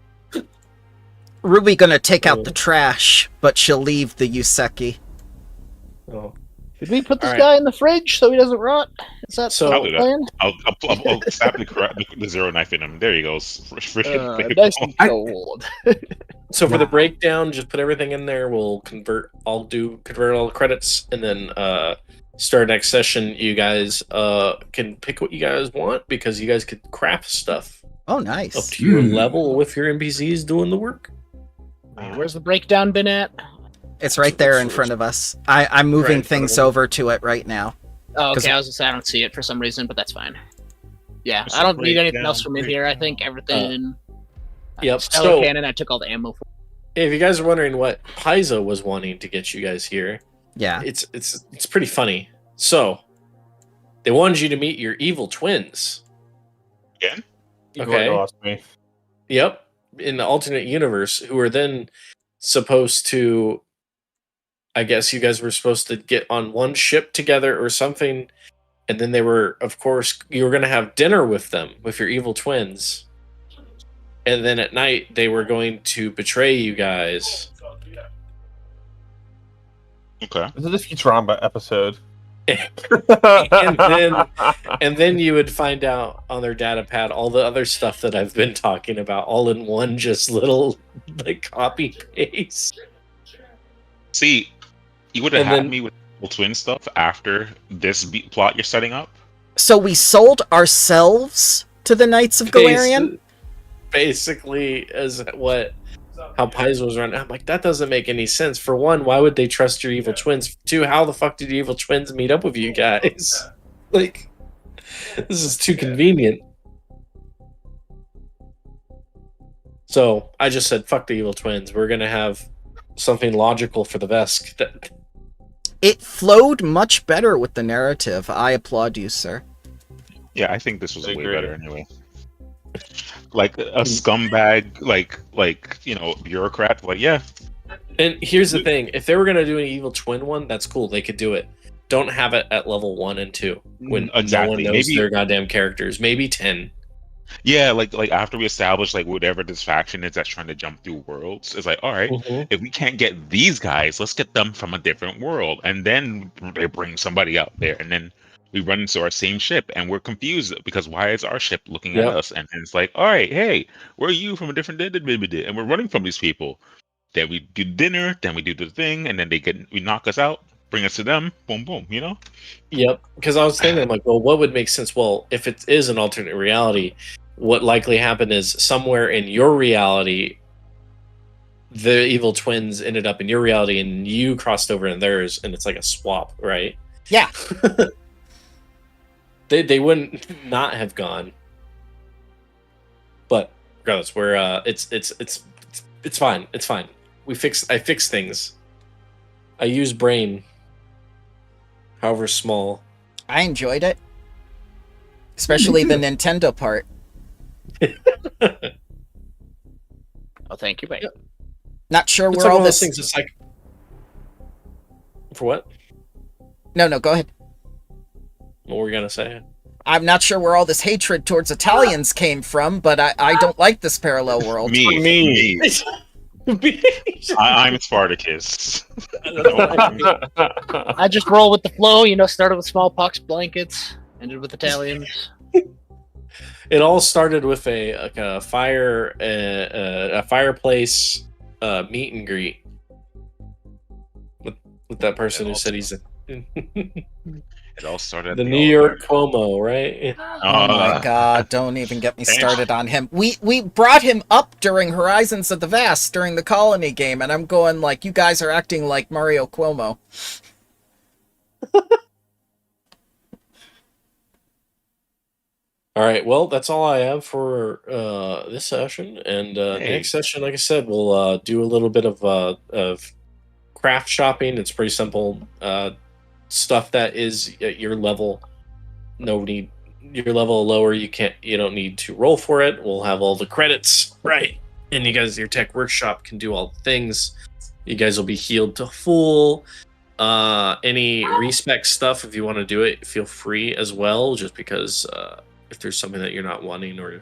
Ruby gonna take out the trash, but she'll leave the Yuseki. Oh. Did we put this Alright. guy in the fridge so he doesn't rot? Is that So- the I'll do that. plan? I'll stab the zero knife in him. There he goes. Freaking Nice big. and cold. So for the Wow. breakdown, just put everything in there. We'll convert all the credits, and then start next session. You guys can pick what you guys want because you guys could craft stuff Oh, up nice. to your Hmm. level with your NPCs doing the work. Where's the breakdown been at? It's right there in front of us. I'm moving Right in front things of over to it right now. Oh, 'Cause- okay. I was gonna say I don't see it for some reason, but that's fine. Yeah, It's I don't a need anything breakdown, else from in here. I think everything. Yep. Stellar So cannon. I took all the ammo for. if you guys are wondering what Paizo was wanting to get you guys here, Yeah. it's pretty funny. So they wanted you to meet your evil twins. Again? You Okay. lost me. Yep, in the alternate universe, who are then supposed to, I guess you guys were supposed to get on one ship together or something, and then they were, of course, you were going to have dinner with them, with your evil twins. And then at night, they were going to betray you guys. Okay. This is the Futurama episode. And then you would find out on their data pad all the other stuff that I've been talking about, all in one just little like copy paste. See, you would have And had then- me with twin stuff after this plot you're setting up. So we sold ourselves to the Knights of Galarian? Basically, as how Paizo was running. I'm like, that doesn't make any sense. For one, why would they trust your evil twins? Two, how the fuck did your evil twins meet up with you guys? Like, this is too convenient. So I just said, fuck the evil twins. We're gonna have something logical for the Vesk. It flowed much better with the narrative. I applaud you, sir. Yeah, I think this was I way agree. better anyway. Like a scumbag, like bureaucrat. Like, yeah, And here's the thing: if they were gonna do an evil twin one, that's cool. They could do it. Don't have it at level 1 and 2 when no one Exactly. knows Maybe- their goddamn characters. Maybe 10. yeah. Like after we establish like whatever this faction is that's trying to jump through worlds, it's like, all right, if we can't get these guys, let's get them from a different world, and then they bring somebody out there, and then we run into our same ship, and we're confused because why is our ship looking Yep. at us? And it's like, all right, hey, where are you from a different and we're running from these people. Then we do dinner, then we do the thing, and then we knock us out, bring us to them, boom, boom, you know? Yep. Because I was thinking, I'm like, well, what would make sense? Well, if it is an alternate reality, what likely happened is somewhere in your reality, the evil twins ended up in your reality, and you crossed over in theirs, and it's like a swap, right? Yeah. They wouldn't not have gone. But regardless, we're it's fine. It's fine. I fix things. I use brain. However small. I enjoyed it. Especially the Nintendo part. Oh, thank you, mate. Not sure It's where like all one of those this... things. It's like for what? No, go ahead. What were we gonna say? I'm not sure where all this hatred towards Italians came from, but I don't like this parallel world. Me. I'm Spartacus. I just roll with the flow. Started with smallpox blankets, ended with Italians. It all started with a fireplace meet and greet with that person who said he's It all started at the New York Cuomo, right? Oh my god, don't even get me started on him. We brought him up during Horizons of the Vast during the Colony game, and I'm going like, you guys are acting like Mario Cuomo. All right, well, that's all I have for this session, and Hey. next session, like I said, we'll do a little bit of craft shopping. It's pretty simple. stuff that is at your level. Your level lower, you don't need to roll for it. We'll have all the credits, right? And you guys, your tech workshop can do all the things. You guys will be healed to full. Any respec stuff, if you want to do it, feel free as well, just because if there's something that you're not wanting or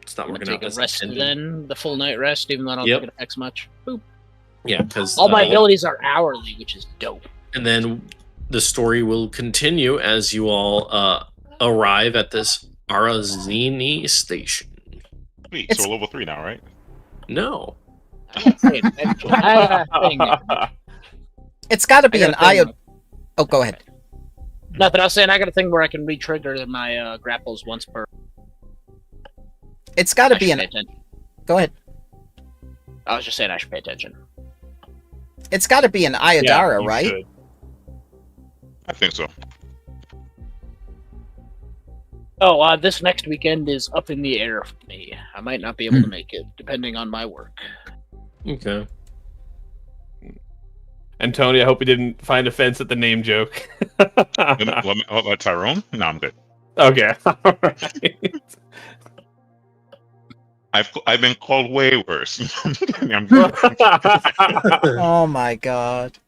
it's not working out take a as rest intended. then, the full night rest, even though I don't Yep. think it affects much. Boop. Yeah, because All my abilities are hourly, which is dope. and then the story will continue as you all arrive at this Arazini station. Wait, so we're level 3 now, right? No. I got a thing. It's got to be I an got a thing. IO. Oh, go ahead. Nothing. I was saying I got a thing where I can re-trigger my grapples once per. It's got to I be should an. pay attention. Go ahead. I was just saying I should pay attention. It's got to be an Iodara, you right? should. I think so. Oh, this next weekend is up in the air for me. I might not be able to make it, depending on my work. Okay. And Tony, I hope you didn't find offense at the name joke. What about Tyrone? No, I'm good. Okay. All right. I've been called way worse. I'm good. Oh my god.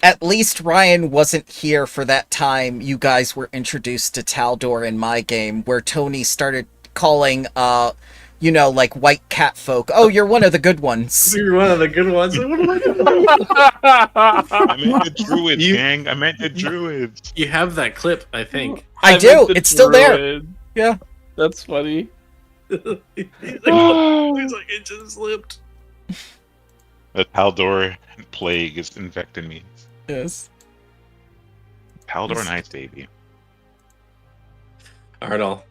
At least Ryan wasn't here for that time you guys were introduced to Taldor in my game, where Tony started calling, like white cat folk. Oh, you're one of the good ones. You're one of the good ones. What am I doing? I meant the druids, gang. I meant the druids. You have that clip, I think. I do. meant the It's still there. druid. Yeah. That's funny. he's like, it just slipped. The Taldor plague is infecting me. Yes. Taldor nice, baby. All right, I'll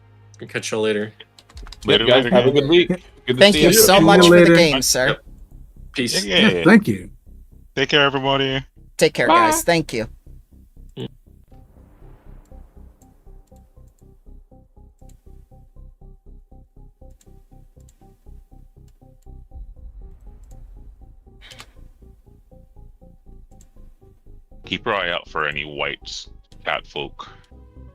catch you later. Yep, guys, have a good week. Good to Thank see you so See you much for the later. game, sir. Yep. Peace. Yeah. Thank you. Take care, everybody. Take care, Bye. guys. Thank you. Keep your eye out for any white cat folk.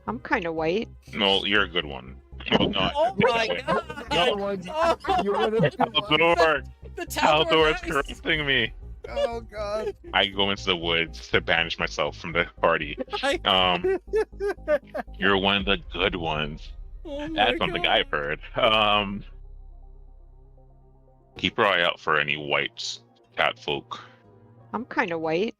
I'm kind of white. No, you're a good one. Well, not. Oh my god! god! Taldor! The Taldor is corrupting me. Oh god. I go into the woods to banish myself from the party. You're one of the good ones. That's something I've heard. Keep your eye out for any white cat folk. I'm kind of white.